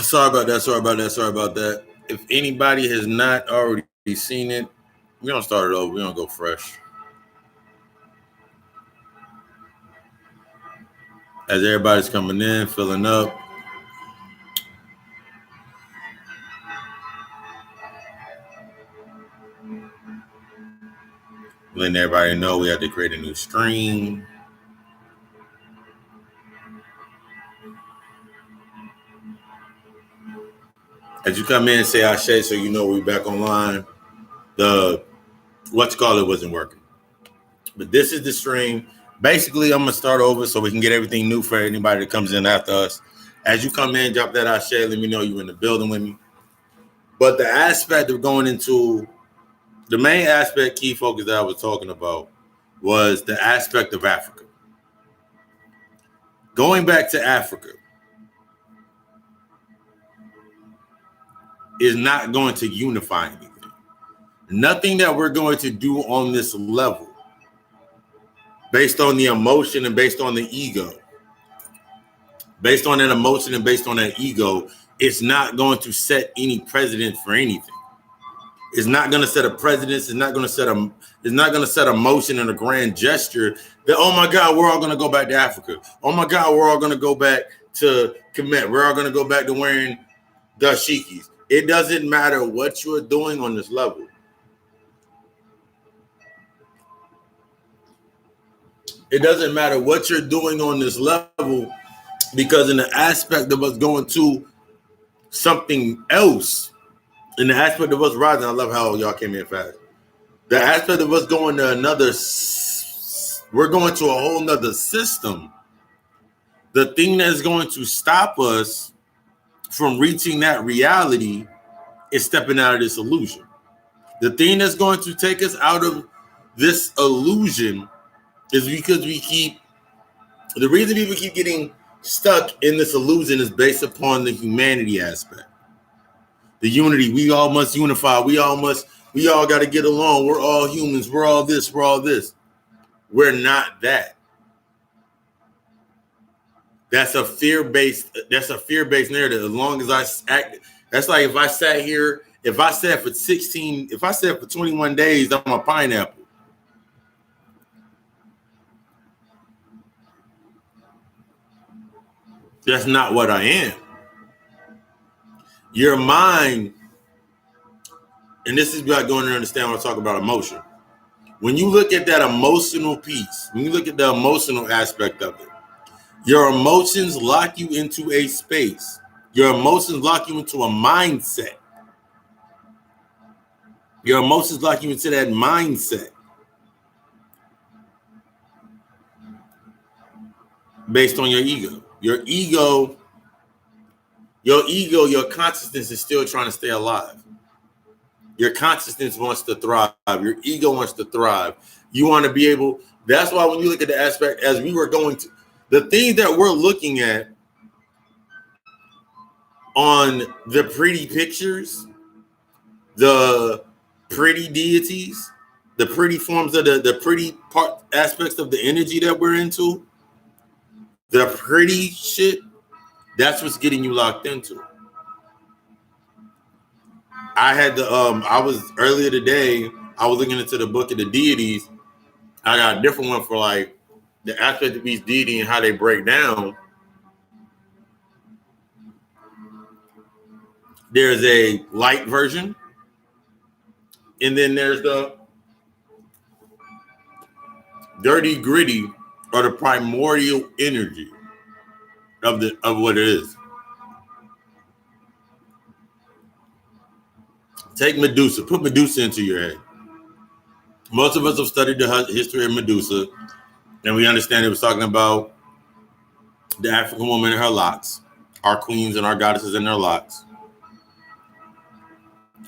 Sorry about that. Sorry about that. Sorry about that. If anybody has not already seen it, we're gonna start it over. We're gonna go fresh. As everybody's coming in, filling up. Letting everybody know we have to create a new stream. As you come in and say Ashe, so you know we're back online. The what's called it wasn't working. But this is the stream. Basically, I'm gonna start over so we can get everything new for anybody that comes in after us. As you come in, drop that Ashe, let me know you're in the building with me. But the aspect of going into the main aspect, key focus that I was talking about was the aspect of Africa. Going back to Africa is not going to unify anything. Nothing that we're going to do on this level, based on the emotion and based on the ego, based on that emotion and based on that ego, it's not going to set any precedent for anything. It's not going to set a precedent. It's not going to set a motion and a grand gesture that, oh my God, we're all going to go back to Africa. Oh my God, we're all going to go back to Kemet. We're all going to go back to wearing dashikis. It doesn't matter what you're doing on this level. It doesn't matter what you're doing on this level, because in the aspect of us going to something else, in the aspect of us rising, I love how y'all came in fast. The aspect of us going to we're going to a whole nother system. The thing that's going to stop us from reaching that reality is stepping out of this illusion. The thing that's going to take us out of this illusion is because the reason people keep getting stuck in this illusion is based upon the humanity aspect. The unity, we all must unify. We all got to get along. We're all humans. We're all this. We're all this. We're not that. That's a fear-based narrative. As long as I act, that's like if I sat for 21 days, I'm a pineapple. That's not what I am. Your mind, and this is about going to understand when I talk about emotion. When you look at that emotional piece, when you look at the emotional aspect of it, your emotions lock you into a space. Your emotions lock you into a mindset. Your emotions lock you into that mindset based on your ego. Your consciousness is still trying to stay alive. Your consciousness wants to thrive. Your ego wants to thrive. You want to be able, that's why when you look at the aspect, as we were going to, the things that we're looking at on the pretty pictures, the pretty deities, the pretty forms of the pretty part aspects of the energy that we're into, the pretty shit, that's what's getting you locked into. I was earlier today, I was looking into the book of the deities. I got a different one for like the aspect of each deity and how they break down. There's a light version, and then there's the dirty gritty or the primordial energy of what it is. Take Medusa, put Medusa into your head. Most of us have studied the history of Medusa, and we understand it was talking about the African woman and her locks, our queens and our goddesses and their locks.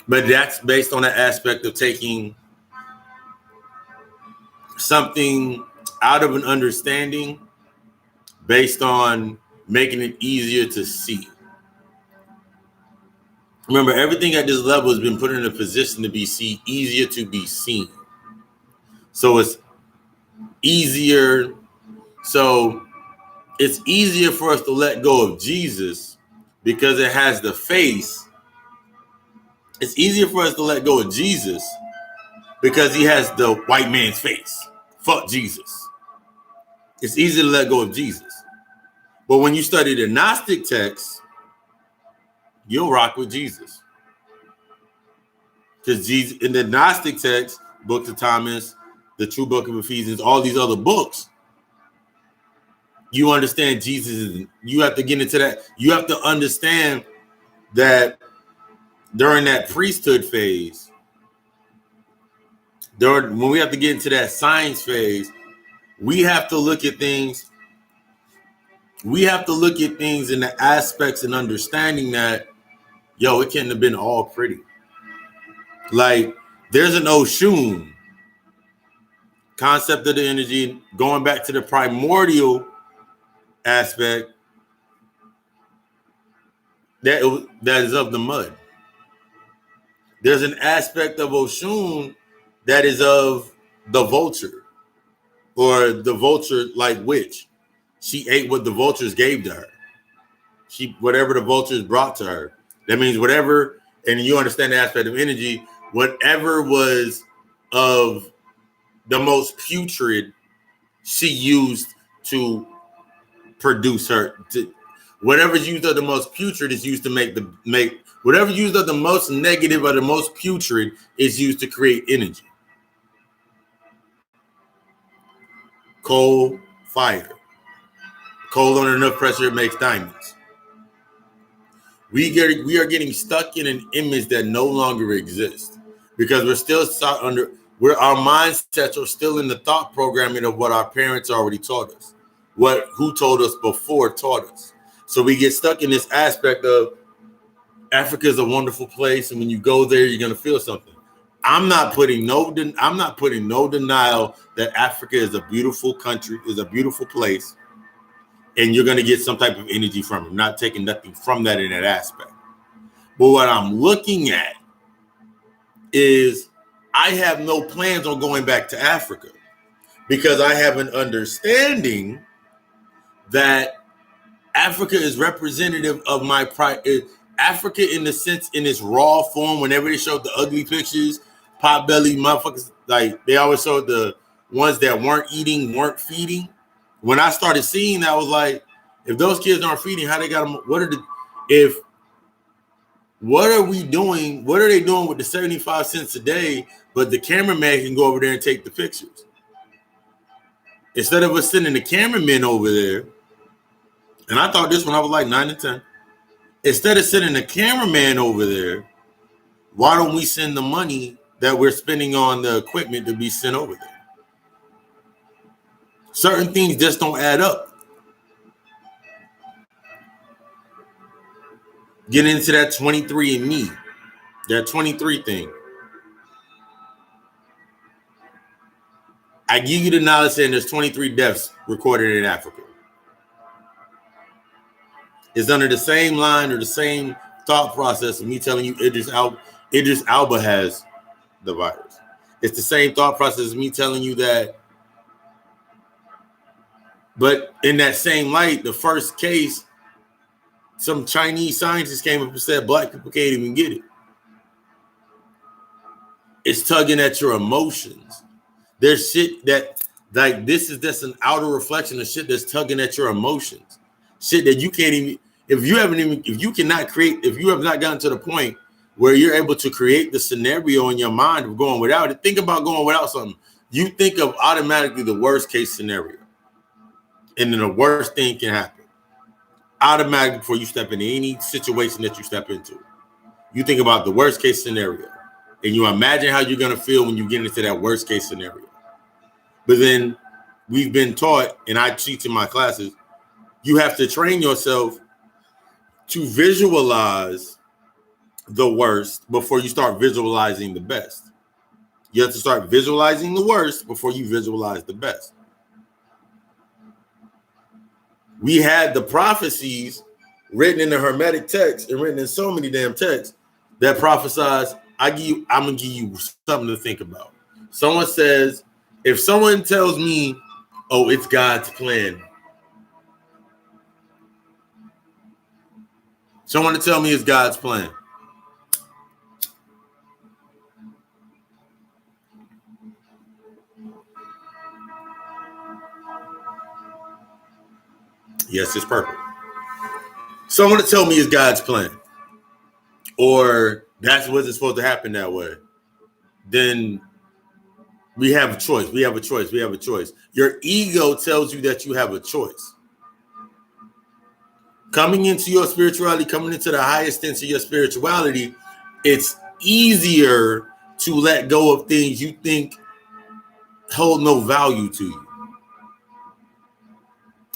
But that's based on the aspect of taking something out of an understanding based on making it easier to see. Remember, everything at this level has been put in a position to be easier to be seen. So it's easier. So it's easier for us to let go of Jesus because it has the face. It's easier for us to let go of Jesus because he has the white man's face. Fuck Jesus. It's easy to let go of Jesus. But when you study the Gnostic text, you'll rock with Jesus. Because Jesus, in the Gnostic text, Book of Thomas, the True Book of Ephesians, all these other books, you understand Jesus. You have to get into that. You have to understand that during that priesthood phase, when we have to get into that science phase, we have to look at things. We have to look at things in the aspects and understanding that, yo, it can't have been all pretty. Like, there's an Oshun concept of the energy, going back to the primordial aspect that is of the mud. There's an aspect of Oshun that is of the vulture, or the vulture like witch. She ate what the vultures gave to her. Whatever the vultures brought to her. That means whatever, and you understand the aspect of energy, whatever was of the most putrid, she used to produce her. Whatever's used of the most putrid is used to make whatever used of the most negative or the most putrid is used to create energy. Coal, fire. Coal under enough pressure, it makes diamonds. We are getting stuck in an image that no longer exists because we're still stuck our mindsets are still in the thought programming of what our parents already taught us, who told us before taught us. So we get stuck in this aspect of Africa is a wonderful place, and when you go there, you're gonna feel something. I'm not putting no denial that Africa is a beautiful country, is a beautiful place, and you're gonna get some type of energy from it. I'm not taking nothing from that in that aspect. But what I'm looking at is I have no plans on going back to Africa because I have an understanding that Africa is representative of my pride. Africa, in the sense, in its raw form, whenever they showed the ugly pictures, pot-belly motherfuckers, like they always showed the ones that weren't eating, weren't feeding. When I started seeing that, I was like, if those kids aren't feeding, how they got them? What are we doing? What are they doing with the 75 cents a day? But the cameraman can go over there and take the pictures. Instead of us sending the cameraman over there, and I thought this when I was like 9 to 10. Instead of sending the cameraman over there, why don't we send the money that we're spending on the equipment to be sent over there? Certain things just don't add up. Get into that 23andMe, that 23 thing. I give you the knowledge saying there's 23 deaths recorded in Africa. It's under the same line or the same thought process of me telling you Idris Elba has the virus. It's the same thought process as me telling you that. But in that same light, the first case, some Chinese scientists came up and said black people can't even get it. It's tugging at your emotions. There's shit that, like, this is just an outer reflection of shit that's tugging at your emotions. Shit that you can't even, if you have not gotten to the point where you're able to create the scenario in your mind of going without it, think about going without something. You think of automatically the worst case scenario. And then the worst thing can happen. Automatically before you step into any situation that you step into. You think about the worst case scenario. And you imagine how you're going to feel when you get into that worst case scenario. But then we've been taught, and I teach in my classes, you have to train yourself to visualize the worst before you start visualizing the best. You have to start visualizing the worst before you visualize the best. We had the prophecies written in the Hermetic text and written in so many damn texts that prophesies, I'm going to give you something to think about. Someone says, if someone tells me, oh, it's God's plan. Someone to tell me it's God's plan. Yes, it's perfect. Someone to tell me it's God's plan. Or that's what's supposed to happen that way. Then we have a choice. We have a choice. We have a choice. Your ego tells you that you have a choice. Coming into your spirituality, coming into the highest sense of your spirituality, it's easier to let go of things you think hold no value to you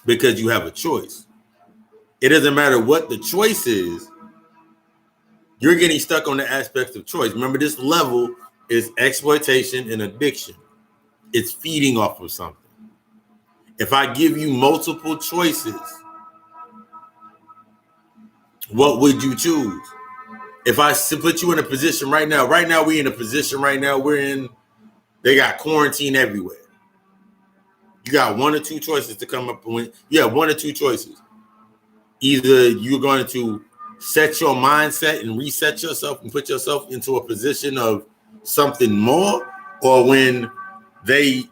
because you have a choice. It doesn't matter what the choice is. You're getting stuck on the aspects of choice. Remember, this level is exploitation and addiction. It's feeding off of something. If I give you multiple choices, what would you choose? If I put you in a position right now we're in a position they got quarantine everywhere. You got one or two choices to come up with. Yeah, one or two choices. Either you're going to set your mindset and reset yourself and put yourself into a position of something more, or when they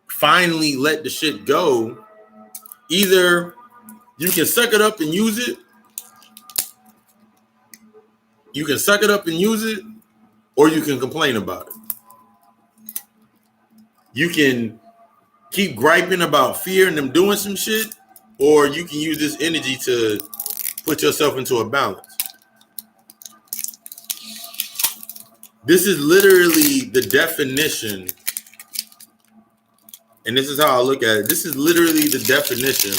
finally let the shit go, either you can suck it up and use it. You can suck it up and use it, or you can complain about it. You can keep griping about fear and them doing some shit, or you can use this energy to put yourself into a balance. This is literally the definition, and this is how I look at it. This is literally the definition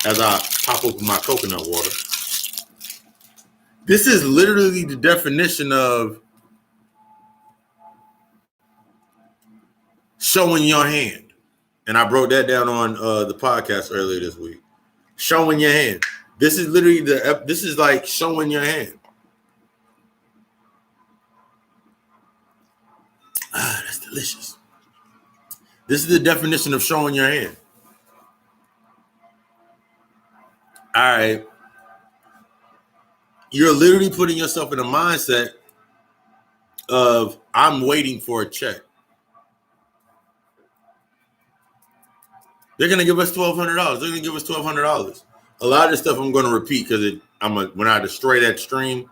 as I pop open my coconut water. This is literally the definition of showing your hand. And I broke that down on the podcast earlier this week. Showing your hand. This is literally this is like showing your hand. Ah, that's delicious. This is the definition of showing your hand. All right. You're literally putting yourself in a mindset of I'm waiting for a check. They're gonna give us $1,200. They're gonna give us $1,200. A lot of this stuff I'm gonna repeat because when I destroy that stream,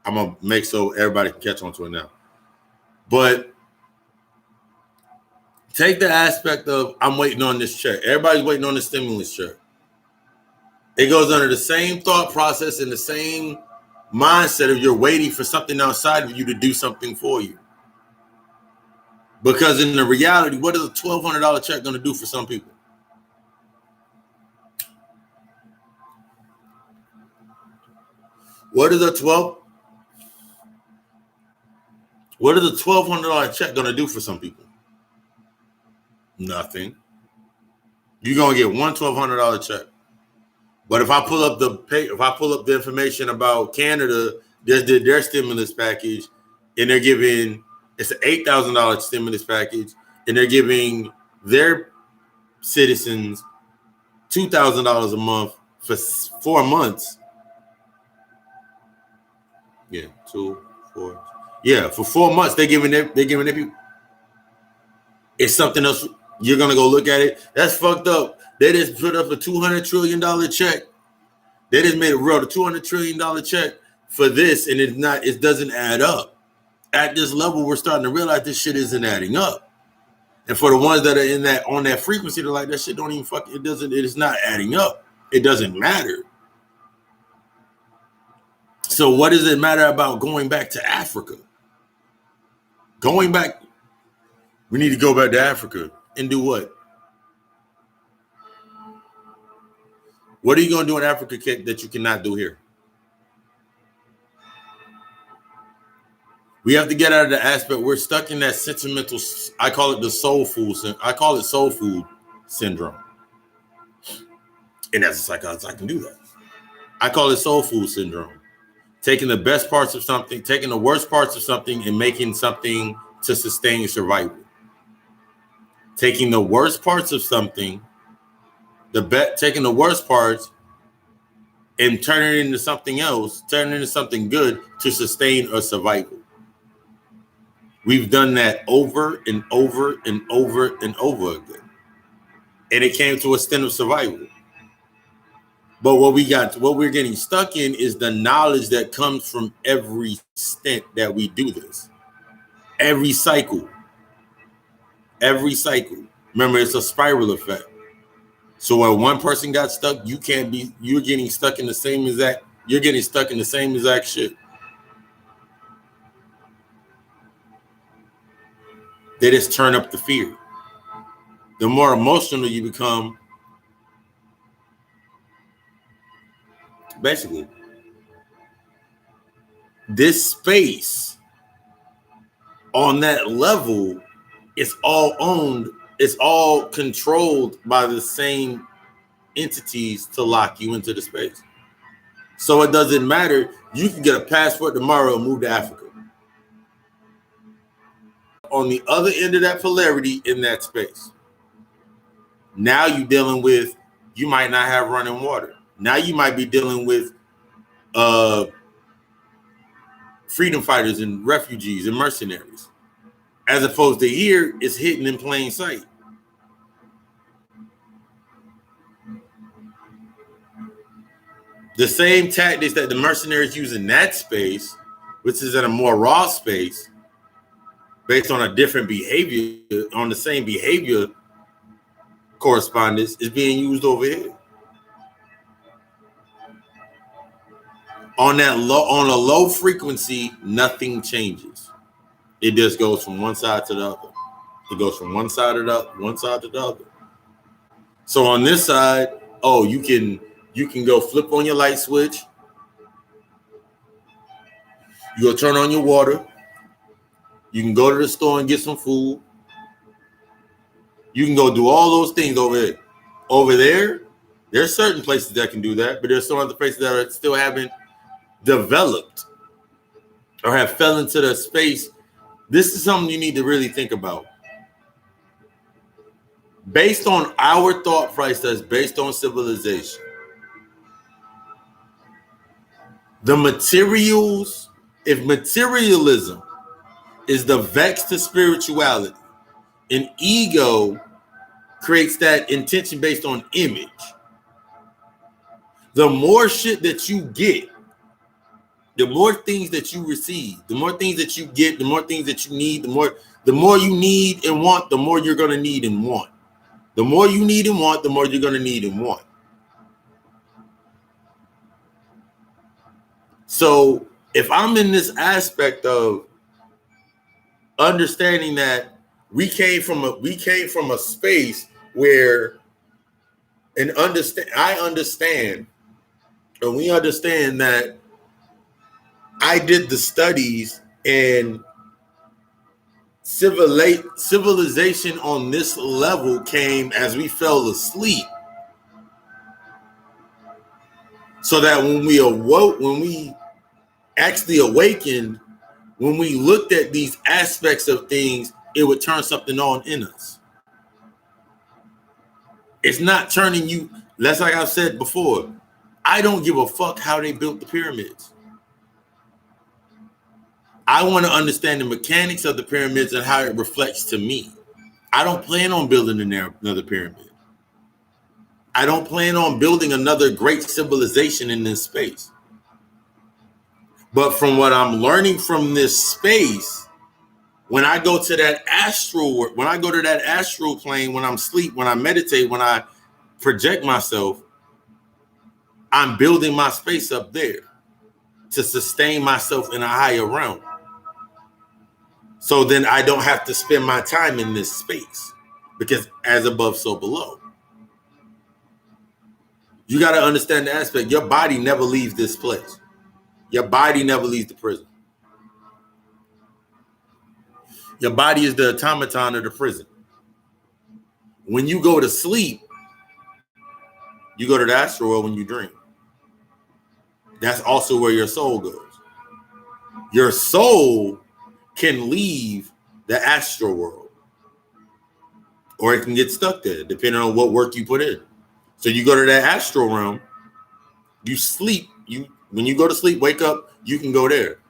I'm gonna make so everybody can catch on to it now. But take the aspect of I'm waiting on this check. Everybody's waiting on the stimulus check. It goes under the same thought process and the same mindset of you're waiting for something outside of you to do something for you. Because in the reality, what is a $1,200 check going to do for some people? What is a $1,200 check going to do for some people? Nothing. You're going to get one $1,200 check. But if I pull up the information about Canada, they did their stimulus package, and they're giving it's an $8,000 stimulus package, and they're giving their citizens $2,000 a month for 4 months. Yeah, 2, 4. Yeah, for 4 months they're giving their people. It's something else. You're gonna go look at it. That's fucked up. They just put up a $200 trillion check. They just made a $200 trillion check for this, and it doesn't add up. At this level, we're starting to realize this shit isn't adding up. And for the ones that are on that frequency, they're like, that shit don't even it is not adding up. It doesn't matter. So what does it matter about going back to Africa? We need to go back to Africa and do what? What are you going to do in Africa that you cannot do here? We have to get out of the aspect. We're stuck in that sentimental. I call it the soul food. I call it soul food syndrome. And as a psychologist, I can do that. I call it soul food syndrome. Taking the best parts of something, taking the worst parts of something, and making something to sustain your survival. Taking the worst parts of something, taking the worst parts, and turn it into something else, turn it into something good to sustain or survival. We've done that over and over and over and over again. And it came to a stint of survival. But what we're getting stuck in is the knowledge that comes from every stint that we do this. Every cycle. Remember, it's a spiral effect. So when one person got stuck, you're getting stuck in the same exact shit. They just turn up the fear. The more emotional you become, basically, this space on that level is all owned, it's all controlled by the same entities to lock you into the space. So it doesn't matter. You can get a passport tomorrow and move to Africa. On the other end of that polarity in that space, now you're dealing with, you might not have running water. Now you might be dealing with freedom fighters and refugees and mercenaries. As opposed to here, it's hidden in plain sight. The same tactics that the mercenaries use in that space, which is in a more raw space, based on a different behavior, on the same behavior correspondence, is being used over here. On a low frequency, nothing changes. It just goes from one side to the other. It goes from one side to the other. So on this side, you can go flip on your light switch. You go turn on your water. You can go to the store and get some food. You can go do all those things over there. Over there, there's certain places that can do that, but there's some other places that are still haven't developed or have fell into the space. This is something you need to really think about. Based on our thought process, based on civilization, the materials, if materialism is the vex to spirituality, and ego creates that intention based on image, the more shit that you get, the more things that you receive, the more things that you get, the more things that you need, the more you need and want, the more you're going to need and want. The more you need and want, the more you're going to need and want. So if I'm in this aspect of understanding that we came from a space where I understand, and we understand that I did the studies, and civilization on this level came as we fell asleep. So that when we awoke, when we actually awakened, when we looked at these aspects of things, it would turn something on in us. It's not turning you, that's like I've said before, I don't give a fuck how they built the pyramids. I want to understand the mechanics of the pyramids and how it reflects to me. I don't plan on building another pyramid. I don't plan on building another great civilization in this space. But from what I'm learning from this space, when I go to that astral plane, when I'm asleep, when I meditate, when I project myself, I'm building my space up there to sustain myself in a higher realm. So then I don't have to spend my time in this space, because as above, so below. You got to understand the aspect. Your body never leaves this place. Your body never leaves the prison. Your body is the automaton of the prison. When you go to sleep, you go to the astral world when you dream. That's also where your soul goes. Your soul can leave the astral world, or it can get stuck there, depending on what work you put in. So you go to that astral realm, You sleep. When you go to sleep, wake up, you can go there.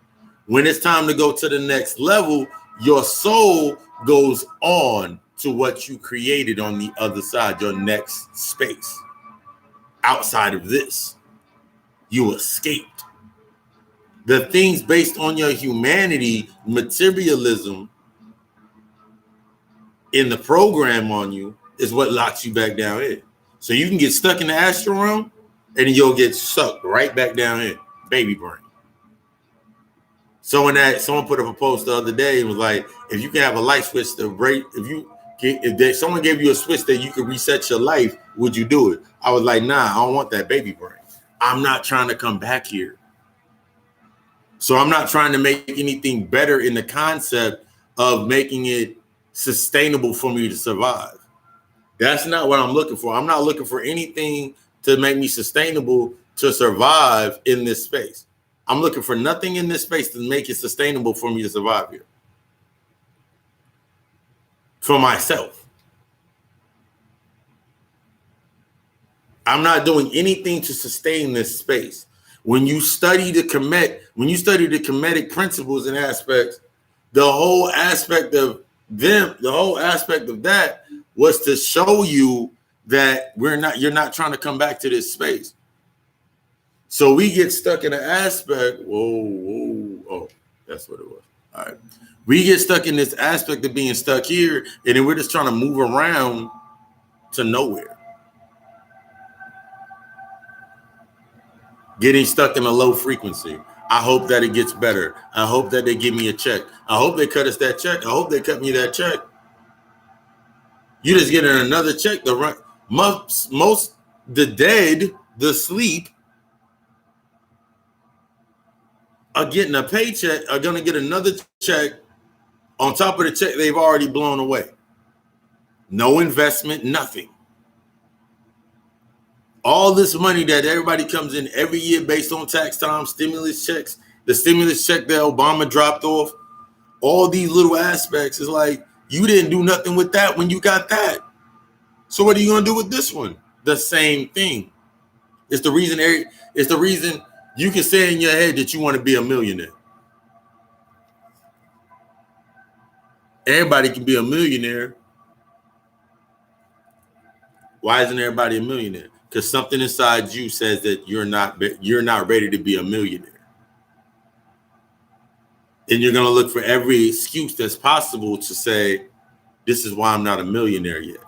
When it's time to go to the next level, your soul goes on to what you created on the other side, your next space. Outside of this, you escaped. The things based on your humanity, materialism, in the program on you is what locks you back down here. So you can get stuck in the astral realm and then you'll get sucked right back down here. Baby brain. So when someone put up a post the other day and was like, if you can have a light switch to break, if someone gave you a switch that you could reset your life, would you do it? I was like, nah, I don't want that baby brain. I'm not trying to come back here. So I'm not trying to make anything better in the concept of making it sustainable for me to survive. That's not what I'm looking for. I'm not looking for anything to make me sustainable to survive in this space. I'm looking for nothing in this space to make it sustainable for me to survive here. For myself. I'm not doing anything to sustain this space. When you study the Kemetic principles and aspects, the whole aspect of that was to show you that you're not trying to come back to this space. So we get stuck in an aspect. Oh, that's what it was. All right. We get stuck in this aspect of being stuck here, and then we're just trying to move around to nowhere. Getting stuck in a low frequency. I hope that it gets better. I hope that they give me a check. I hope they cut us that check. I hope they cut me that check. You just getting another check. Most the dead, the sleep, are getting a paycheck, are going to get another check on top of the check they've already blown away. No investment, nothing. All this money that everybody comes in every year based on tax time, stimulus checks, the stimulus check that Obama dropped off, all these little aspects is like, you didn't do nothing with that when you got that. So what are you going to do with this one? The same thing. It's the reason you can say in your head that you want to be a millionaire. Everybody can be a millionaire. Why isn't everybody a millionaire? Because something inside you says that you're not ready to be a millionaire. And you're going to look for every excuse that's possible to say, this is why I'm not a millionaire yet.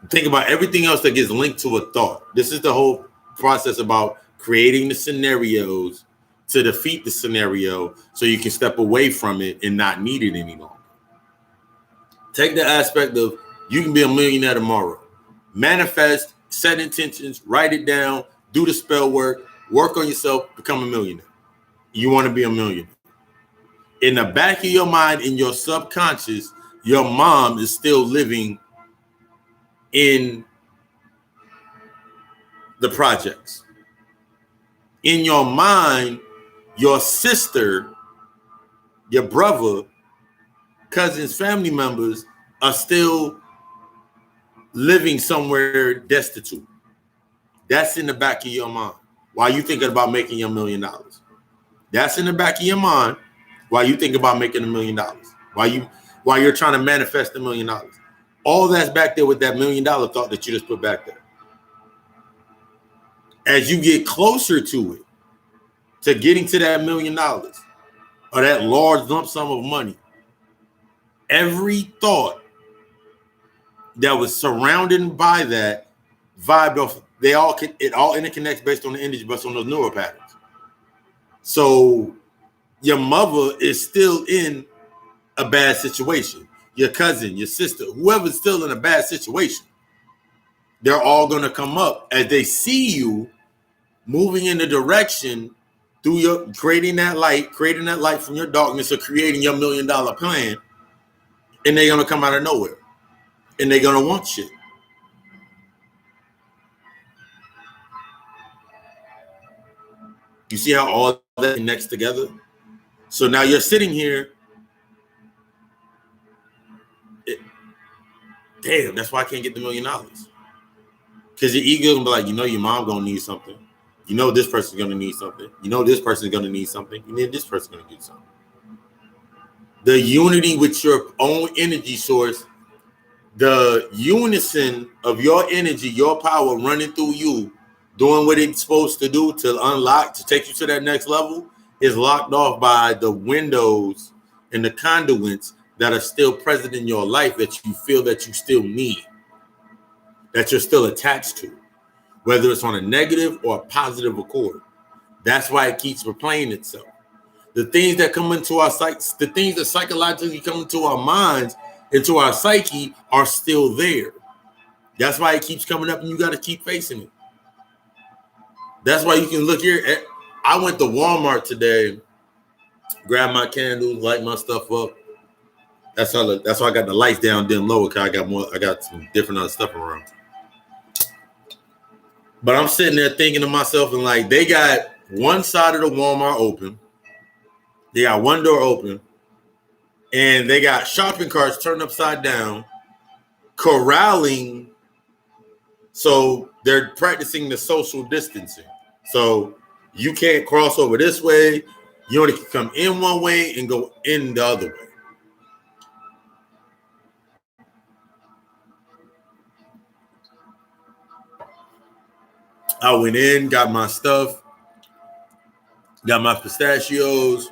Think about everything else that gets linked to a thought. This is the whole process about creating the scenarios to defeat the scenario so you can step away from it and not need it any longer. Take the aspect of you can be a millionaire tomorrow. Manifest, set intentions, write it down, do the spell work on yourself, become a millionaire. You want to be a millionaire. In the back of your mind, in your subconscious, your mom is still living in the projects. In your mind, your sister, your brother, cousins, family members are still living somewhere destitute. That's in the back of your mind while you thinking about making your $1 million. That's in the back of your mind while you think about making $1 million. While you're trying to manifest $1 million. All that's back there with that $1 million thought that you just put back there. As you get closer to it, to getting to that $1 million or that large lump sum of money, every thought that was surrounded by that vibed off. It all interconnects based on the energy, based on those neural patterns. So your mother is still in a bad situation. Your cousin, your sister, whoever's still in a bad situation, they're all going to come up as they see you moving in the direction through your creating that light from your darkness, or creating your $1 million plan, and they're going to come out of nowhere, and they're going to want shit. You see how all that connects together? So now you're sitting here. Damn, that's why I can't get the $1 million. Because your ego gonna be like, you know, your mom gonna need something. You know, this person's gonna need something. You know, this person's gonna need something. You know, this person's gonna need something. The unity with your own energy source, the unison of your energy, your power running through you, doing what it's supposed to do to unlock, to take you to that next level, is locked off by the windows and the conduits that are still present in your life that you feel that you still need, that you're still attached to, whether it's on a negative or a positive accord. That's why it keeps replaying itself. The things that come into our sights, the things that psychologically come into our minds, into our psyche, are still there. That's why it keeps coming up, and you got to keep facing it. That's why you can look here. I went to Walmart today, grab my candles, light my stuff up. That's why I got the lights down, dim lower, because I got some different other stuff around. But I'm sitting there thinking to myself, and like, they got one side of the Walmart open. They got one door open, and they got shopping carts turned upside down, corralling. So they're practicing the social distancing. So you can't cross over this way. You only can come in one way and go in the other way. I went in, got my stuff, got my pistachios,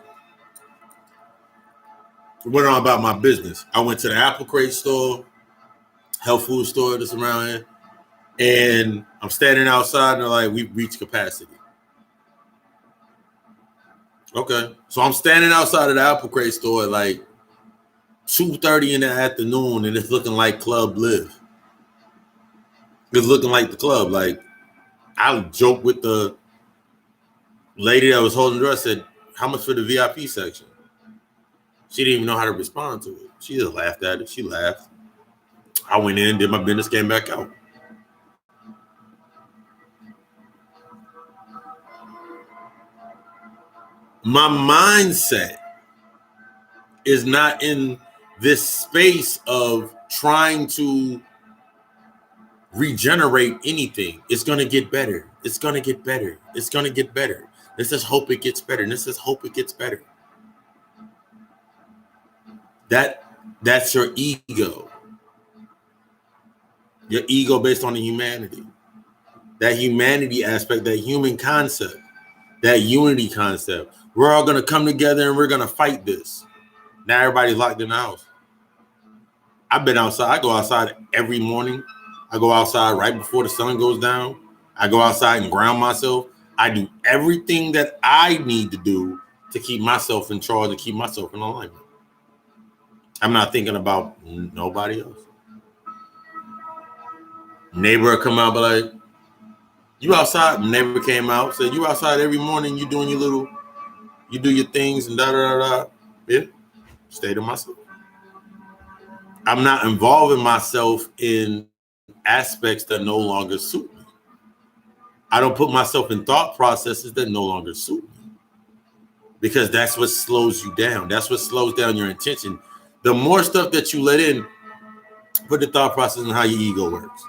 went on about my business. I went to the Apple Crate store, health food store that's around here, and I'm standing outside, and they're like, we've reached capacity. Okay. So I'm standing outside of the Apple Crate store at like 2:30 in the afternoon, and it's looking like Club Live. It's looking like the club. Like, I joked with the lady that was holding the door. I said, how much for the VIP section? She didn't even know how to respond to it. She just laughed at it. She laughed. I went in, did my business, came back out. My mindset is not in this space of trying to regenerate anything. It's going to get better. It's going to get better. It's going to get better. Let's just hope it gets better. Let's just hope it gets better. That's your ego. Your ego based on the humanity. That humanity aspect, that human concept, that unity concept. We're all going to come together and we're going to fight this. Now everybody's locked in the house. I've been outside. I go outside every morning. I go outside right before the sun goes down. I go outside and ground myself. I do everything that I need to do to keep myself in charge, to keep myself in alignment. I'm not thinking about nobody else. Neighbor come out, but like, you outside? Neighbor came out, said, you outside every morning, you doing you do your things and da-da-da-da. Yeah, stay to myself. I'm not involving myself in aspects that no longer suit me. I don't put myself in thought processes that no longer suit me, because that's what slows you down. That's what slows down your intention. The more stuff that you let in, put the thought process in how your ego works,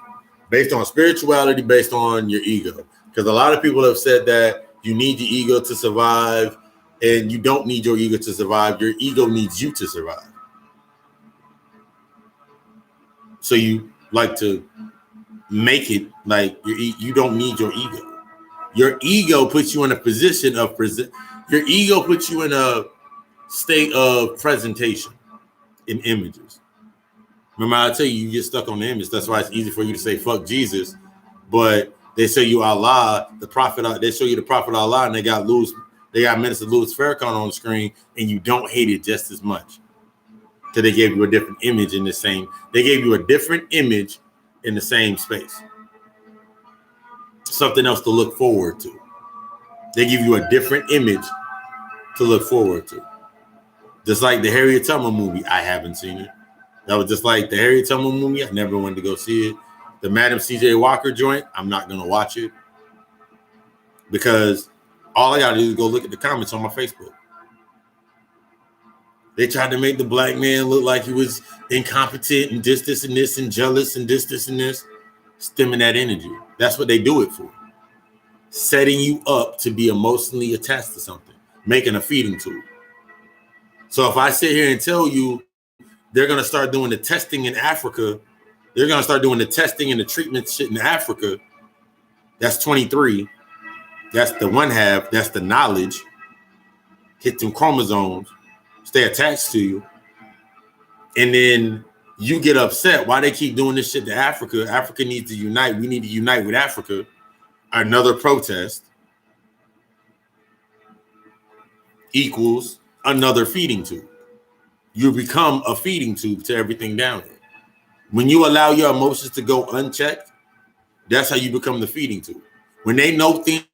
based on spirituality, based on your ego. Because a lot of people have said that you need your ego to survive, and you don't need your ego to survive. Your ego needs you to survive. So you like to make it like you don't need your ego. Your ego puts you in a position of your ego puts you in a state of presentation in images. Remember, I tell you, you get stuck on the image. That's why it's easy for you to say fuck Jesus, but they show you Allah, the prophet. They show you the prophet Allah, and they got Minister Louis Farrakhan on the screen, and you don't hate it just as much. Because they gave you a different image in the same. They gave you a different image in the same space. Something else to look forward to. They give you a different image to look forward to. Just like the Harriet Tubman movie, I haven't seen it. That was just like the Harriet Tubman movie. I never wanted to go see it. The Madam C.J. Walker joint, I'm not going to watch it. Because all I got to do is go look at the comments on my Facebook. They tried to make the black man look like he was incompetent and this, and this, and jealous and this, and this. stemming that energy. That's what they do it for. Setting you up to be emotionally attached to something, making a feeding tube. So if I sit here and tell you they're going to start doing the testing in Africa, they're going to start doing the testing and the treatment shit in Africa, that's 23. That's the one half. That's the knowledge. Hit them chromosomes, stay attached to you. And then you get upset why they keep doing this shit to Africa. Africa needs to unite. We need to unite with Africa. Another protest equals another feeding tube. You become a feeding tube to everything down there. When you allow your emotions to go unchecked, that's how you become the feeding tube. When they know things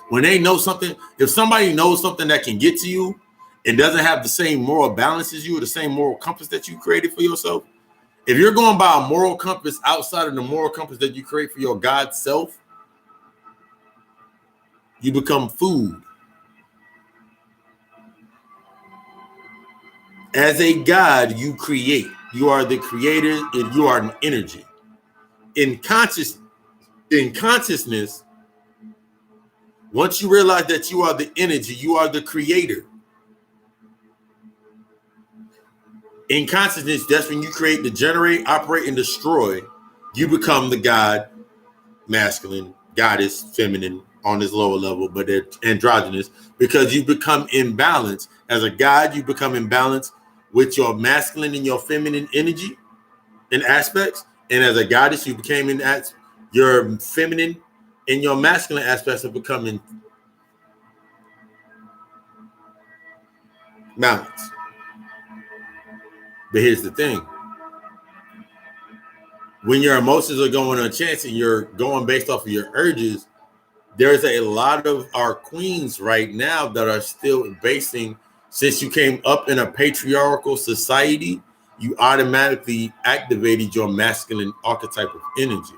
when they know something, if somebody knows something that can get to you and doesn't have the same moral balance as you, or the same moral compass that you created for yourself, if you're going by a moral compass outside of the moral compass that you create for your God self, you become food. As a God, you create. You are the creator, and you are an energy. In consciousness, once you realize that you are the energy, you are the creator. In consciousness, that's when you create, to generate, operate, and destroy. You become the God, masculine, goddess, feminine, on this lower level, but they're androgynous, because you become imbalanced. As a God, you become imbalanced with your masculine and your feminine energy and aspects. And as a goddess, you became in that your feminine and your masculine aspects are becoming balance. But here's the thing. When your emotions are going on chance and you're going based off of your urges, there's a lot of our queens right now that are still basing, since you came up in a patriarchal society, you automatically activated your masculine archetype of energy.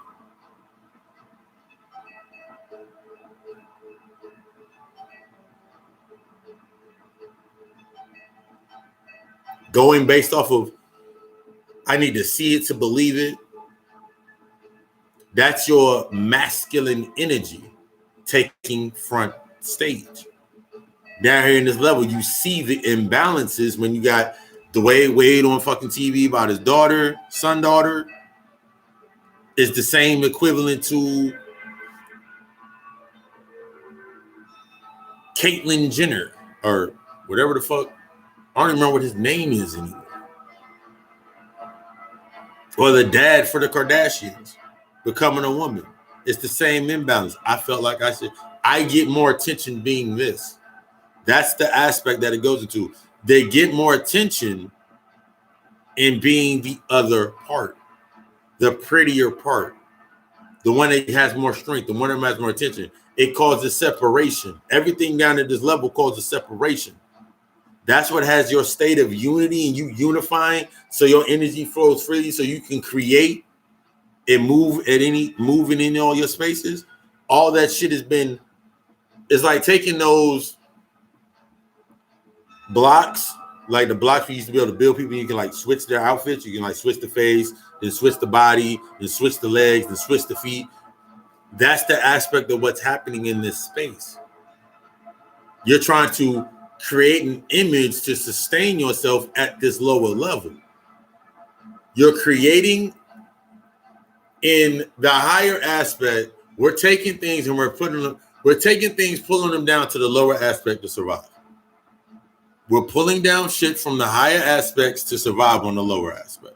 Going based off of, I need to see it to believe it. That's your masculine energy taking front stage. Down here in this level, you see the imbalances when you got the way Wade on fucking TV about his daughter, son-daughter, is the same equivalent to Caitlyn Jenner or whatever the fuck. I don't even remember what his name is anymore. Or the dad for the Kardashians becoming a woman. It's the same imbalance. I felt like I get more attention being this. That's the aspect that it goes into. They get more attention in being the other part, the prettier part, the one that has more strength, the one that has more attention. It causes separation. Everything down at this level causes separation. That's what has your state of unity and you unifying, so your energy flows freely, so you can create and moving in all your spaces. All that shit has been, it's like taking those blocks, like the blocks we used to be able to build people. You can like switch their outfits. You can like switch the face, then switch the body, then switch the legs, then switch the feet. That's the aspect of what's happening in this space. You're trying to create an image to sustain yourself at this lower level. You're creating in the higher aspect. We're taking things and pulling them down to the lower aspect to survive. We're pulling down shit from the higher aspects to survive on the lower aspect.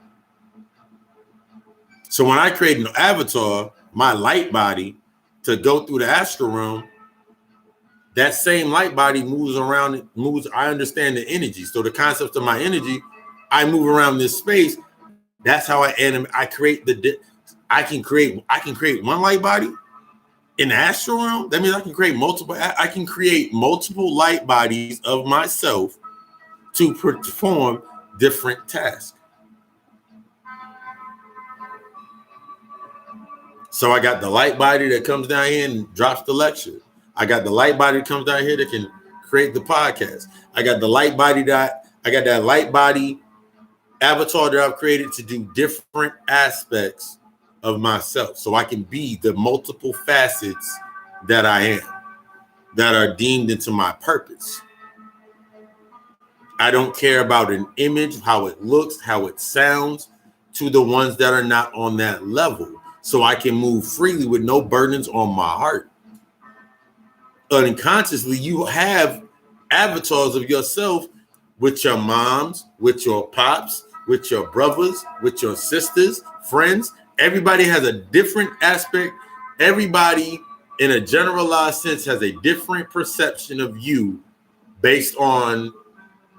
So when I create an avatar, my light body, to go through the astral realm, that same light body moves around. I understand the energy. So the concept of my energy, I move around this space. That's how I animate. I can create one light body in the astral realm. That means I can create multiple. I can create multiple light bodies of myself to perform different tasks. So I got the light body that comes down here and drops the lecture. I got the light body that comes down here that can create the podcast. I got that light body avatar that I've created to do different aspects of myself, so I can be the multiple facets that I am, that are deemed into my purpose. I don't care about an image, how it looks, how it sounds, to the ones that are not on that level, so I can move freely with no burdens on my heart. Unconsciously, you have avatars of yourself with your moms, with your pops, with your brothers, with your sisters, friends. Everybody has a different aspect. Everybody, in a generalized sense, has a different perception of you based on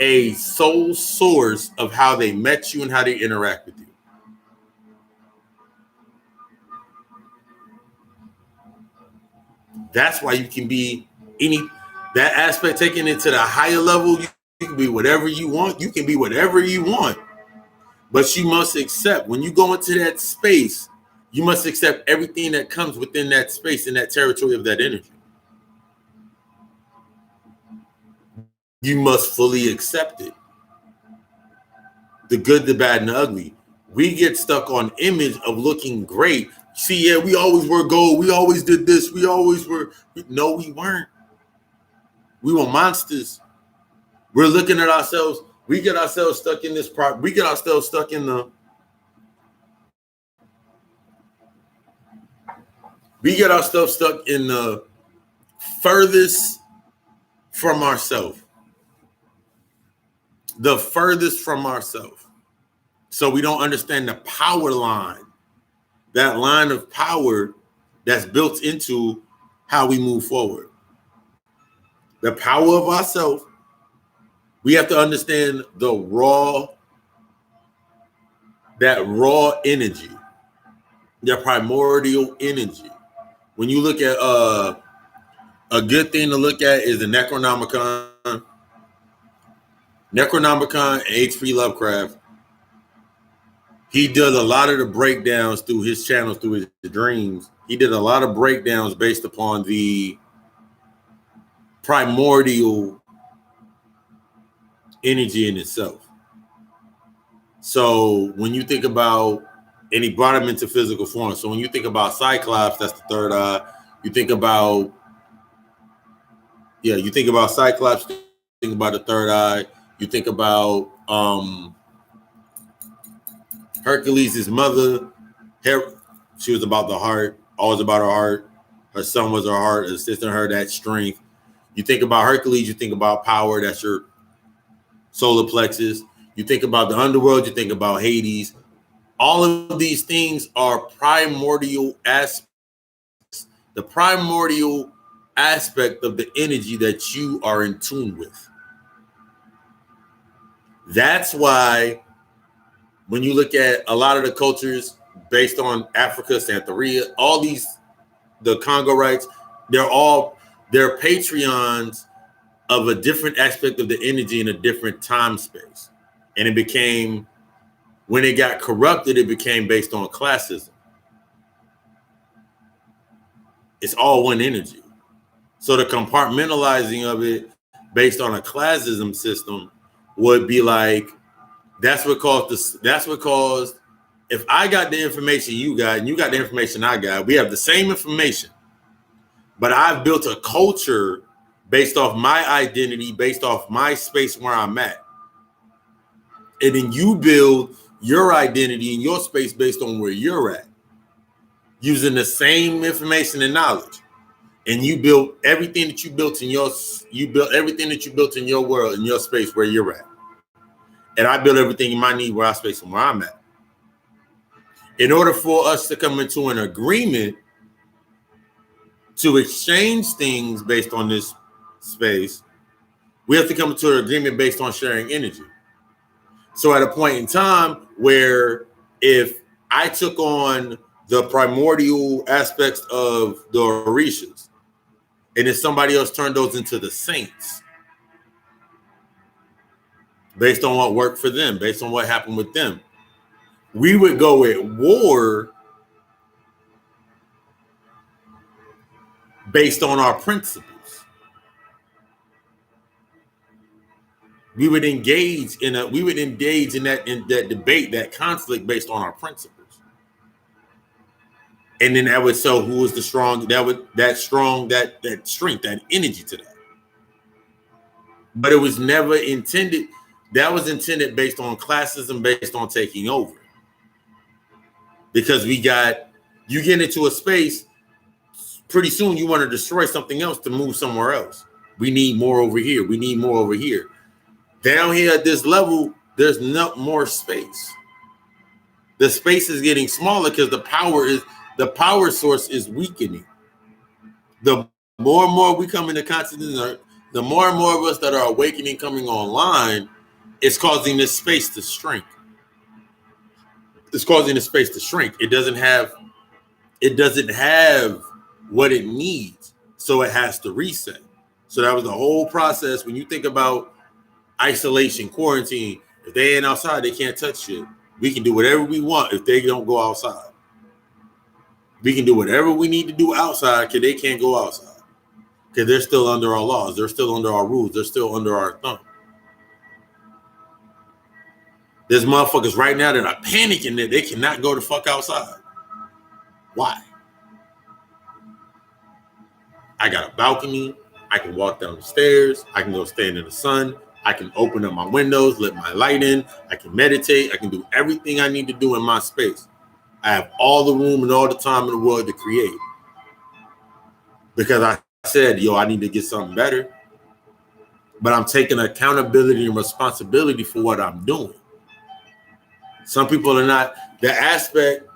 a soul source of how they met you and how they interact with you. That's why you can be that aspect taken into the higher level. You can be whatever you want. You can be whatever you want. But you must accept, when you go into that space, you must accept everything that comes within that space, in that territory of that energy. You must fully accept it. The good, the bad, and the ugly. We get stuck on image of looking great. See, yeah, we always were gold. We always did this. We always were. No, we weren't. We were monsters. We're looking at ourselves. We get ourselves stuck in this part. We get ourselves stuck in the. We get ourselves stuck in the furthest from ourselves. The furthest from ourselves. So we don't understand the power line, that line of power that's built into how we move forward. The power of ourselves. We have to understand that raw energy, the primordial energy. When you look at a good thing to look at is the Necronomicon. Necronomicon and H.P. Lovecraft. He does a lot of the breakdowns through his channels, through his dreams. He did a lot of breakdowns based upon the primordial energy in itself. So when you think about, and he brought him into physical form. So when you think about Cyclops, that's the third eye. You think about, you think about Cyclops, you think about the third eye. You think about Hercules, his mother, she was about the heart, always about her heart. Her son was her heart, assisting her that strength. You think about Hercules, you think about power, that's your solar plexus. You think about the underworld, you think about Hades. All of these things are primordial aspects, the primordial aspect of the energy that you are in tune with. That's why when you look at a lot of the cultures based on Africa, Santeria, all these, the Congo rites, they're Patreons of a different aspect of the energy in a different time space. And it became, when it got corrupted, it became based on classism. It's all one energy. So the compartmentalizing of it based on a classism system would be like, that's what caused, if I got the information you got and you got the information I got, we have the same information, but I've built a culture based off my identity, based off my space where I'm at. And then you build your identity and your space based on where you're at, using the same information and knowledge. And you built everything that you built in your world, in your space where you're at. And I build everything in my need where I space and where I'm at. In order for us to come into an agreement to exchange things based on this space, we have to come to an agreement based on sharing energy. So at a point in time where if I took on the primordial aspects of the Orishas, and then somebody else turned those into the saints, based on what worked for them, based on what happened with them, we would go at war based on our principles. We would engage in that debate, that conflict based on our principles. And then that would show who was the strong, that strength, that energy to that. But it was never intended. That was intended based on classism, based on taking over. Because you get into a space, pretty soon you want to destroy something else to move somewhere else. We need more over here. We need more over here. Down here at this level, there's not more space. The space is getting smaller because the power source is weakening. The more and more we come into consciousness, the more and more of us that are awakening coming online, it's causing this space to shrink. It's causing the space to shrink. It doesn't have what it needs, so it has to reset. So that was the whole process. When you think about isolation, quarantine, if they ain't outside, they can't touch shit. We can do whatever we want if they don't go outside. We can do whatever we need to do outside because they can't go outside. Because they're still under our laws. They're still under our rules. They're still under our thumb. There's motherfuckers right now that are panicking that they cannot go the fuck outside. Why? I got a balcony. I can walk down the stairs. I can go stand in the sun. I can open up my windows, let my light in. I can meditate. I can do everything I need to do in my space. I have all the room and all the time in the world to create. Because I said, I need to get something better. But I'm taking accountability and responsibility for what I'm doing. Some people are not. The aspect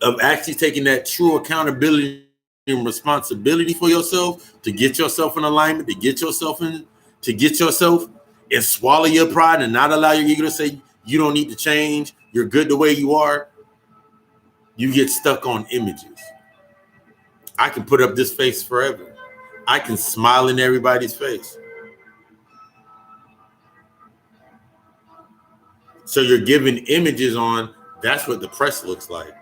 of actually taking that true accountability and responsibility for yourself, to get yourself in alignment, to get yourself and swallow your pride and not allow your ego to say you don't need to change, you're good the way you are. You get stuck on images. I can put up this face forever. I can smile in everybody's face. So you're giving images on, that's what depressed looks like.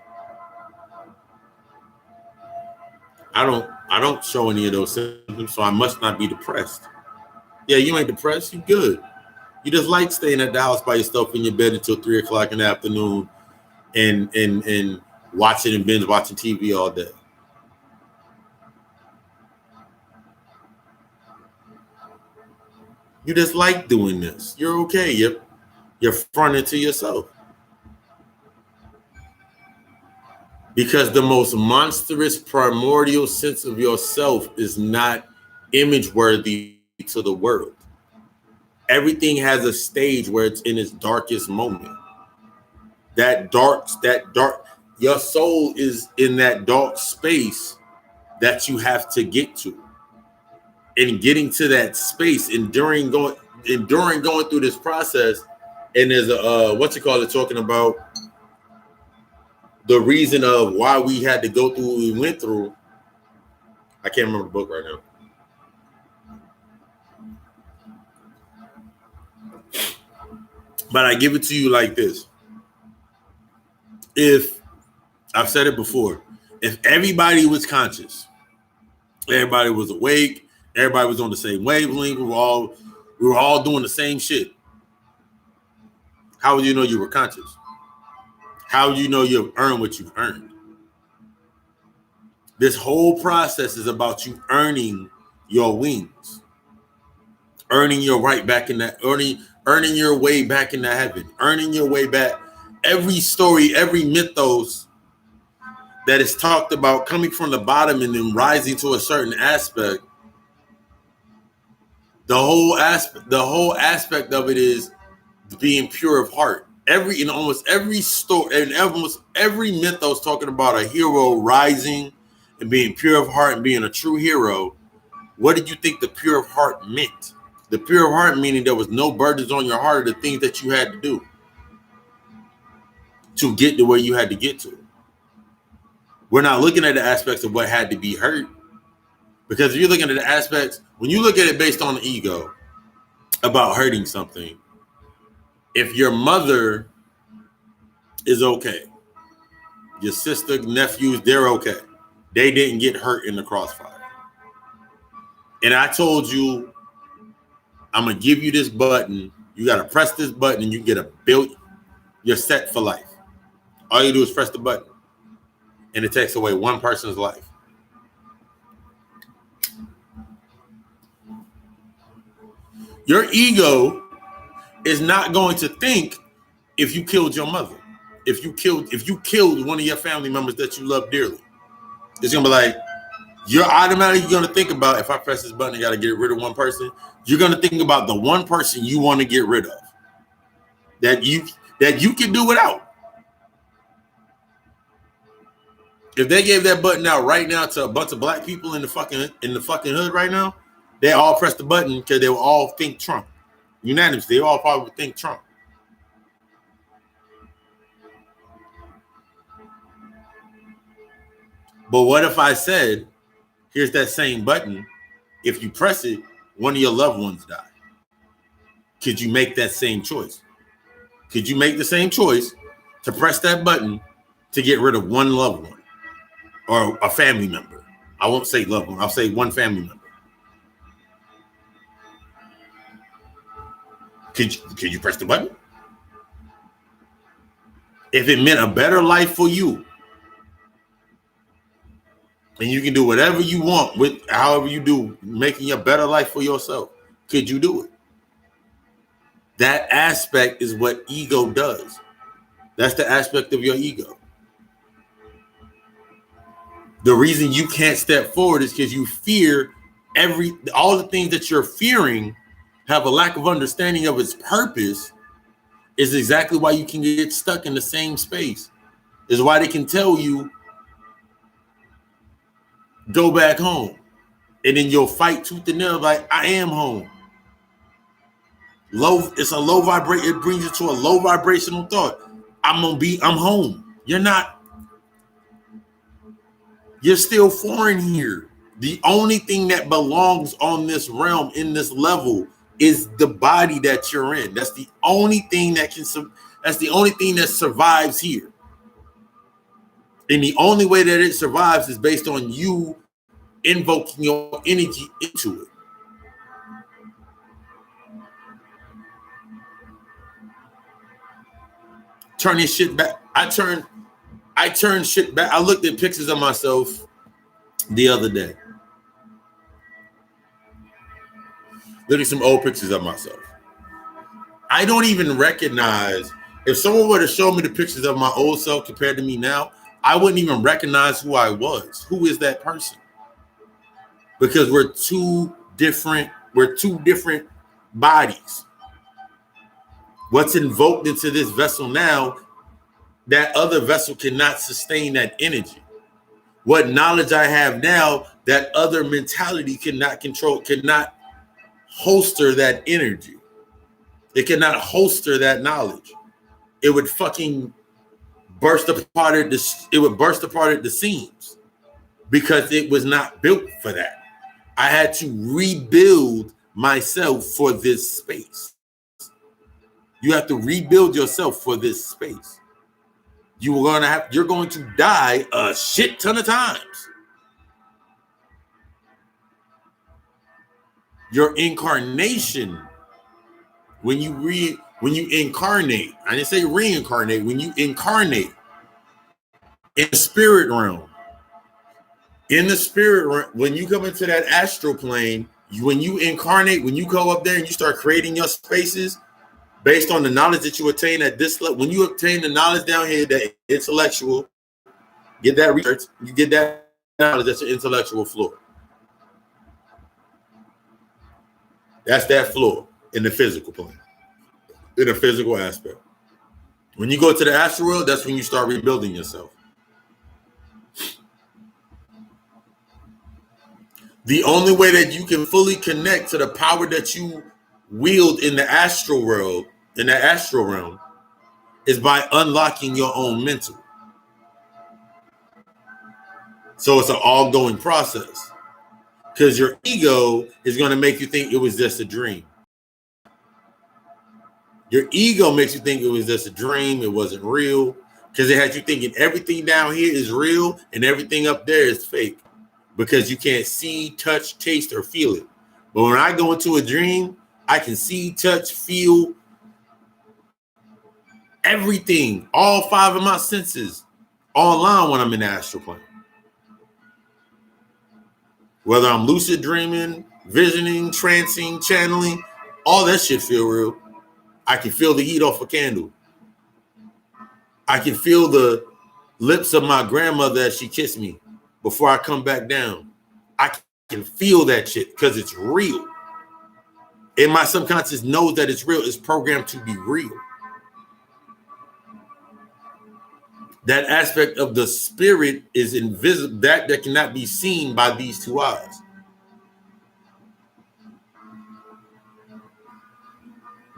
I don't show any of those symptoms, so I must not be depressed. Yeah, you ain't depressed, you good. You just like staying at the house by yourself in your bed until 3 o'clock in the afternoon and watching and binge watching TV all day. You just like doing this. You're okay. You're fronting to yourself. Because the most monstrous primordial sense of yourself is not image worthy to the world. Everything has a stage where it's in its darkest moment. That dark, your soul is in that dark space that you have to get to. And getting to that space, enduring going through this process, and there's a talking about the reason of why we had to go through what we went through. I can't remember the book right now. But I give it to you like this. If, I've said it before, if everybody was conscious, everybody was awake, everybody was on the same wavelength, we were all doing the same shit, how would you know you were conscious? How would you know you've earned what you've earned? This whole process is about you earning your wings, earning your right back in that, earning your way back into heaven, earning your way back. Every story, every mythos that is talked about coming from the bottom and then rising to a certain aspect, the whole aspect of it is being pure of heart. Almost every story and almost every mythos talking about a hero rising and being pure of heart and being a true hero. What did you think the pure of heart meant? The pure of heart meaning there was no burdens on your heart of the things that you had to do to get to where you had to get to. We're not looking at the aspects of what had to be hurt. Because if you're looking at the aspects, when you look at it based on the ego about hurting something, if your mother is okay, your sister, nephews, they're okay. They didn't get hurt in the crossfire. And I told you, I'm going to give you this button. You got to press this button and you get a bill. You're set for life. All you do is press the button. and it takes away one person's life. Your ego is not going to think if you killed your mother, if you killed one of your family members that you love dearly. It's gonna be like, you're automatically gonna think about, if I press this button, I gotta get rid of one person. You're gonna think about the one person you want to get rid of, that you can do without. If they gave that button out right now to a bunch of black people in the fucking hood right now, they all press the button because they will all think Trump. Unanimously, they all probably think Trump. But what if I said, here's that same button. If you press it, one of your loved ones die. Could you make that same choice? Could you make the same choice to press that button to get rid of one loved one or a family member? I won't say loved one. I'll say one family member. Could you press the button? If it meant a better life for you, and you can do whatever you want with however you do, making a better life for yourself, could you do it? That aspect is what ego does. That's the aspect of your ego. The reason you can't step forward is because you fear all the things that you're fearing have a lack of understanding of its purpose. Is exactly why you can get stuck in the same space. Is why they can tell you, go back home. And then you'll fight tooth and nail like, I am home. It's a low vibration. It brings you to a low vibrational thought. I'm home. You're still foreign here. The only thing that belongs on this realm, in this level, is the body that you're in. That's the only thing that survives here. And the only way that it survives is based on you invoking your energy into it. Turning shit back. I turned shit back. I looked at pictures of myself the other day. Look at some old pictures of myself. I don't even recognize, if someone were to show me the pictures of my old self compared to me now, I wouldn't even recognize who I was. Who is that person? Because we're two different bodies. What's invoked into this vessel now, that other vessel cannot sustain that energy. What knowledge I have now, that other mentality cannot control, cannot holster that energy. It cannot holster that knowledge. It would fucking burst apart at the seams because it was not built for that. I had to rebuild myself for this space. You have to rebuild yourself for this space. You're going to die a shit ton of times. Your incarnation, when you incarnate, I didn't say reincarnate, when you incarnate in the spirit realm, when you come into that astral plane, when you incarnate, when you go up there and you start creating your spaces based on the knowledge that you attain at this level, when you obtain the knowledge down here, that intellectual, get that research, you get that knowledge, that's your intellectual floor. That's that floor in the physical plane, in the physical aspect. When you go to the astral world, that's when you start rebuilding yourself. The only way that you can fully connect to the power that you wield in the astral world, in the astral realm, is by unlocking your own mental. So it's an ongoing process, because your ego is going to make you think it was just a dream. Your ego makes you think it was just a dream. It wasn't real, because it had you thinking everything down here is real and everything up there is fake, because you can't see, touch, taste, or feel it. But when I go into a dream, I can see, touch, feel everything, all 5 of my senses. online when I'm in the astral plane. Whether I'm lucid dreaming, visioning, trancing, channeling, all that shit feel real. I can feel the heat off a candle. I can feel the lips of my grandmother as she kissed me before I come back down. I can feel that shit because it's real. And my subconscious knows that it's real. It's programmed to be real. That aspect of the spirit is invisible, that cannot be seen by these two eyes.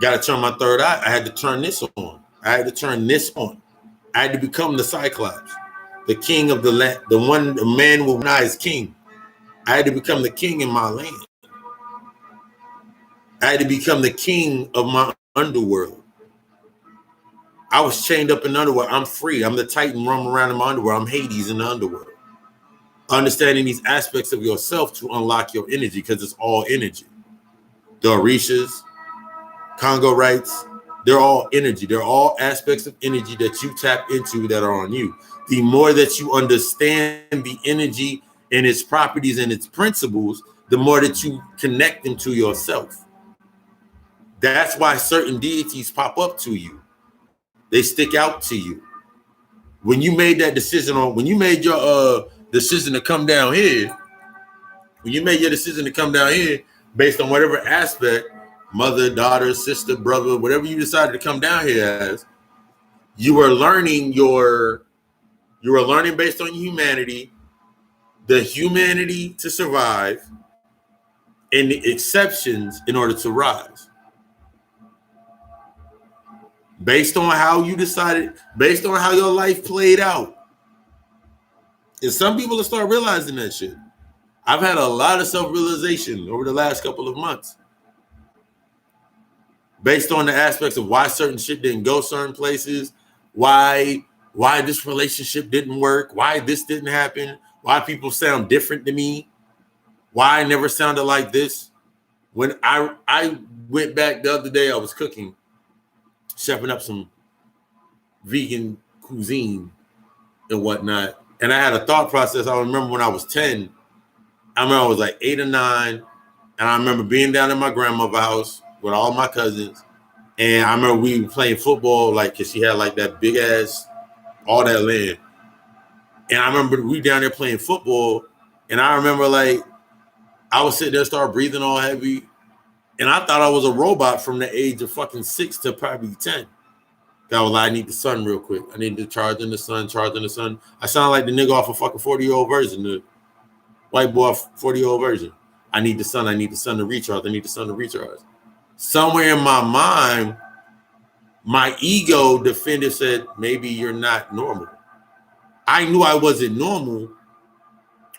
Got to turn my third eye. I had to turn this on. I had to turn this on. I had to become the Cyclops, the king of the land, the man with one eye is king. I had to become the king in my land. I had to become the king of my underworld. I was chained up in the underworld. I'm free. I'm the Titan roaming around in my underworld. I'm Hades in the underworld. Understanding these aspects of yourself to unlock your energy, because it's all energy. The Orishas, Congo rights, they're all energy. They're all aspects of energy that you tap into that are on you. The more that you understand the energy and its properties and its principles, the more that you connect them to yourself. That's why certain deities pop up to you. They stick out to you. When you made that decision when you made your decision to come down here, based on whatever aspect, mother, daughter, sister, brother, whatever you decided to come down here as, you were learning based on humanity, the humanity to survive, and the exceptions in order to rise. Based on how you decided, based on how your life played out. And some people will start realizing that shit. I've had a lot of self-realization over the last couple of months. Based on the aspects of why certain shit didn't go certain places, why this relationship didn't work, why this didn't happen, why people sound different to me, why I never sounded like this. When I went back the other day, I was cooking, chefing up some vegan cuisine and whatnot. And I had a thought process. I remember when I was 10, I remember I was like 8 or 9. And I remember being down in my grandmother's house with all my cousins. And I remember we were playing football, like, because she had like that big ass, all that land. And I remember we down there playing football. And I remember like, I was sitting there, start breathing all heavy. And I thought I was a robot from the age of fucking 6 to probably 10. I was like, I need the sun real quick. I need to charge in the sun. I sound like the nigga off a fucking 40-year-old version, the white boy 40-year-old version. I need the sun to recharge. Somewhere in my mind, my ego defended said, maybe you're not normal. I knew I wasn't normal,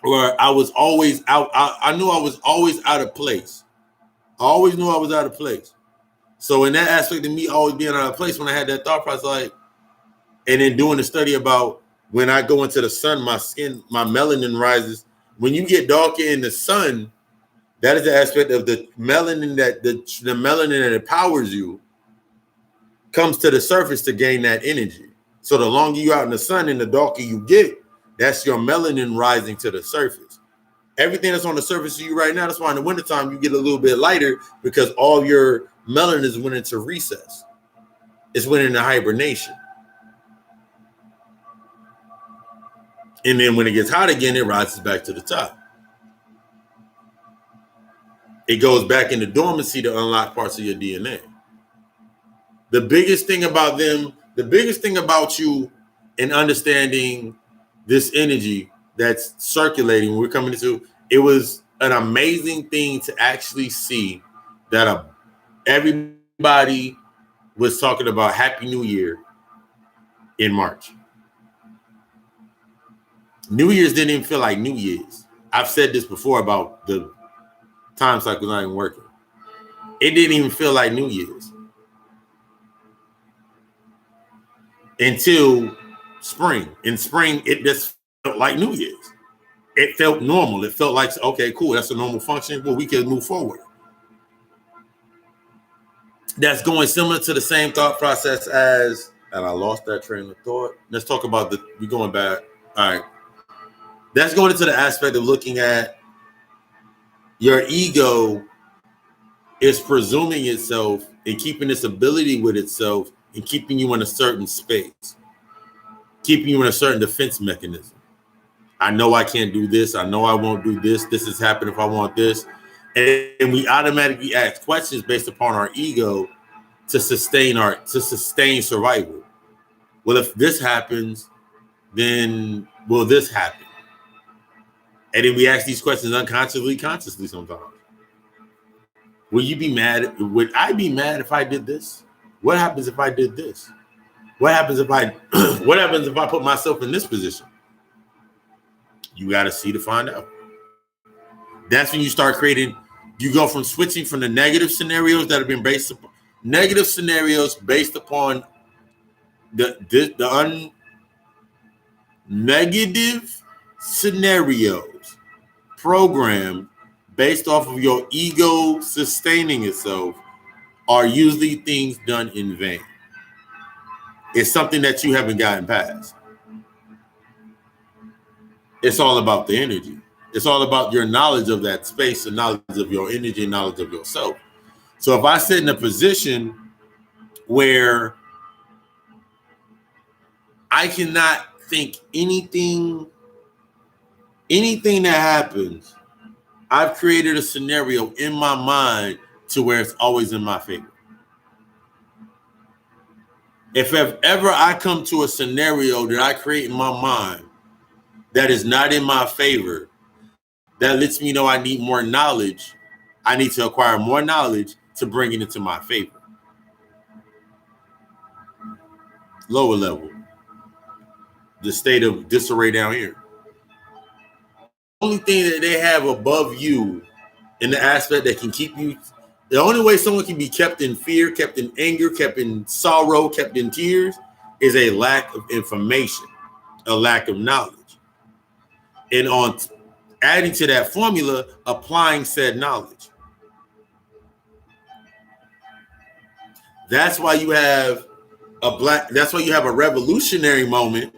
or I was always out. I knew I was always out of place. I always knew I was out of place. So in that aspect of me always being out of place, when I had that thought process, like, and then doing the study about when I go into the sun, my skin, my melanin rises. When you get darker in the sun, that is the aspect of the melanin that the melanin that empowers you comes to the surface to gain that energy. So the longer you're out in the sun and the darker you get, that's your melanin rising to the surface. Everything that's on the surface of you right now, that's why in the wintertime you get a little bit lighter, because all your melanin is went into recess. It's went into hibernation. And then when it gets hot again, it rises back to the top. It goes back into dormancy to unlock parts of your DNA. The biggest thing about you in understanding this energy that's circulating, we're coming into, it was an amazing thing to actually see that everybody was talking about Happy New Year in March. New Year's didn't even feel like New Year's. I've said this before about the time cycles not even working. It didn't even feel like New Year's until spring. In spring, it just felt like New Year's. It felt normal. It felt like, okay, cool, that's a normal function. Well, we can move forward. That's going similar to the same thought process as And I lost that train of thought. Let's talk about we're going back. All right. That's going into the aspect of looking at your ego is presuming itself and keeping its ability with itself and keeping you in a certain space, keeping you in a certain defense mechanism. I know I can't do this. I know I won't do this. This has happened if I want this. And we automatically ask questions based upon our ego to sustain survival. Well, if this happens, then will this happen? And then we ask these questions unconsciously, consciously sometimes. Will you be mad? Would I be mad if I did this? What happens if I did this? What happens if I what happens if I put myself in this position? You got to see to find out. That's when you start creating, you go from switching from the negative scenarios that have been based upon negative scenarios based upon the negative scenarios programmed based off of your ego sustaining itself are usually things done in vain. It's something that you haven't gotten past. It's all about the energy. It's all about your knowledge of that space and knowledge of your energy and knowledge of yourself. So if I sit in a position where I cannot think anything that happens, I've created a scenario in my mind to where it's always in my favor. If ever I come to a scenario that I create in my mind that is not in my favor, that lets me know I need more knowledge, I need to acquire more knowledge to bring it into my favor. Lower level, the state of disarray down here. The only thing that they have above you in the aspect that can keep you, the only way someone can be kept in fear, kept in anger, kept in sorrow, kept in tears is a lack of information, a lack of knowledge. And on adding to that formula, applying said knowledge. That's why you have that's why you have a revolutionary moment.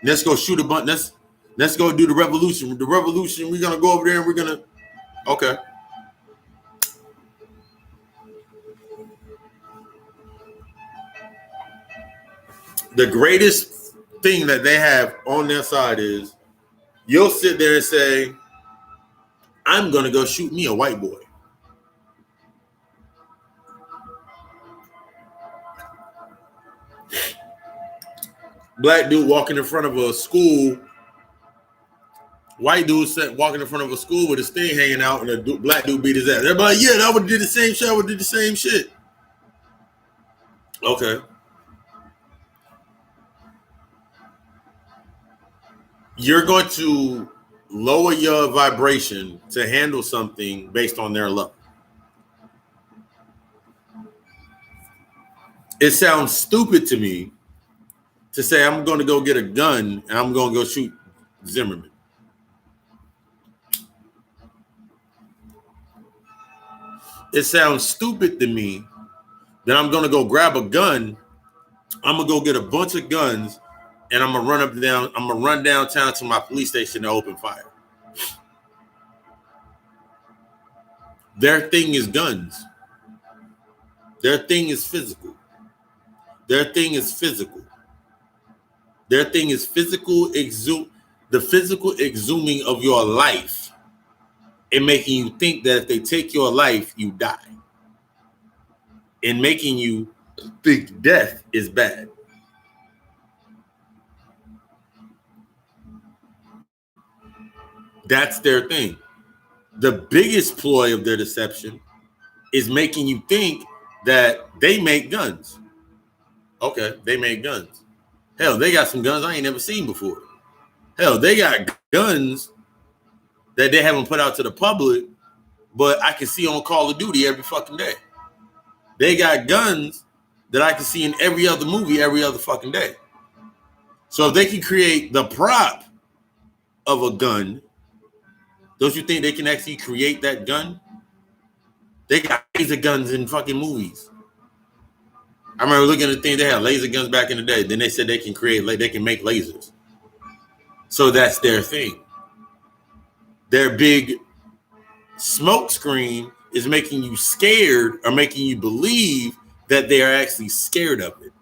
Let's go shoot a bunch. Let's go do the revolution. The revolution, we're gonna go over there and we're gonna, okay. The greatest thing that they have on their side is you'll sit there and say, I'm gonna go shoot me a white boy. Black dude walking in front of a school. White dude walking in front of a school with his thing hanging out, and a black dude beat his ass. Everybody, yeah, I would have did the same shit. I would have did the same shit. Okay. You're going to lower your vibration to handle something based on their level. It sounds stupid to me to say I'm going to go get a gun and I'm going to go shoot Zimmerman. It sounds stupid to me that I'm going to go grab a gun. I'm going to go get a bunch of guns and I'm going to run downtown to my police station to open fire. Their thing is guns. Their thing is physical. Their thing is physical. Their thing is the physical exhuming of your life and making you think that if they take your life, you die. And making you think death is bad. That's their thing. The biggest ploy of their deception is making you think that they make guns. Okay, they make guns. Hell, they got some guns I ain't never seen before. Hell, they got guns that they haven't put out to the public, but I can see on Call of Duty every fucking day. They got guns that I can see in every other movie every other fucking day. So if they can create the prop of a gun, don't you think they can actually create that gun? They got laser guns in fucking movies. I remember looking at the thing, they had laser guns back in the day. Then they said they can they can make lasers. So that's their thing. Their big smoke screen is making you scared or making you believe that they are actually scared of it.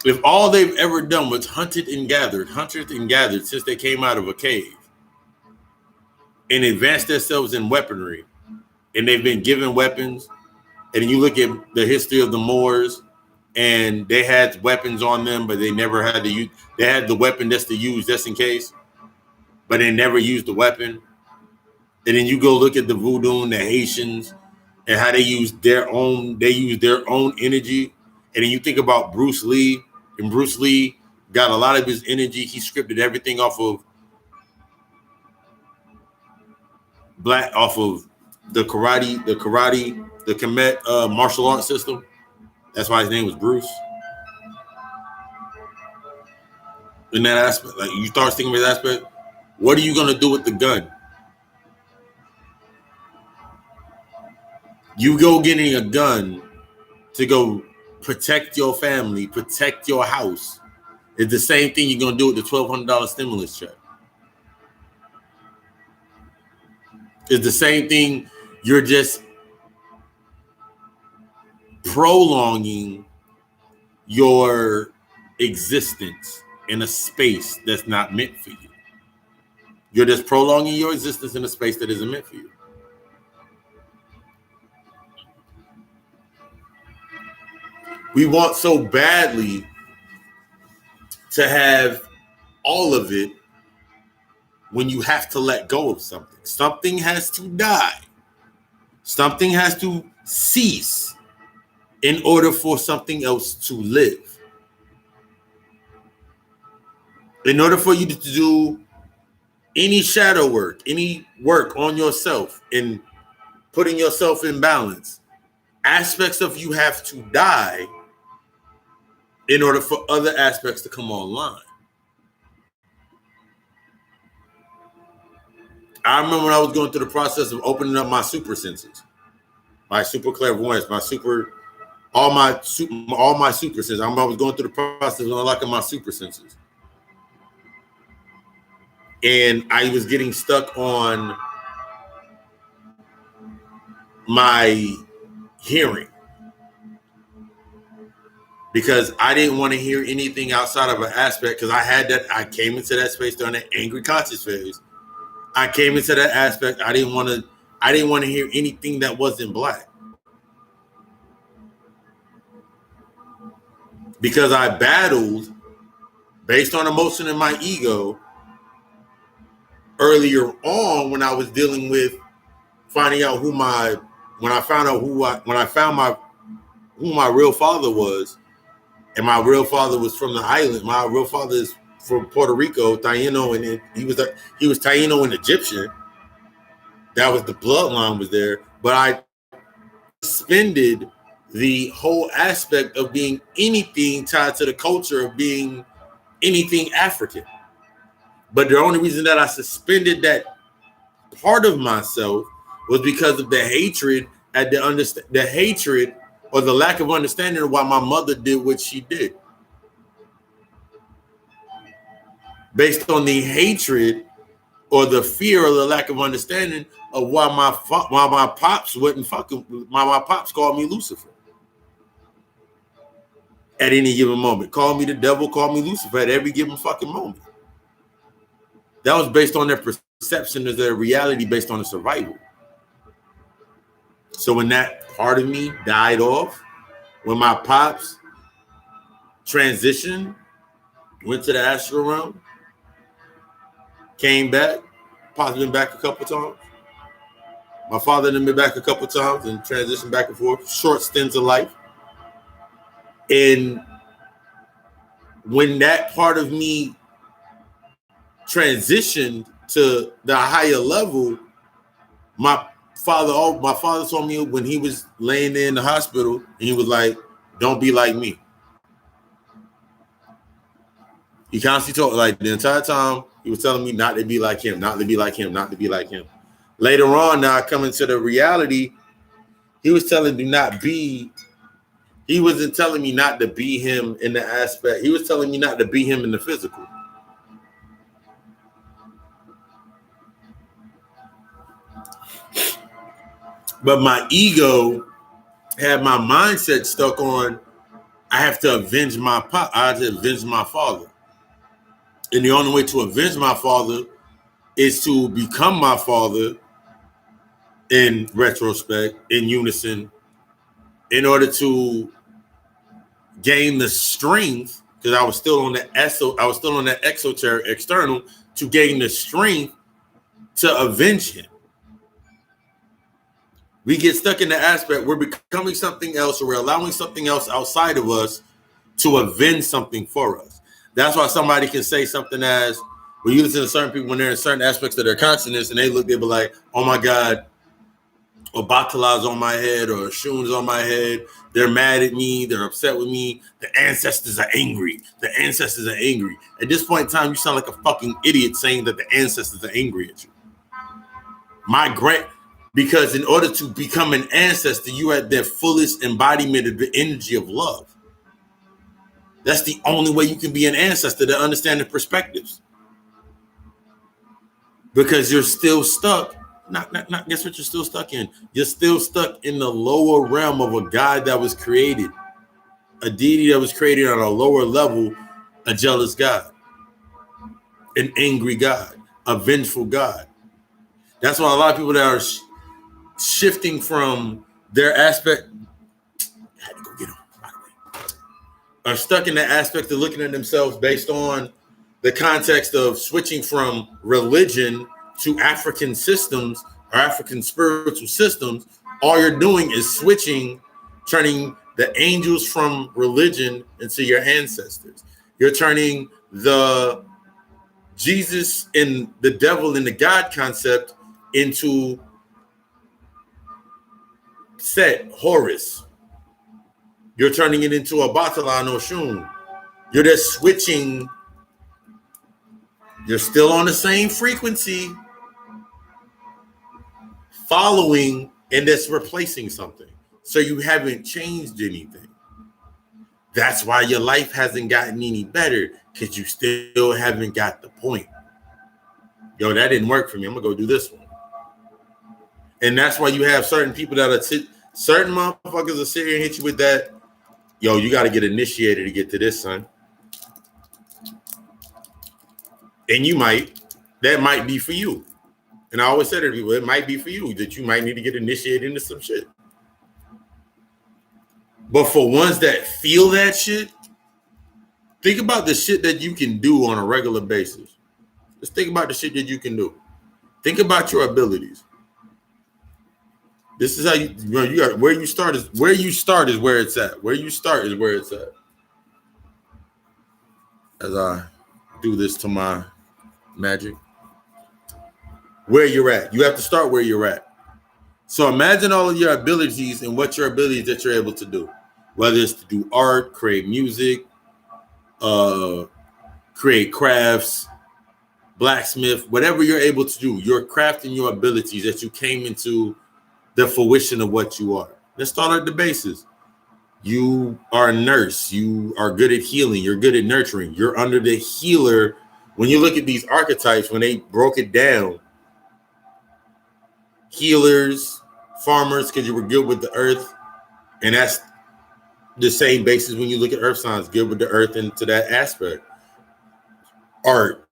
If all they've ever done was hunted and gathered since they came out of a cave and advanced themselves in weaponry, and they've been given weapons, and you look at the history of the Moors, and they had weapons on them, but they never had to use. They had the weapon just to use just in case, but they never used the weapon. And then you go look at the Voodoo and the Haitians and how they use their own energy. And then you think about Bruce Lee, and Bruce Lee got a lot of his energy. He scripted everything off of the Kemet martial arts system. That's why his name was Bruce. In that aspect, like you start thinking about that aspect, what are you gonna do with the gun? You go getting a gun to go protect your family, protect your house. It's the same thing you're gonna do with the $1,200 stimulus check. It's the same thing. You're just prolonging your existence in a space that's not meant for you. You're just prolonging your existence in a space that isn't meant for you. We want so badly to have all of it when you have to let go of something. Something has to die. Something has to cease in order for something else to live. In order for you to do any shadow work, any work on yourself and putting yourself in balance, aspects of you have to die in order for other aspects to come online. I remember when I was going through the process of opening up my super senses, my super clairvoyance, all my super senses. I remember I was going through the process of unlocking my super senses. And I was getting stuck on my hearing because I didn't want to hear anything outside of an aspect, because I came into that space during that angry conscious phase. I came into that aspect. I didn't want to hear anything that wasn't black, because I battled based on emotion in my ego earlier on when I was dealing with finding out who my real father was, and my real father was from the island. My real father is from Puerto Rico, Taino, and he was Taino and Egyptian. That was the bloodline was there, but I suspended the whole aspect of being anything tied to the culture of being anything African. But the only reason that I suspended that part of myself was because of the hatred at the hatred or the lack of understanding of why my mother did what she did. Based on the hatred or the fear or the lack of understanding of why my pops wouldn't my pops called me Lucifer. At any given moment. Call me the devil, call me Lucifer at every given fucking moment. That was based on their perception of their reality, based on the survival. So when that part of me died off, when my pops transitioned, went to the astral realm, came back, pops been back a couple times. My father had been back a couple times and transitioned back and forth, short stints of life. And when that part of me transitioned to the higher level, my father told me when he was laying there in the hospital, and he was like, "Don't be like me." He constantly told, like, the entire time he was telling me not to be like him, not to be like him, not to be like him. Later on, now I come into the reality, he was telling, do not be He wasn't telling me not to be him in the aspect. He was telling me not to be him in the physical. But my ego had my mindset stuck on, I have to avenge I have to avenge my father. And the only way to avenge my father is to become my father in retrospect, in unison, in order to gain the strength, because I was still on that exoteric external, to gain the strength to avenge him. We get stuck in the aspect we're becoming something else, or we're allowing something else outside of us to avenge something for us. That's why somebody can say something as, we're using certain people when they're in certain aspects of their consciousness, and they be like, oh my God, or Batala's on my head, or Shun's on my head. They're mad at me. They're upset with me. The ancestors are angry. The ancestors are angry. At this point in time, you sound like a fucking idiot saying that the ancestors are angry at you. Because in order to become an ancestor, you are their fullest embodiment of the energy of love. That's the only way you can be an ancestor, to understand the perspectives. Because you're still stuck. Guess what you're still stuck in? You're still stuck in the lower realm of a God that was created, a deity that was created on a lower level, a jealous God, an angry God, a vengeful God. That's why a lot of people that are shifting from their aspect, I had to go get them, by the way, are stuck in the aspect of looking at themselves based on the context of switching from religion to African systems or African spiritual systems. All you're doing is switching, turning the angels from religion into your ancestors. You're turning the Jesus and the devil and the God concept into Set, Horus. You're turning it into a Batalan or Shun. You're just switching. You're still on the same frequency, following, and that's replacing something. So you haven't changed anything. That's why your life hasn't gotten any better, because you still haven't got the point. Yo, that didn't work for me. I'm gonna go do this one. And that's why you have certain people that are certain motherfuckers are sitting here and hit you with that. Yo, you got to get initiated to get to this, son. And that might be for you. And I always say to people, it might be for you, that you might need to get initiated into some shit. But for ones that feel that shit, think about the shit that you can do on a regular basis. Just think about the shit that you can do. Think about your abilities. This is how you got where you start is where it's at. Where you start is where it's at. As I do this to my magic. Where you're at. You have to start where you're at. So imagine all of your abilities and what your abilities that you're able to do. Whether it's to do art, create music, create crafts, blacksmith, whatever you're able to do, your craft and your abilities that you came into the fruition of what you are. Let's start at the basis. You are a nurse. You are good at healing. You're good at nurturing. You're under the healer. When you look at these archetypes, when they broke it down, healers, farmers, because you were good with the earth. And that's the same basis when you look at earth signs, good with the earth into that aspect. Art,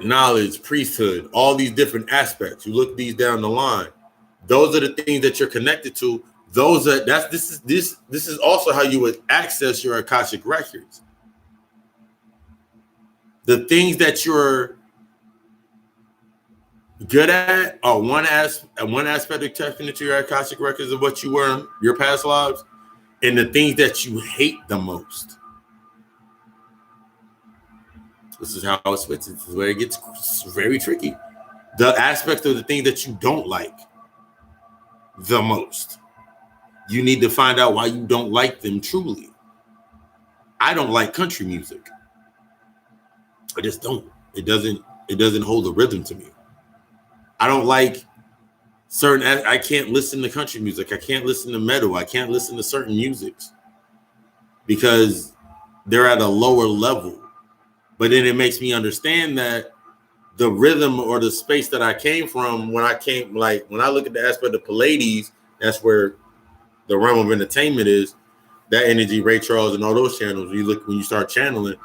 knowledge, priesthood, all these different aspects. You look these down the line. Those are the things that you're connected to. This is also how you would access your Akashic records. The things that you're good at are one aspect of tapping into your Akashic records of what you were in your past lives, and the things that you hate the most. This is how it switches. This is where it gets very tricky. The aspect of the thing that you don't like the most. You need to find out why you don't like them truly. I don't like country music. I just don't. It doesn't hold a rhythm to me. I don't like I can't listen to country music. I can't listen to metal. I can't listen to certain musics because they're at a lower level. But then it makes me understand that the rhythm or the space that I came from when I look at the aspect of Pallades, that's where the realm of entertainment is, that energy, Ray Charles and all those channels. When you start channeling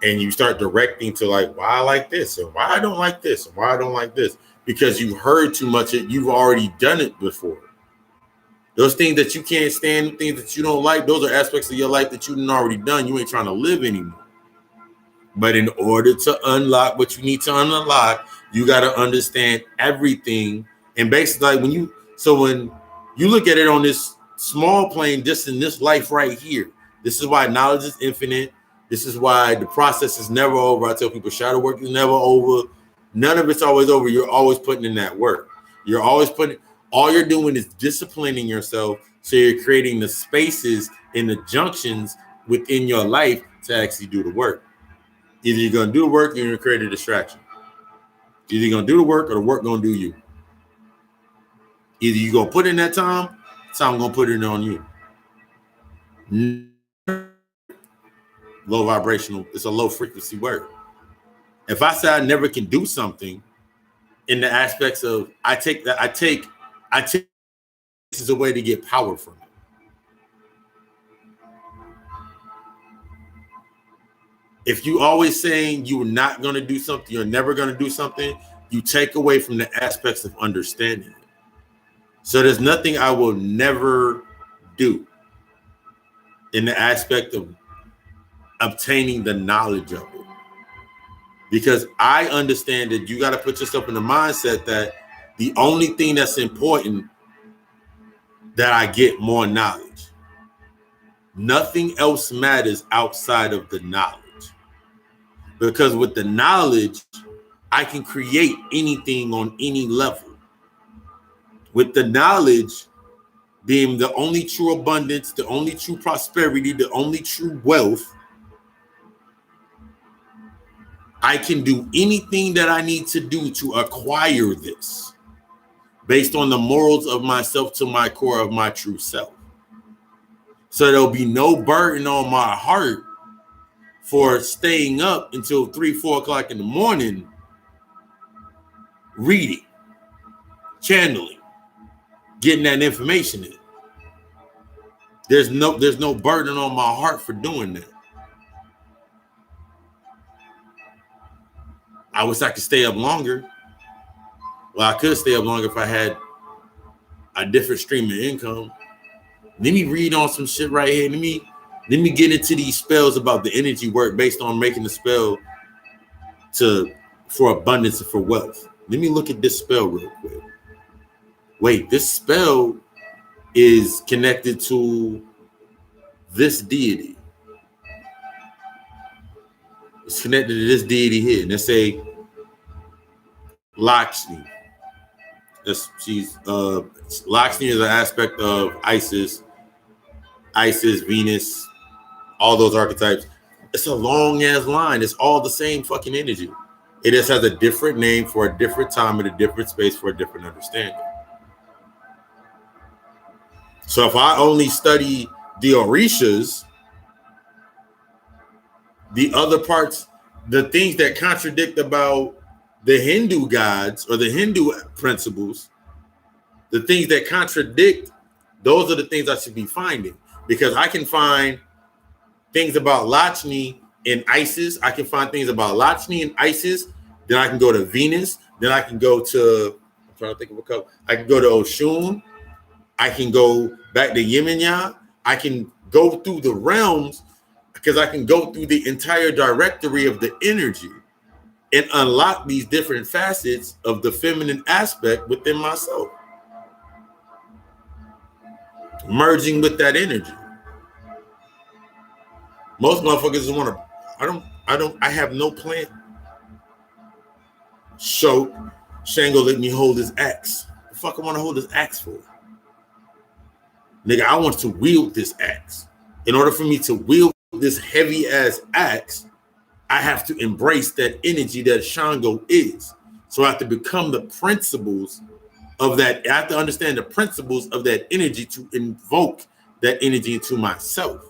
and you start directing to like why I like this and why I don't like this and why I don't like this, because you've heard too much, you've already done it before. Those things that you can't stand, things that you don't like, those are aspects of your life that you've already done. You ain't trying to live anymore. But in order to unlock what you need to unlock, you got to understand everything. And basically, when you look at it on this small plane, just in this life right here, this is why knowledge is infinite. This is why the process is never over. I tell people shadow work is never over. None of it's always over. You're always putting in that work. All you're doing is disciplining yourself. So you're creating the spaces and the junctions within your life to actually do the work. Either you're going to do the work or you're going to create a distraction. Either you're going to do the work or the work going to do you. Either you're going to put in that time going to put it on you. Low vibrational, it's a low frequency word. If I say I never can do something in the aspects of I take this as a way to get power from it. If you always saying you're not going to do something, you're never going to do something, you take away from the aspects of understanding it. So there's nothing I will never do in the aspect of obtaining the knowledge of it. Because I understand that you got to put yourself in the mindset that the only thing that's important that I get more knowledge. Nothing else matters outside of the knowledge. Because with the knowledge, I can create anything on any level. With the knowledge being the only true abundance, the only true prosperity, the only true wealth, I can do anything that I need to do to acquire this based on the morals of myself to my core of my true self. So there'll be no burden on my heart for staying up until 3-4 o'clock in the morning, reading, channeling, getting that information in. There's no burden on my heart for doing that. I wish I could stay up longer. Well, I could stay up longer if I had a different stream of income. Let me read on some shit right here. Let me get into these spells about the energy work based on making the spell for abundance and for wealth. Let me look at this spell real quick. Wait, this spell is connected to this deity. It's connected to this deity here. And let's say Lakshmi. Lakshmi is an aspect of Isis, Venus, all those archetypes. It's a long ass line. It's all the same fucking energy. It just has a different name for a different time and a different space for a different understanding. So if I only study the Orishas, the other parts, the things that contradict about the Hindu gods or the Hindu principles, the things that contradict, those are the things I should be finding. Because I can find things about Lakshmi in Isis. I can find things about Lakshmi in Isis. Then I can go to Venus. Then I can go to, I'm trying to think of a couple. I can go to Oshun. I can go back to Yemenya. I can go through the realms because I can go through the entire directory of the energy and unlock these different facets of the feminine aspect within myself. Merging with that energy. Most motherfuckers want to, I have no plan. Shango let me hold his axe. The fuck I want to hold his axe for? Nigga, I want to wield this axe. In order for me to wield this heavy ass axe, I have to embrace that energy that Shango is. So I have to become the principles of that. I have to understand the principles of that energy to invoke that energy into myself,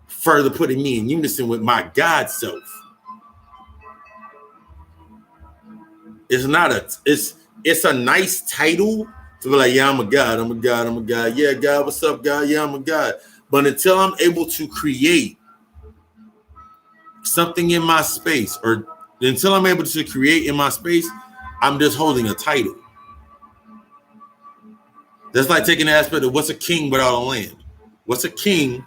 further putting me in unison with my God self. It's a nice title to be like, yeah, I'm a God, I'm a God, I'm a God. Yeah, God, what's up, God? Yeah, I'm a God. But until I'm able to create something in my space, or until I'm able to create in my space, I'm just holding a title. That's like taking the aspect of what's a king without a land? What's a king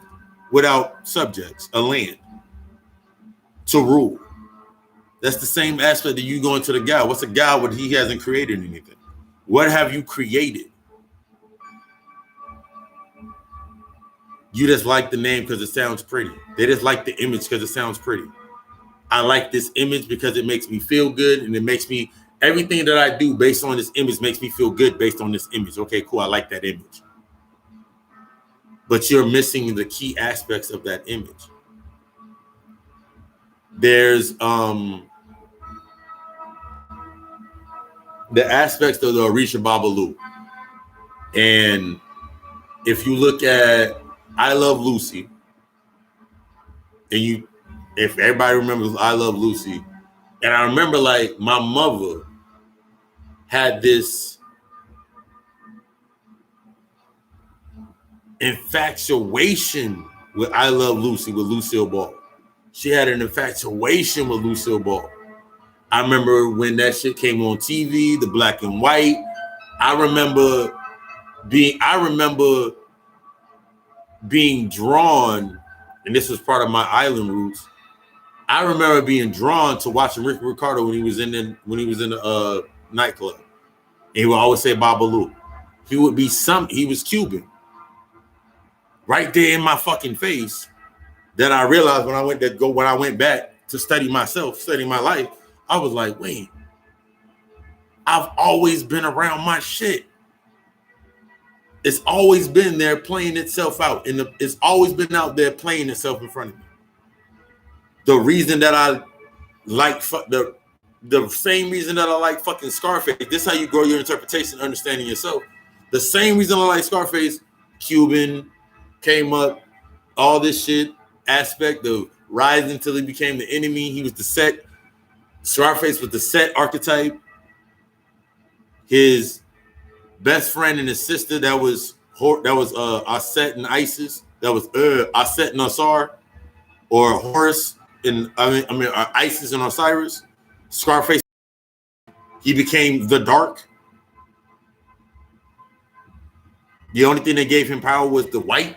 without subjects? A land to rule. That's the same aspect that you go into the God. What's a God when he hasn't created anything? What have you created? You just like the name because it sounds pretty. They just like the image because it sounds pretty. I like this image because it makes me feel good, and it makes me, everything that I do based on this image makes me feel good based on this image. Okay, cool. I like that image. But you're missing the key aspects of that image. There's the aspects of the Orisha Babalu. And if you look at I Love Lucy, and if everybody remembers I Love Lucy, and I remember like my mother had this infatuation with I Love Lucy with Lucille Ball. She had an infatuation with Lucille Ball. I remember when that shit came on TV, the black and white. I remember being drawn, and this was part of my island roots. I remember being drawn to watching Rick Ricardo when he was in the nightclub. And he would always say Babalu. He was Cuban. Right there in my fucking face. Then I realized when I went back to study myself, study my life, I was like, wait, I've always been around my shit. It's always been there playing itself out. It's always been out there playing itself in front of me. The reason that I like the same reason that I like fucking Scarface. This is how you grow your interpretation, understanding yourself. The same reason I like Scarface, Cuban, came up, all this shit, aspect of rising until he became the enemy. He was the set. Scarface was the set archetype. His best friend and his sister, that was Aset and Isis. That was Aset and Asar, or Horus and Isis and Osiris. Scarface, he became the dark. The only thing that gave him power was the white.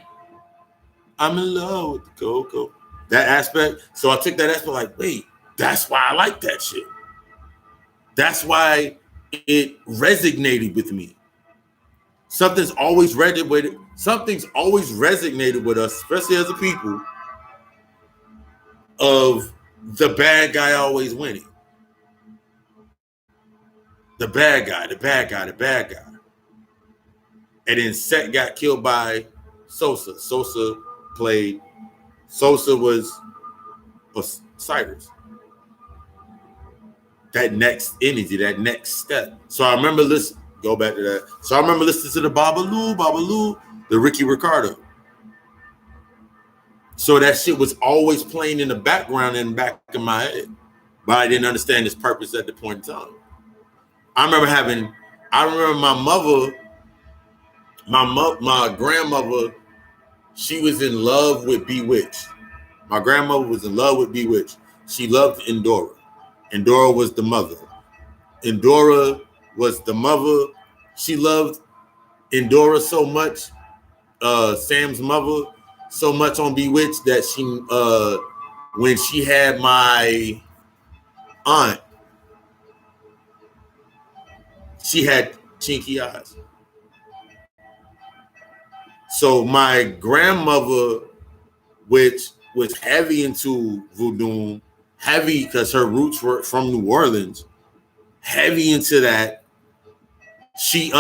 I'm in love with the cocoa. That aspect. So I took that aspect like, wait, that's why I like that shit. That's why it resonated with me. Something's always resonated with us, especially as a people, of the bad guy always winning. The bad guy. And then Set got killed by Sosa. Sosa was Osiris. That next energy, that next step. So I remember go back to that. So I remember listening to the Babalu, the Ricky Ricardo. So that shit was always playing in the background in the back of my head. But I didn't understand its purpose at the point in time. I remember my grandmother, she was in love with Bewitched. My grandmother was in love with Bewitched. She loved Endora. Endora was the mother. She loved Endora so much, Sam's mother, so much on Bewitched that when she had my aunt, she had chinky eyes. So my grandmother, which was heavy into voodoo, heavy because her roots were from New Orleans, heavy into that, she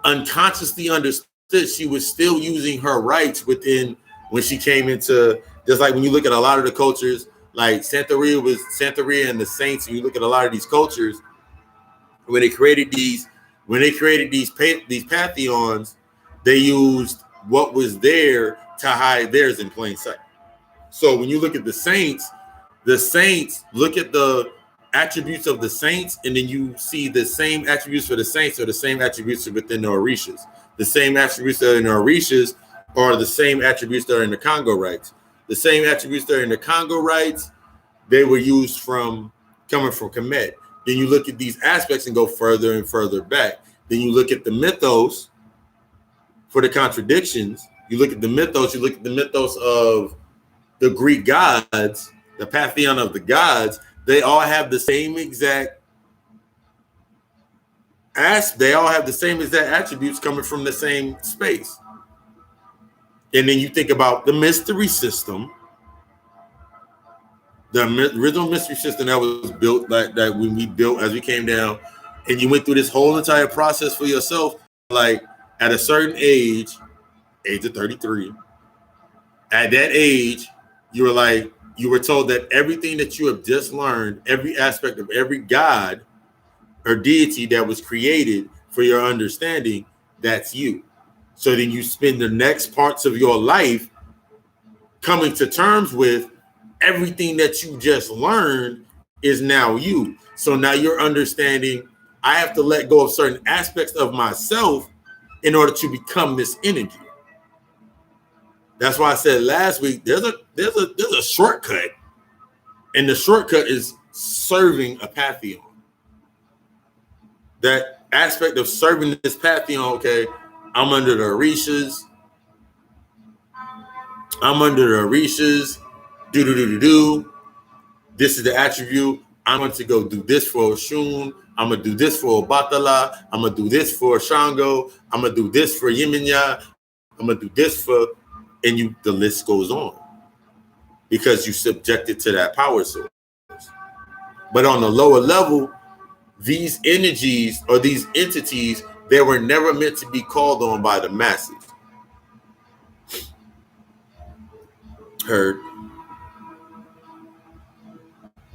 unconsciously understood she was still using her rights within when she came into, just like when you look at a lot of the cultures, like Santeria and the Saints, and you look at a lot of these cultures, when they created these pantheons, they used what was there to hide theirs in plain sight. So when you look at the saints look at the attributes of the saints, and then you see the same attributes for the saints or the same attributes within the Orishas. The same attributes that are in the Orishas are the same attributes that are in the Congo rites. The same attributes that are in the Congo rites, they were used coming from Kemet. Then you look at these aspects and go further and further back. Then you look at the mythos for the contradictions. You look at the mythos of the Greek gods, the pantheon of the gods. They all have the same exact attributes coming from the same space. And then you think about the mystery system, the original mystery system that was built, like that when we built as we came down, and you went through this whole entire process for yourself. Like at a certain age of 33, at that age, you were told that everything that you have just learned, every aspect of every god or deity that was created for your understanding, that's you. So then you spend the next parts of your life coming to terms with everything that you just learned is now you. So now you're understanding, I have to let go of certain aspects of myself in order to become this energy. That's why I said last week, there's a shortcut, and the shortcut is serving a pantheon. That aspect of serving this pantheon, okay, I'm under the Orishas. Do. This is the attribute. I'm going to go do this for Oshun. I'm going to do this for Obatala. I'm going to do this for Shango. I'm going to do this for Yeminya. I'm going to do this for, and the list goes on because you subjected to that power source. But on the lower level, these energies or these entities, they were never meant to be called on by the masses. Heard?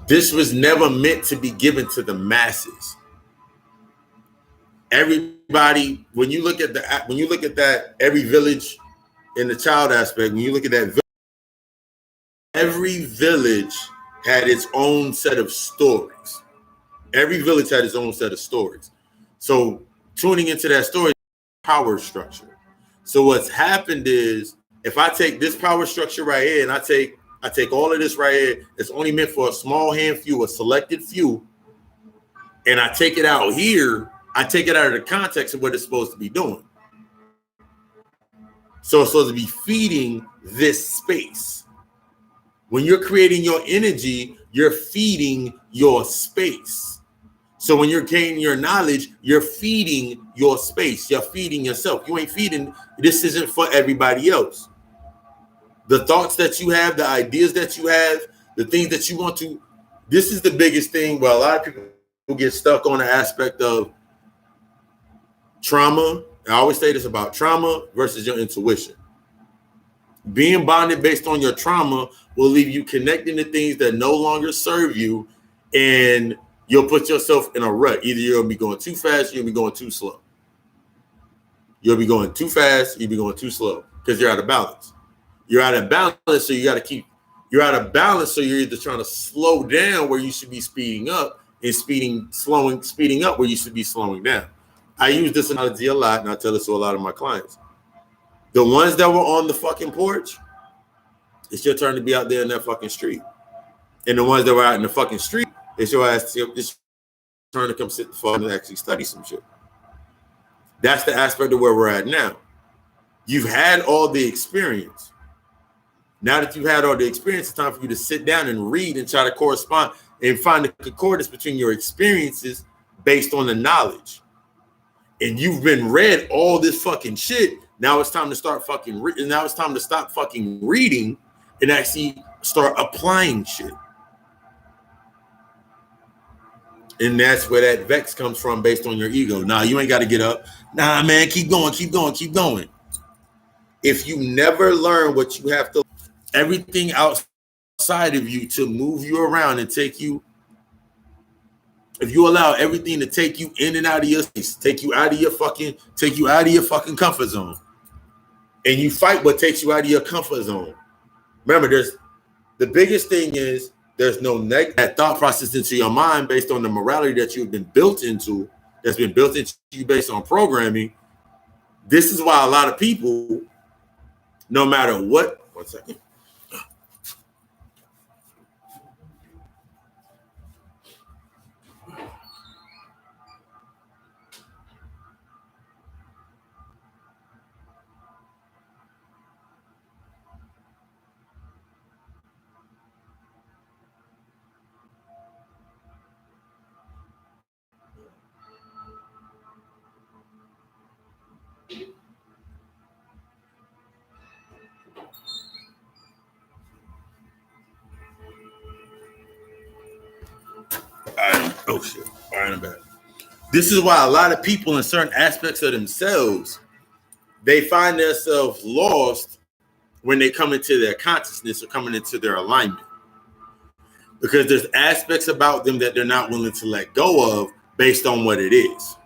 This was never meant to be given to the masses. Everybody, when you look at that, every village in the child aspect, when you look at that, every village had its own set of stories. Every village had its own set of stories. So tuning into that story, power structure. So what's happened is, if I take this power structure right here and I take all of this right here, it's only meant for a small a selected few, and I take it out here, I take it out of the context of what it's supposed to be doing. So it's supposed to be feeding this space. When you're creating your energy, you're feeding your space. So when you're gaining your knowledge, you're feeding your space. You're feeding yourself. You ain't feeding. This isn't for everybody else. The thoughts that you have, the ideas that you have, the things that you want to. This is the biggest thing where a lot of people get stuck on the aspect of trauma. I always say this about trauma versus your intuition. Being bonded based on your trauma will leave you connecting to things that no longer serve you, and you'll put yourself in a rut. Either you'll be going too fast, or you'll be going too slow. You'll be going too fast, you'll be going too slow because you're out of balance. You're out of balance, so you're out of balance, so you're either trying to slow down where you should be speeding up, and speeding up where you should be slowing down. I use this analogy a lot, and I tell this to a lot of my clients. The ones that were on the fucking porch, it's your turn to be out there in that fucking street. And the ones that were out in the fucking street, it's your turn to come sit the fuck and actually study some shit. That's the aspect of where we're at now. You've had all the experience. Now that you've had all the experience, it's time for you to sit down and read and try to correspond and find the concordance between your experiences based on the knowledge. And you've been read all this fucking shit. Now it's time to start fucking now it's time to stop fucking reading and actually start applying shit. And that's where that vex comes from based on your ego. Nah, you ain't got to get up. Nah, man, keep going. If you never learn what you have to, everything outside of you to move you around and take you if you allow everything to take you in and out of your space, take you out of your fucking comfort zone, and you fight what takes you out of your comfort zone. Remember, the biggest thing is there's no that thought process into your mind based on the morality that you've been built into, that's been built into you based on programming. This is why a lot of people, no matter what, one second. Oh shit. All right, I'm back. This is why a lot of people in certain aspects of themselves, they find themselves lost when they come into their consciousness or coming into their alignment. Because there's aspects about them that they're not willing to let go of based on what it is.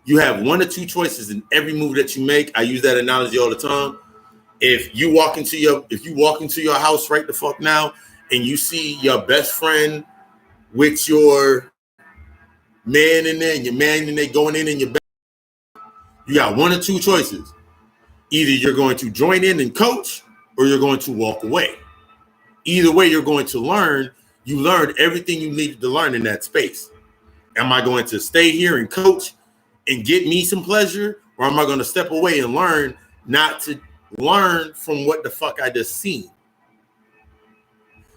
You have one or two choices in every move that you make. I use that analogy all the time. If you walk into your house right the fuck now and you see your best friend with your man in there and your man in there going in your bed, you got one or two choices. Either you're going to join in and coach or you're going to walk away. Either way, you're going to learn. You learned everything you needed to learn in that space. Am I going to stay here and coach and get me some pleasure, or am I going to step away and learn not to learn from what the fuck I just seen?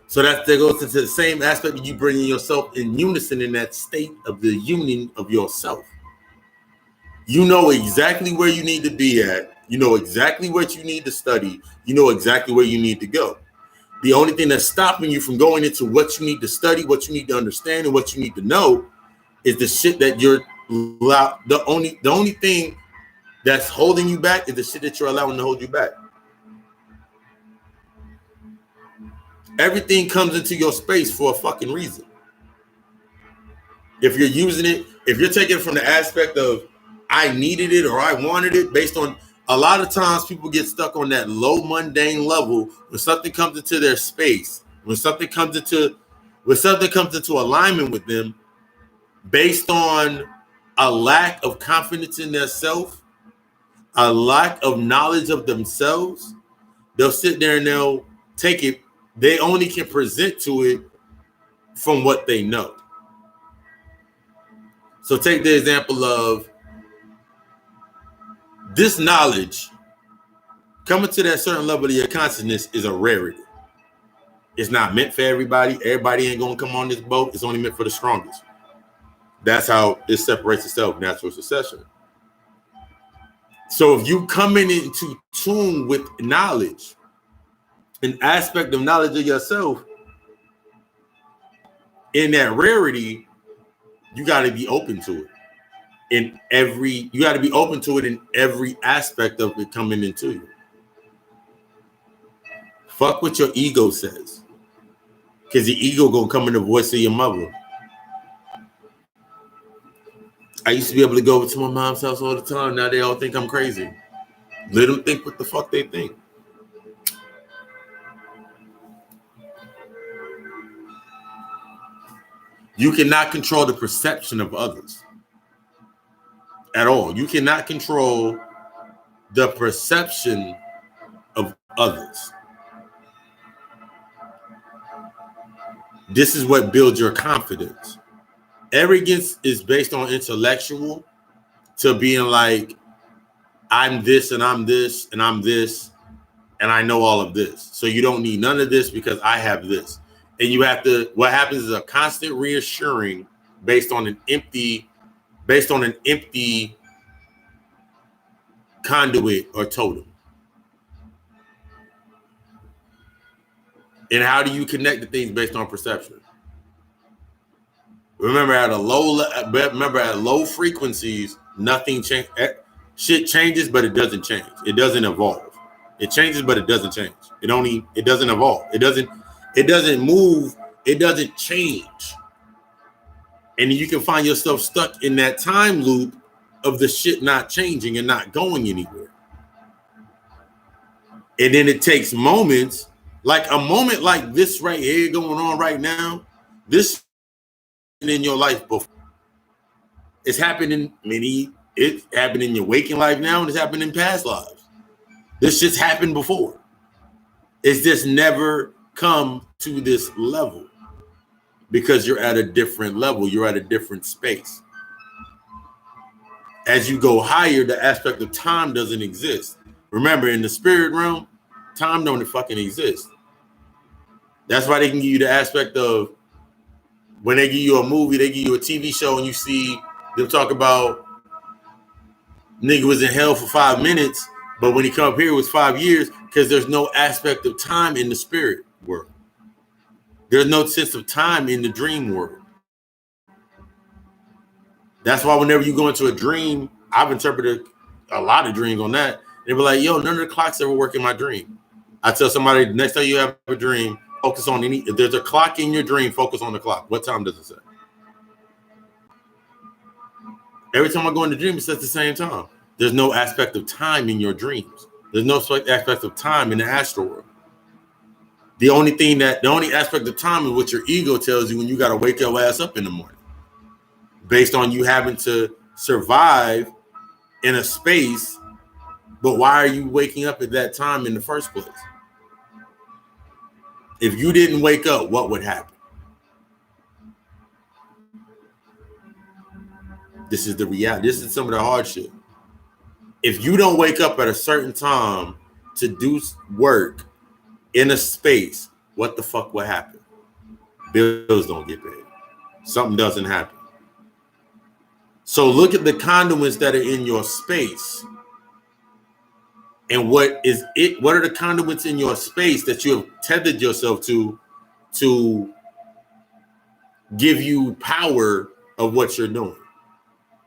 So that goes into the same aspect of you bringing yourself in unison in that state of the union of yourself. You know exactly where you need to be at. You know exactly what you need to study. You know exactly where you need to go. The only thing that's stopping you from going into what you need to study, what you need to understand, and what you need to know is the shit that you're the only thing that's holding you back is the shit that you're allowing to hold you back. Everything comes into your space for a fucking reason. If you're using it, if you're taking it from the aspect of I needed it or I wanted it, based on a lot of times people get stuck on that low mundane level when something comes into their space, when something comes into alignment with them, based on a lack of confidence in their self, a lack of knowledge of themselves. They'll sit there and they'll take it. They only can present to it from what they know. So take the example of this knowledge coming to that certain level of your consciousness is a rarity. It's not meant for everybody. Everybody ain't going to come on this boat. It's only meant for the strongest. That's how it separates itself, natural succession. So if you coming into tune with knowledge, an aspect of knowledge of yourself, in that rarity, you got to be open to it. You got to be open to it in every aspect of it coming into you. Fuck what your ego says. Because the ego gonna come in the voice of your mother. I used to be able to go over to my mom's house all the time. Now they all think I'm crazy. Let them think what the fuck they think. You cannot control the perception of others at all. You cannot control the perception of others. This is what builds your confidence. Arrogance is based on intellectual to being like, I'm this and I'm this and I'm this and I know all of this. So you don't need none of this because I have this. And you have to, what happens is a constant reassuring based on an empty conduit or totem. And how do you connect the things based on perception? Remember, at low frequencies, nothing changes. Shit changes, but it doesn't change. It doesn't evolve. It changes, but it doesn't change. It doesn't evolve. It doesn't move. It doesn't change. And you can find yourself stuck in that time loop of the shit not changing and not going anywhere. And then it takes moments, like a moment like this right here going on right now. This in your life before. It's happened in it happened in your waking life now, and it's happened in past lives. This shit's happened before. It's just never come to this level because you're at a different level. You're at a different space. As you go higher, the aspect of time doesn't exist. Remember, in the spirit realm, time don't fucking exist. That's why they can give you the aspect of when they give you a movie, they give you a TV show, and you see them talk about nigga was in hell for 5 minutes, but when he come up here it was 5 years, because there's no aspect of time in the spirit world. There's no sense of time in the dream world. That's why whenever you go into a dream, I've interpreted a lot of dreams on that. They be like, yo, none of the clocks ever work in my dream. I tell somebody, next time you have a dream, focus on if there's a clock in your dream, focus on the clock. What time does it say? Every time I go in the dream, it says the same time. There's no aspect of time in your dreams. There's no aspect of time in the astral world. The only aspect of time is what your ego tells you when you got to wake your ass up in the morning, based on you having to survive in a space. But why are you waking up at that time in the first place? If you didn't wake up, what would happen? This is the reality. This is some of the hard shit. If you don't wake up at a certain time to do work in a space, what the fuck will happen? Bills don't get paid. Something doesn't happen. So look at the conduits that are in your space. And what are the conduits in your space that you have tethered yourself to give you power of what you're doing?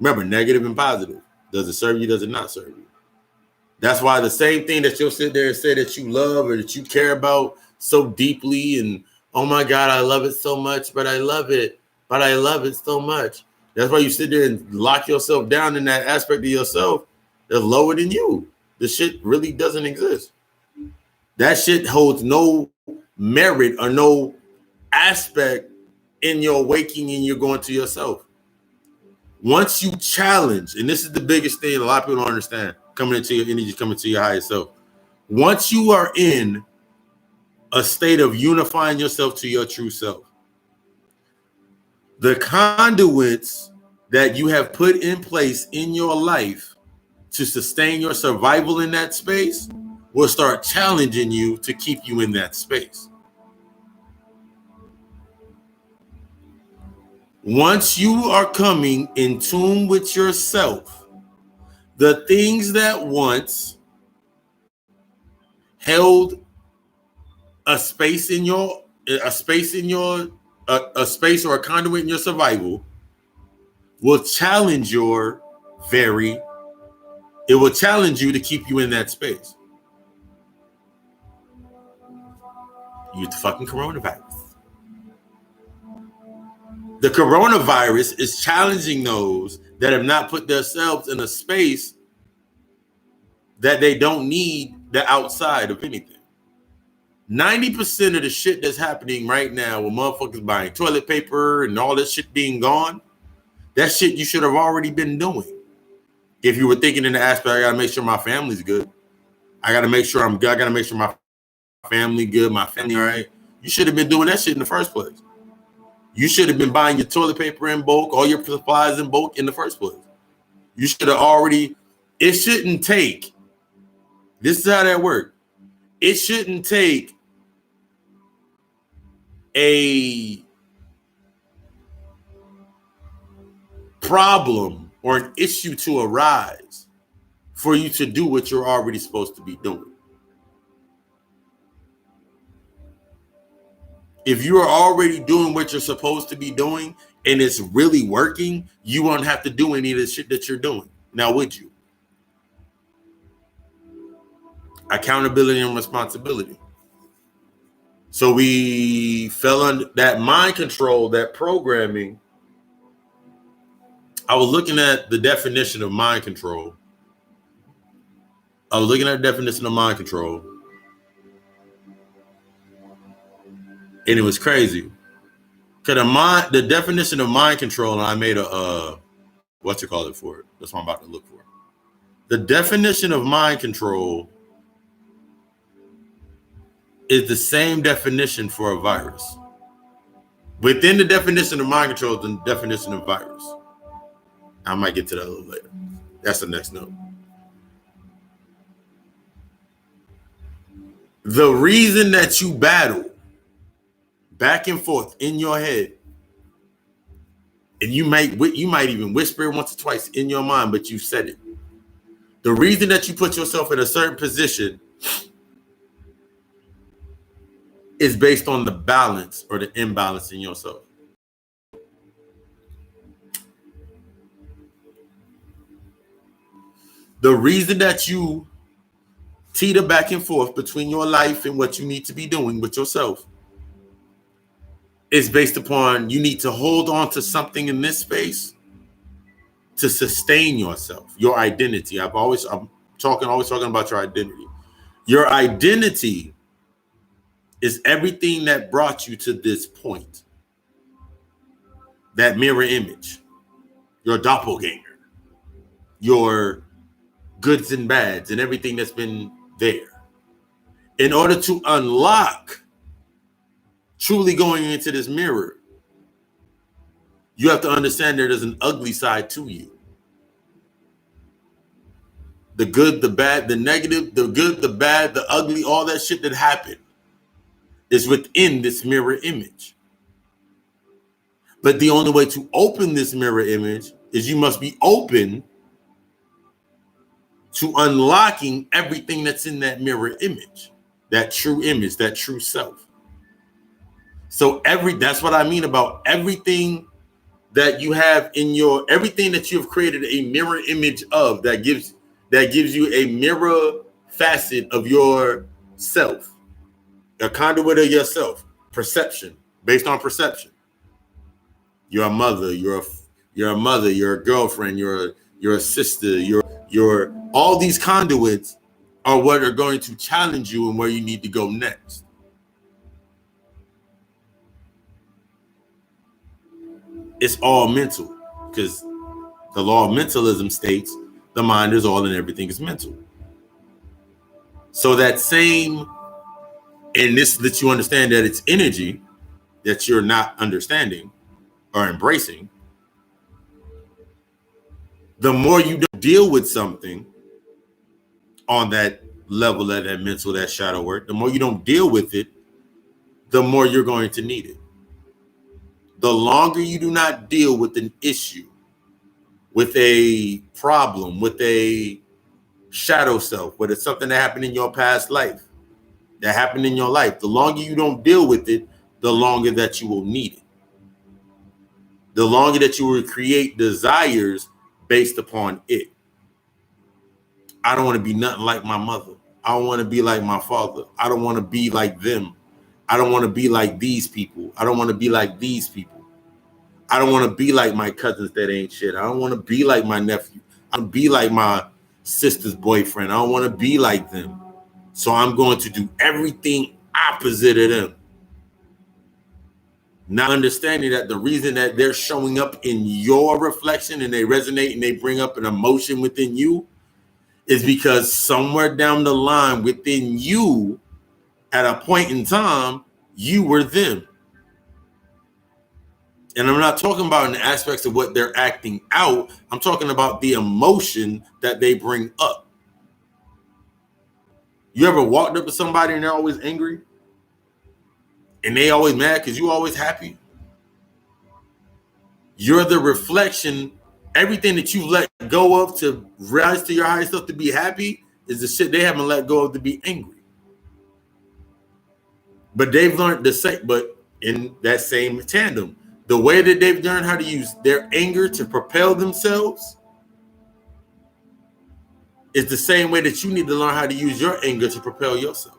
Remember, negative and positive. Does it serve you? Does it not serve you? That's why the same thing that you'll sit there and say that you love or that you care about so deeply, and oh my God, I love it so much, but I love it so much. That's why you sit there and lock yourself down in that aspect of yourself that's lower than you. The shit really doesn't exist. That shit holds no merit or no aspect in your waking and you're going to yourself. Once you challenge, and this is the biggest thing a lot of people don't understand, coming into your energy, coming to your higher self. Once you are in a state of unifying yourself to your true self, the conduits that you have put in place in your life to sustain your survival in that space will start challenging you to keep you in that space. Once you are coming in tune with yourself, the things that once held a space or a conduit in your survival will challenge it will challenge you to keep you in that space. You the fucking coronavirus. The coronavirus is challenging those that have not put themselves in a space that they don't need the outside of anything. 90% of the shit that's happening right now with motherfuckers buying toilet paper and all this shit being gone, that shit you should have already been doing. If you were thinking in the aspect, I gotta make sure my family's good. I gotta make sure I'm good. I gotta make sure my family good, my family all right. You should have been doing that shit in the first place. You should have been buying your toilet paper in bulk, all your supplies in bulk in the first place. You should have already, it shouldn't take, this is how that works. It shouldn't take a problem or an issue to arise for you to do what you're already supposed to be doing. If you are already doing what you're supposed to be doing and it's really working, you won't have to do any of the shit that you're doing. Now, would you? Accountability and responsibility. So we fell under that mind control, that programming I was looking at the definition of mind control. And it was crazy. Cause the definition of mind control, and I made a what you call it for it. That's what I'm about to look for. The definition of mind control is the same definition for a virus. Within the definition of mind control, the definition of virus. I might get to that a little later. That's the next note. The reason that you battle back and forth in your head, and you might even whisper it once or twice in your mind, but you said it. The reason that you put yourself in a certain position is based on the balance or the imbalance in yourself. The reason that you teeter back and forth between your life and what you need to be doing with yourself is based upon you need to hold on to something in this space to sustain yourself, your identity. I'm always talking about your identity. Your identity is everything that brought you to this point. That mirror image, your doppelganger, your goods and bads, and everything that's been there. In order to unlock truly going into this mirror, you have to understand there's an ugly side to you. The good, the bad, the negative, the good, the bad, the ugly, all that shit that happened is within this mirror image. But the only way to open this mirror image is you must be open to unlocking everything that's in that mirror image, that true self. So that's what I mean about everything that you have in everything that you've created a mirror image of that gives you a mirror facet of yourself, a conduit of yourself, perception, based on perception. You're a mother, you're a girlfriend, you're a sister, you're all these conduits are what are going to challenge you and where you need to go next. It's all mental, because the law of mentalism states the mind is all and everything is mental. So that same, and this lets you understand that it's energy that you're not understanding or embracing. The more you don't deal with something on that level, that mental, that shadow work, the more you don't deal with it, the more you're going to need it. The longer you do not deal with an issue, with a problem, with a shadow self, whether it's something that happened in your past life, that happened in your life, the longer you don't deal with it, the longer that you will need it. The longer that you will create desires based upon it. I don't want to be nothing like my mother. I don't want to be like my father. I don't want to be like them. I don't want to be like these people. I don't want to be like these people. I don't want to be like my cousins that ain't shit. I don't want to be like my nephew. I don't be like my sister's boyfriend. I don't want to be like them. So I'm going to do everything opposite of them. Not understanding that the reason that they're showing up in your reflection and they resonate and they bring up an emotion within you is because somewhere down the line within you, at a point in time, you were them. And I'm not talking about in the aspects of what they're acting out. I'm talking about the emotion that they bring up. You ever walked up to somebody and they're always angry? And they always mad because you always happy? You're the reflection. Everything that you let go of to rise to your highest self to be happy is the shit they haven't let go of to be angry. But they've learned the same, but in that same tandem, the way that they've learned how to use their anger to propel themselves is the same way that you need to learn how to use your anger to propel yourself.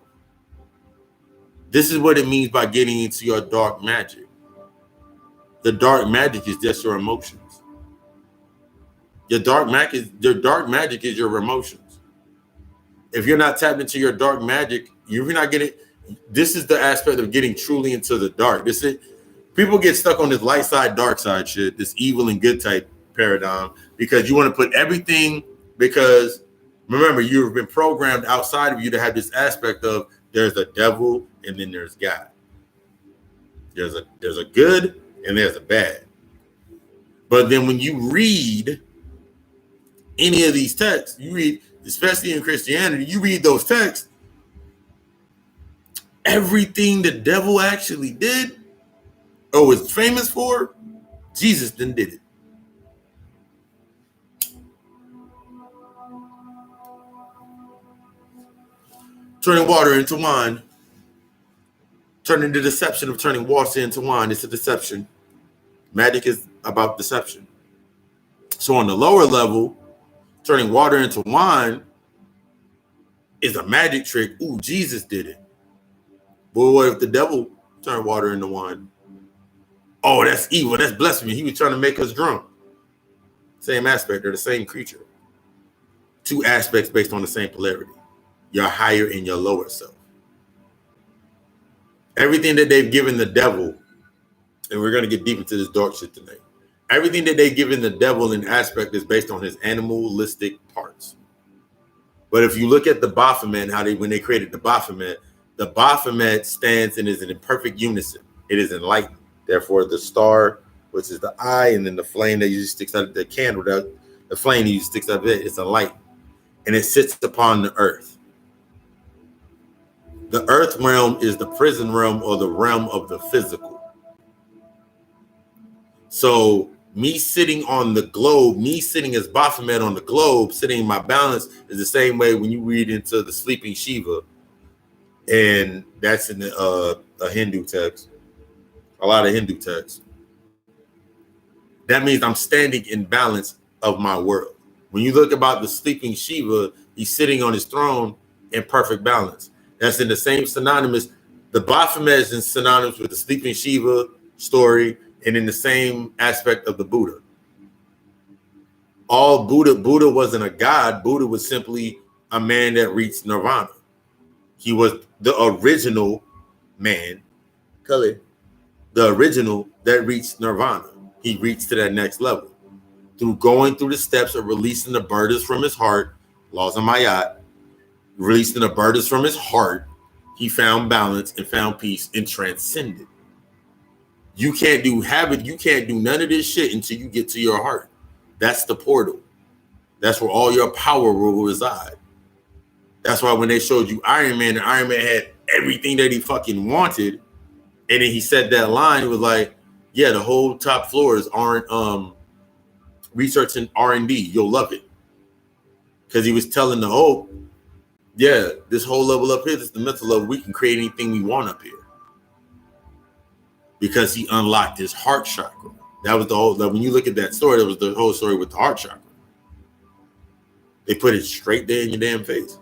This is what it means by getting into your dark magic. The dark magic is just your emotions. Your dark magic is your emotions. If you're not tapped into your dark magic, you're not getting. This is the aspect of getting truly into the dark. This is people get stuck on this light side, dark side shit, this evil and good type paradigm, because you want to put everything. Because remember, you've been programmed outside of you to have this aspect of there's a devil and then there's God. There's a good and there's a bad. But then when you read any of these texts, you read, especially in Christianity, you read those texts, everything the devil actually did or was famous for, Jesus then did it. Turning water into wine, turning the deception of turning water into wine, it's a deception. Magic is about deception. So on the lower level, turning water into wine is a magic trick. Ooh, Jesus did it. But what if the devil turned water into wine? Oh, that's evil. That's blasphemy. He was trying to make us drunk. Same aspect. They're the same creature. Two aspects based on the same polarity. Your higher and your lower self. Everything that they've given the devil, and we're going to get deep into this dark shit tonight. Everything that they've given the devil in aspect is based on his animalistic parts. But if you look at the Baphomet, when they created the Baphomet stands and is in perfect unison. It is enlightened. Therefore, the star, which is the eye, and then the flame that usually sticks out of the candle, the flame that usually sticks out of it, it's enlightened. And it sits upon the earth. The earth realm is the prison realm or the realm of the physical. So me sitting on the globe, me sitting as Baphomet on the globe, sitting in my balance is the same way when you read into the sleeping Shiva. And that's in a Hindu text, a lot of Hindu texts. That means I'm standing in balance of my world. When you look about the sleeping Shiva, he's sitting on his throne in perfect balance. That's in the same synonymous. The Baphomet is in synonymous with the sleeping Shiva story and in the same aspect of the Buddha. Buddha wasn't a god. Buddha was simply a man that reached nirvana. He was the original man, the original that reached nirvana. He reached to that next level through going through the steps of releasing the burdens from his heart, laws of Mayat, releasing the burdens from his heart. He found balance and found peace and transcended. You can't do none of this shit until you get to your heart. That's the portal. That's where all your power will reside. That's why when they showed you Iron Man, and Iron Man had everything that he fucking wanted, and then he said that line, it was like, yeah, the whole top floors aren't researching R&D. You'll love it. Because he was telling the whole, yeah, this whole level up here, this is the mental level. We can create anything we want up here. Because he unlocked his heart chakra. That was the whole, when you look at that story, that was the whole story with the heart chakra. They put it straight there in your damn face.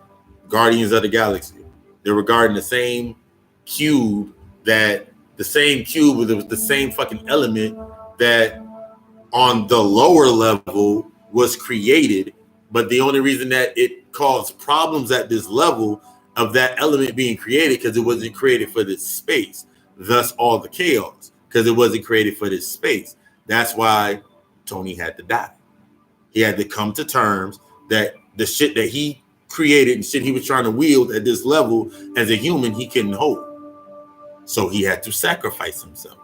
Guardians of the Galaxy. They're regarding the same cube it was the same fucking element that on the lower level was created, but the only reason that it caused problems at this level of that element being created because it wasn't created for this space. Thus all the chaos, because it wasn't created for this space. That's why Tony had to die. He had to come to terms that the shit that he created and shit he was trying to wield at this level as a human, he couldn't hold. So he had to sacrifice himself.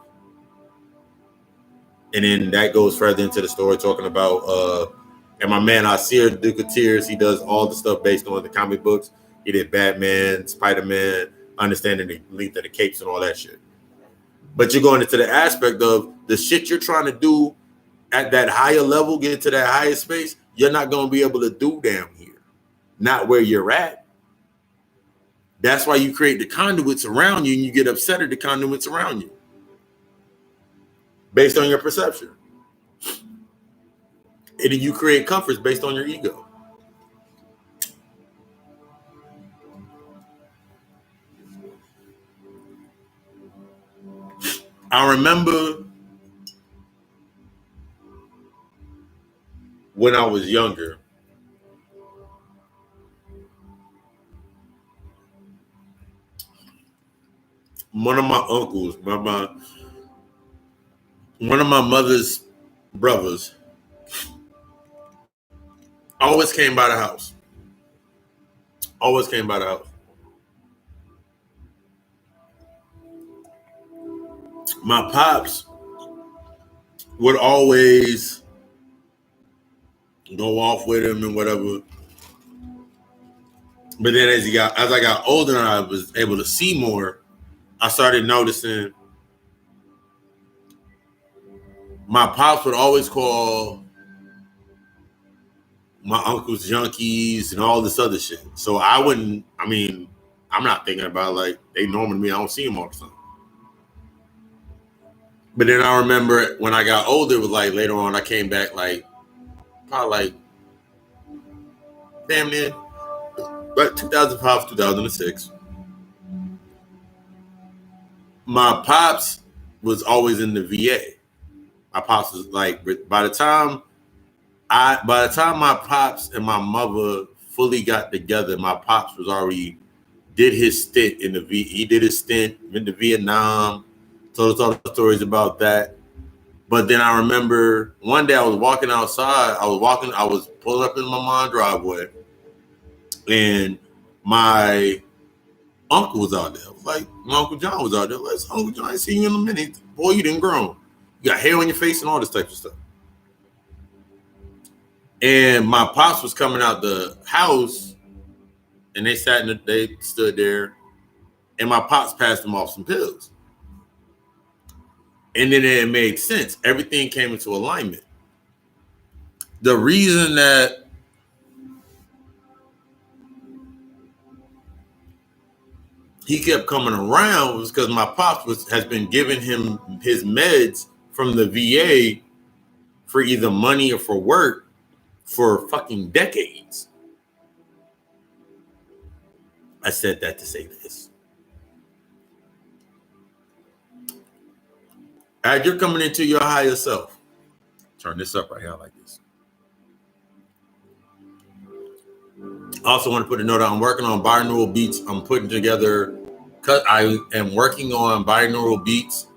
And then that goes further into the story talking about and my man Asir Duke of Tears, he does all the stuff based on the comic books. He did Batman, Spider-Man, understanding the length of the capes and all that shit. But you're going into the aspect of the shit you're trying to do at that higher level, get to that higher space, you're not going to be able to do down here. Not where you're at. That's why you create the conduits around you and you get upset at the conduits around you. Based on your perception. And then you create comforts based on your ego. I remember when I was younger, one of my uncles, one of my mother's brothers, always came by the house. Always came by the house. My pops would always go off with him and whatever. But then as I got older and I was able to see more, I started noticing my pops would always call my uncles junkies and all this other shit. So I'm not thinking about like they normally me. I don't see them all the time. But then I remember when I got older, it was like later on I came back like probably like damn near like 2005, 2006. My pops was always in the VA. My pops was like by the time my pops and my mother fully got together, my pops was already did his stint in the he did his stint in the Vietnam, told us all the stories about that. But then I remember one day I was walking outside, I was pulling up in my mom's driveway, and my uncle was out there. Like my Uncle John was out there. Like, Uncle John, I ain't seen you in a minute. Boy, you didn't grow. You got hair on your face and all this type of stuff. And my pops was coming out the house, and they stood there, and my pops passed them off some pills. And then it made sense. Everything came into alignment. The reason that he kept coming around was because my pops has been giving him his meds from the VA for either money or for work for fucking decades. I said that to say this. As you're coming into your higher self, turn this up right here like this. I also want to put a note out. I'm working on binaural beats. I'm putting together, I am working on binaural beats.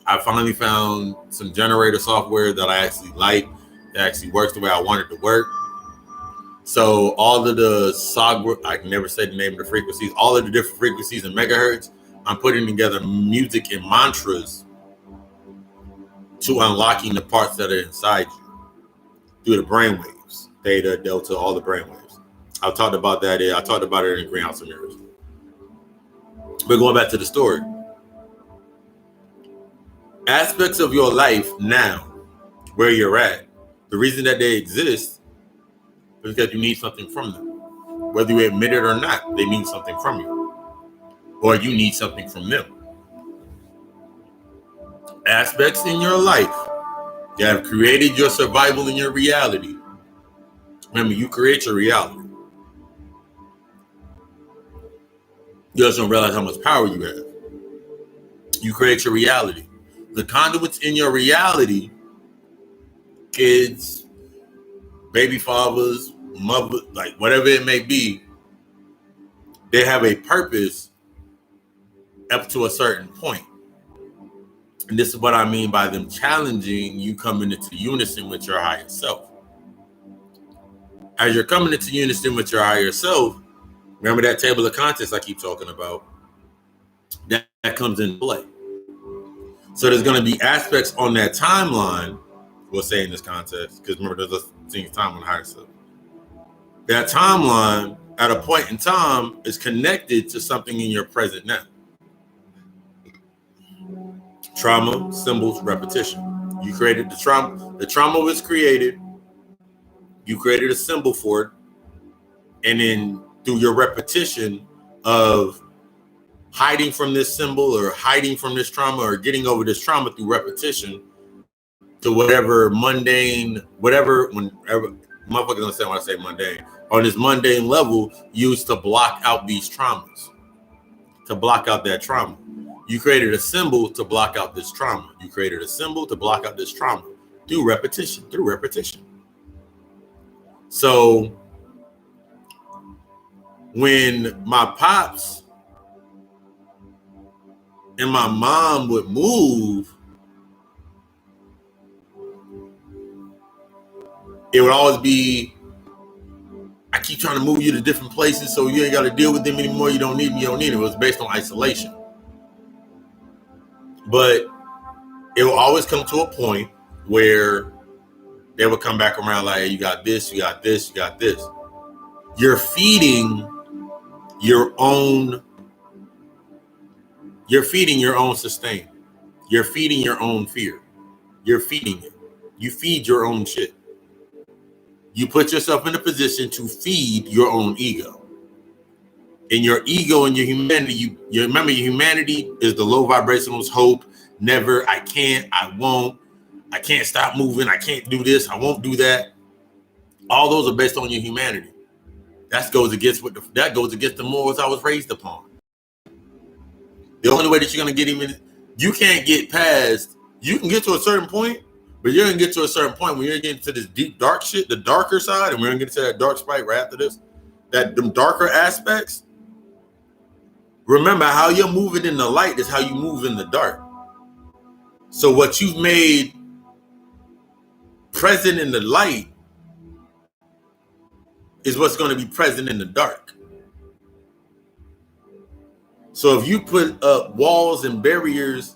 I finally found some generator software that I actually like, that actually works the way I want it to work. So all of the I can never say the name of the frequencies, all of the different frequencies and megahertz, I'm putting together music and mantras to unlocking the parts that are inside you through the brainwaves, theta, delta, all the brainwaves. I talked about that. I talked about it in Greenhouse of Mirrors. But going back to the story, aspects of your life now, where you're at, the reason that they exist is because you need something from them. Whether you admit it or not, they need something from you, or you need something from them. Aspects in your life that have created your survival and your reality. Remember, you create your reality. You just don't realize how much power you have. You create your reality. The conduits in your reality, kids, baby fathers, mother, like whatever it may be, they have a purpose up to a certain point. And this is what I mean by them challenging you coming into unison with your higher self. As you're coming into unison with your higher self, remember that table of contents I keep talking about? That comes into play. So there's going to be aspects on that timeline, we'll say in this context, because remember there's a single time on the higher self. That timeline at a point in time is connected to something in your present now. Trauma, symbols, repetition. You created the trauma. The trauma was created. You created a symbol for it. And then through your repetition of hiding from this symbol or hiding from this trauma or getting over this trauma through repetition to whatever mundane, whenever motherfuckers understand when I say mundane, on this mundane level used to block out these traumas, to block out that trauma. You created a symbol to block out this trauma. You created a symbol to block out this trauma through repetition, So when my pops and my mom would move, it would always be, I keep trying to move you to different places so you ain't got to deal with them anymore. You don't need me, you don't need it. It was based on isolation. But it will always come to a point where they would come back around like, hey, you got this, you got this, you got this. You're feeding your own sustain. You're feeding your own fear. You're feeding it. You feed your own shit. You put yourself in a position to feed your own ego. And your ego and your humanity, you remember your humanity is the low vibrationals, hope, never, I can't, I won't, I can't stop moving, I can't do this, I won't do that. All those are based on your humanity. That goes against the morals I was raised upon. The only way that you're gonna get him in, you can't get past, you can get to a certain point, but you're gonna get to a certain point when you're getting to this deep dark shit, the darker side, and we're gonna get to that dark sprite right after this. Them darker aspects. Remember, how you're moving in the light is how you move in the dark. So what you've made present in the light is what's going to be present in the dark. So if you put up walls and barriers,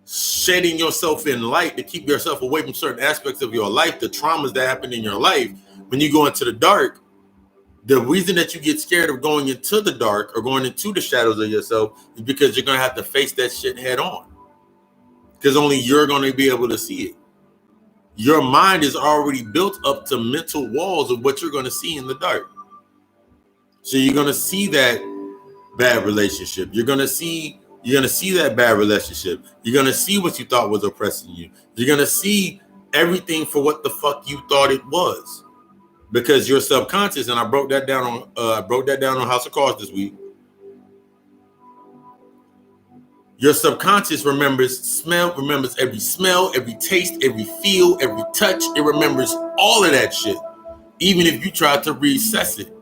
shading yourself in light to keep yourself away from certain aspects of your life, the traumas that happen in your life, when you go into the dark, the reason that you get scared of going into the dark or going into the shadows of yourself is because you're going to have to face that shit head on. Because only you're going to be able to see it. Your mind is already built up to mental walls of what you're going to see in the dark. So you're going to see that bad relationship. You're going to see that bad relationship. You're going to see what you thought was oppressing you. You're going to see everything for what the fuck you thought it was. Because your subconscious, and I broke that down on House of Cards this week. Your subconscious remembers every smell, every taste, every feel, every touch. It remembers all of that shit, even if you try to recess it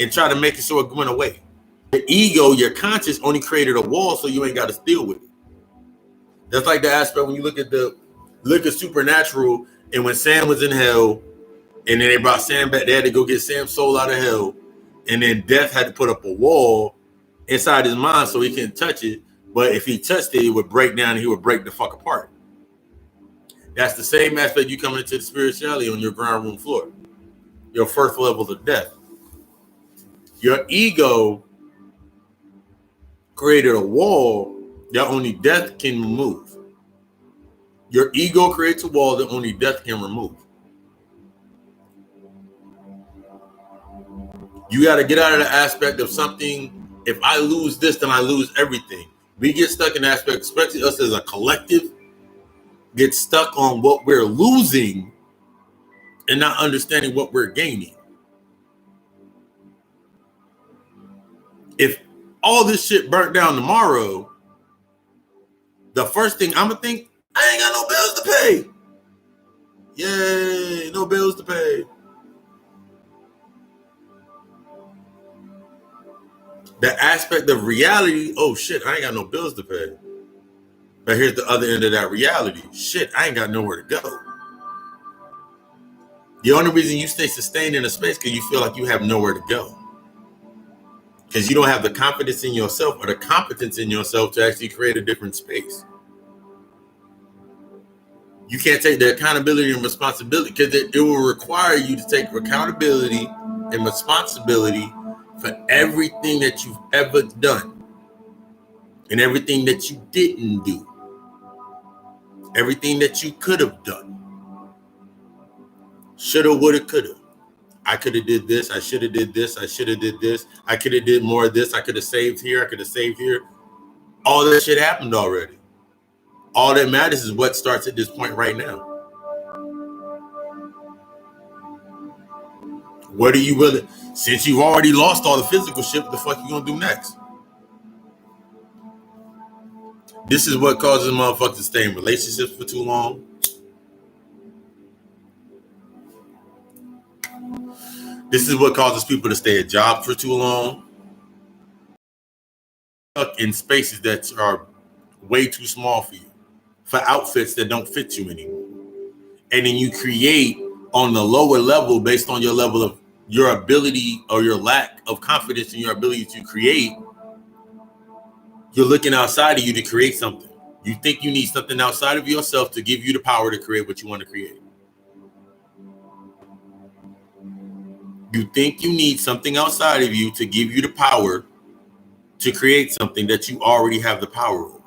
and try to make it so it went away. The ego, your conscious, only created a wall so you ain't got to deal with it. That's like the aspect when you look at Supernatural, and when Sam was in hell, and then they brought Sam back. They had to go get Sam's soul out of hell. And then Death had to put up a wall inside his mind so he couldn't touch it. But if he touched it, it would break down and he would break the fuck apart. That's the same aspect you come into the spirituality on your ground room floor. Your first level of death. Your ego created a wall that only death can remove. Your ego creates a wall that only death can remove. You got to get out of the aspect of something. If I lose this, then I lose everything. We get stuck in the aspect, especially us as a collective, get stuck on what we're losing and not understanding what we're gaining. If all this shit burnt down tomorrow, the first thing I'm going to think, I ain't got no bills to pay. Yay, no bills to pay. The aspect of reality, oh shit, I ain't got no bills to pay. But here's the other end of that reality. Shit, I ain't got nowhere to go. The only reason you stay sustained in a space because you feel like you have nowhere to go. Because you don't have the confidence in yourself or the competence in yourself to actually create a different space. You can't take the accountability and responsibility because it will require you to take accountability and responsibility for everything that you've ever done and everything that you didn't do, everything that you could have done. Shoulda, woulda, coulda. I could have did this. I should have did this. I should have did this. I could have did more of this. I could have saved here. I could have saved here. All that shit happened already. All that matters is what starts at this point right now. What are you willing? Since you've already lost all the physical shit, what the fuck you gonna do next? This is what causes motherfuckers to stay in relationships for too long. This is what causes people to stay at jobs for too long, stuck in spaces that are way too small for you, for outfits that don't fit you anymore. And then you create on the lower level based on your level of your ability or your lack of confidence in your ability to create. You're looking outside of you to create something. You think you need something outside of yourself to give you the power to create what you want to create. You think you need something outside of you to give you the power to create something that you already have the power over.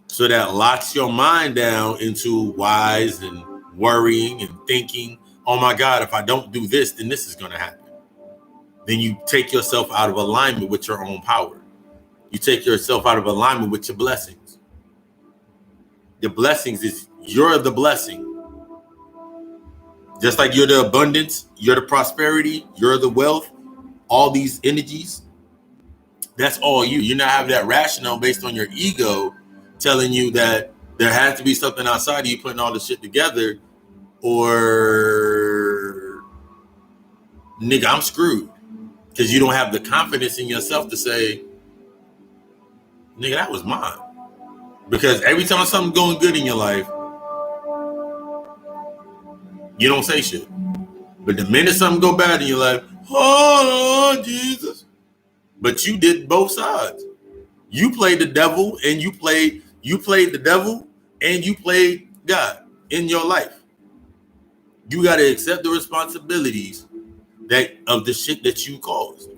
So that locks your mind down into whys and worrying and thinking, oh my God, if I don't do this, then this is going to happen. Then you take yourself out of alignment with your own power. You take yourself out of alignment with your blessings. The blessings is you're the blessing. Just like you're the abundance, you're the prosperity, you're the wealth, all these energies, that's all you. You're not having that rationale based on your ego telling you that there has to be something outside of you putting all this shit together, or nigga, I'm screwed. Because you don't have the confidence in yourself to say, nigga, that was mine. Because every time something's going good in your life, you don't say shit. But the minute something go bad in your life, oh Jesus. But you did both sides. You played the devil and you played the devil and you played God in your life. You got to accept the responsibilities that of the shit that you caused.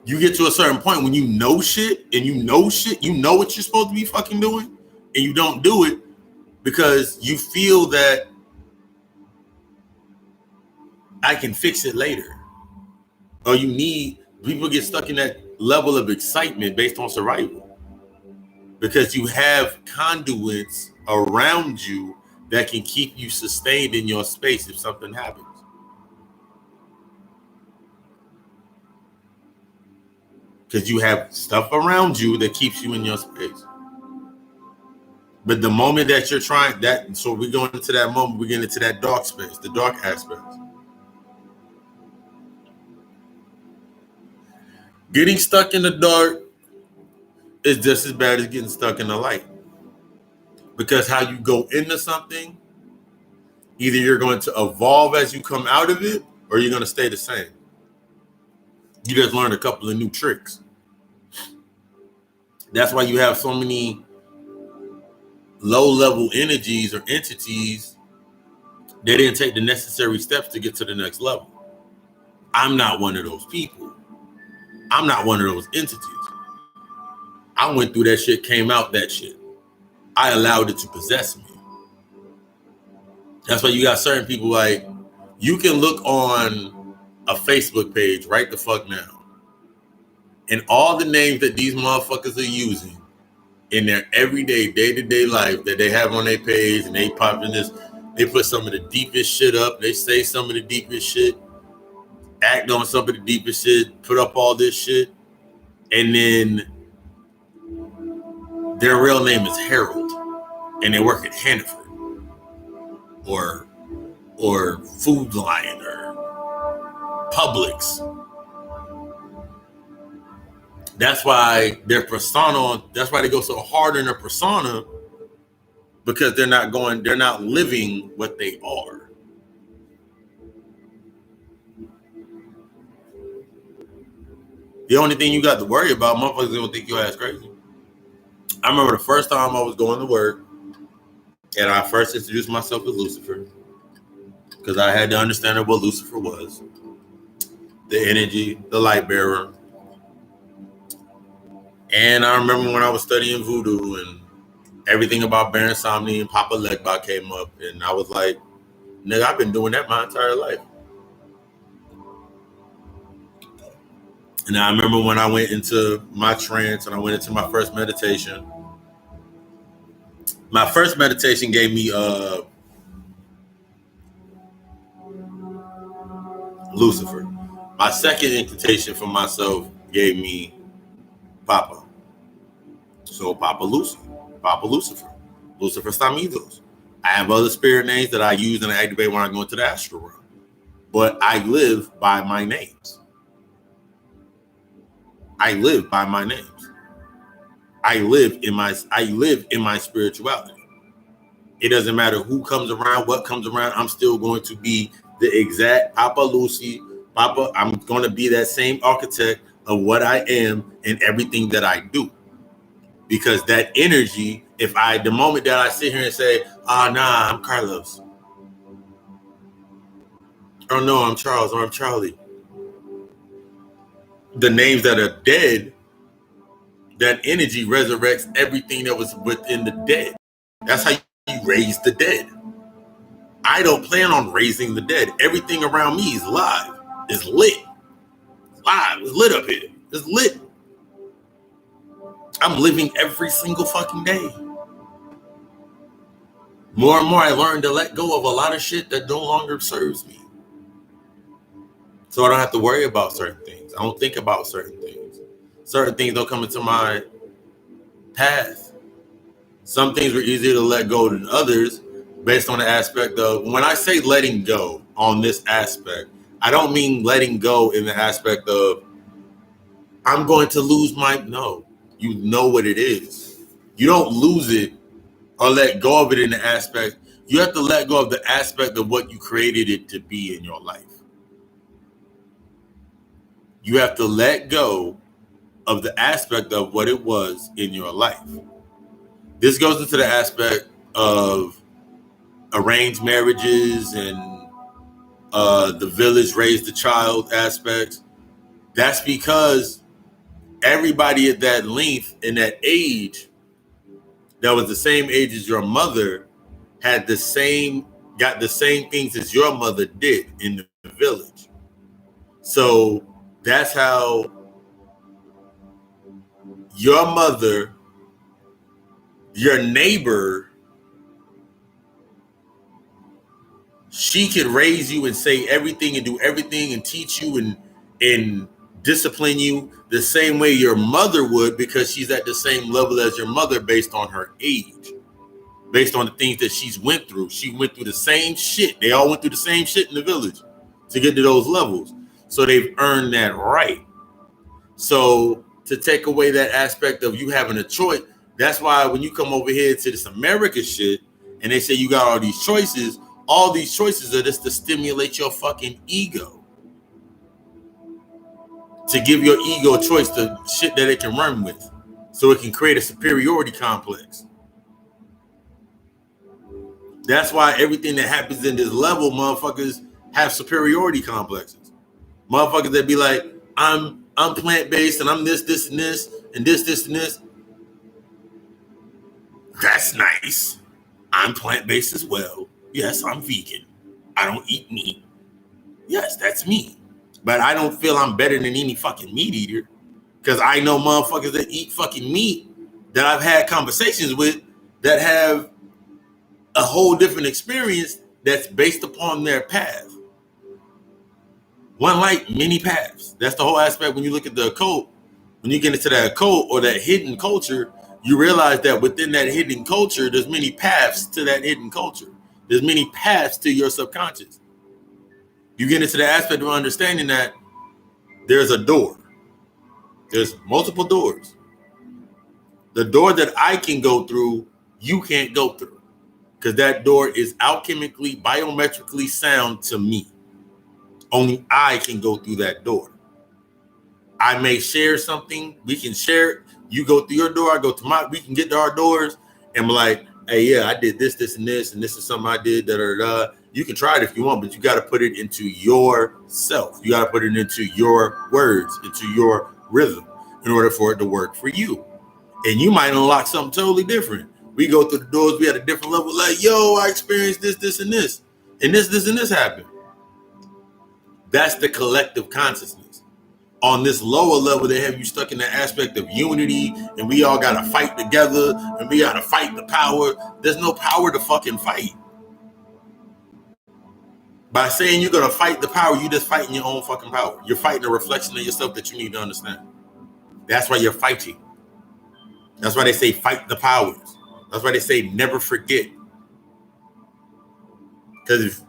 You get to a certain point when you know shit, you know what you're supposed to be fucking doing, and you don't do it because you feel that I can fix it later. Or people get stuck in that level of excitement based on survival. Because you have conduits around you that can keep you sustained in your space if something happens. Because you have stuff around you that keeps you in your space. But the moment that you're trying that, so we're going into that moment, we're getting into that dark space, the dark aspects. Getting stuck in the dark is just as bad as getting stuck in the light. Because how you go into something, either you're going to evolve as you come out of it, or you're going to stay the same. You just learned a couple of new tricks. That's why you have so many low-level energies or entities. They didn't take the necessary steps to get to the next level. I'm not one of those people. I'm not one of those entities. I went through that shit, came out that shit. I allowed it to possess me. That's why you got certain people like, you can look on a Facebook page right the fuck now, and all the names that these motherfuckers are using in their everyday, day-to-day life that they have on their page, and they pop in this, they put some of the deepest shit up, they say some of the deepest shit, act on some of the deepest shit, put up all this shit, and then their real name is Harold, and they work at Hannaford or Food Lion or Publix. That's why their persona, that's why they go so hard in their persona, because they're not living what they are. The only thing you got to worry about, motherfuckers gonna think your ass crazy. I remember the first time I was going to work, and I first introduced myself as Lucifer, because I had to understand what Lucifer was. The energy, the light bearer. And I remember when I was studying voodoo and everything about byproduct and Papa Legba came up, and I was like, nigga, I've been doing that my entire life. And I remember when I went into my trance and I went into my first meditation. My first meditation gave me Lucifer. My second incantation for myself gave me Papa. So Papa Lucifer, LuciferSamdei. I have other spirit names that I use and I activate when I go into the astral realm. But I live by my names. I live by my names. I live in my spirituality. It doesn't matter who comes around, what comes around. I'm still going to be the exact Papa Lucy. Papa, I'm going to be that same architect of what I am and everything that I do. Because that energy, the moment that I sit here and say, nah, I'm Carlos. Oh no, I'm Charles, or I'm Charlie. The names that are dead, that energy resurrects everything that was within the dead. That's how you raise the dead. I don't plan on raising the dead. Everything around me is live. It's lit. It's live. It's lit up here. It's lit. I'm living every single fucking day. More and more, I learned to let go of a lot of shit that no longer serves me. So I don't have to worry about certain things. I don't think about certain things. Certain things don't come into my path. Some things were easier to let go than others based on the aspect of, when I say letting go on this aspect, I don't mean letting go in the aspect of I'm going to lose no, you know what it is. You don't lose it or let go of it in the aspect. You have to let go of the aspect of what you created it to be in your life. You have to let go of the aspect of what it was in your life. This goes into the aspect of arranged marriages and the village raised the child aspects. That's because everybody at that length and that age, that was the same age as your mother, got the same things as your mother did in the village. So that's how your mother, your neighbor, she could raise you and say everything and do everything and teach you and discipline you the same way your mother would, because she's at the same level as your mother based on her age, based on the things that she's went through. She went through the same shit. They all went through the same shit in the village to get to those levels. So they've earned that right. So to take away that aspect of you having a choice, that's why when you come over here to this America shit and they say you got all these choices are just to stimulate your fucking ego. To give your ego a choice to shit that it can run with. So it can create a superiority complex. That's why everything that happens in this level, motherfuckers have superiority complexes. Motherfuckers that be like, I'm plant-based and I'm this, and this, and this, and this. That's nice. I'm plant-based as well. Yes, I'm vegan. I don't eat meat. Yes, that's me. But I don't feel I'm better than any fucking meat eater. Because I know motherfuckers that eat fucking meat that I've had conversations with that have a whole different experience that's based upon their path. One like many paths. That's the whole aspect when you look at the occult. When you get into that occult or that hidden culture, you realize that within that hidden culture, there's many paths to that hidden culture. There's many paths to your subconscious. You get into the aspect of understanding that there's a door. There's multiple doors. The door that I can go through, you can't go through. Because that door is alchemically, biometrically sound to me. Only I can go through that door. I may share something. We can share it. You go through your door. I go to mine. We can get to our doors and be like, hey, yeah, I did this, and this is something I did. Da, da, da. You can try it if you want, but you got to put it into yourself. You got to put it into your words, into your rhythm in order for it to work for you. And you might unlock something totally different. We go through the doors. We at a different level. Like, yo, I experienced this, and this. And this happened. That's the collective consciousness. On this lower level, they have you stuck in that aspect of unity, and we all got to fight together, and we got to fight the power. There's no power to fucking fight. By saying you're going to fight the power, you're just fighting your own fucking power. You're fighting a reflection of yourself that you need to understand. That's why you're fighting. That's why they say fight the powers. That's why they say never forget. Because if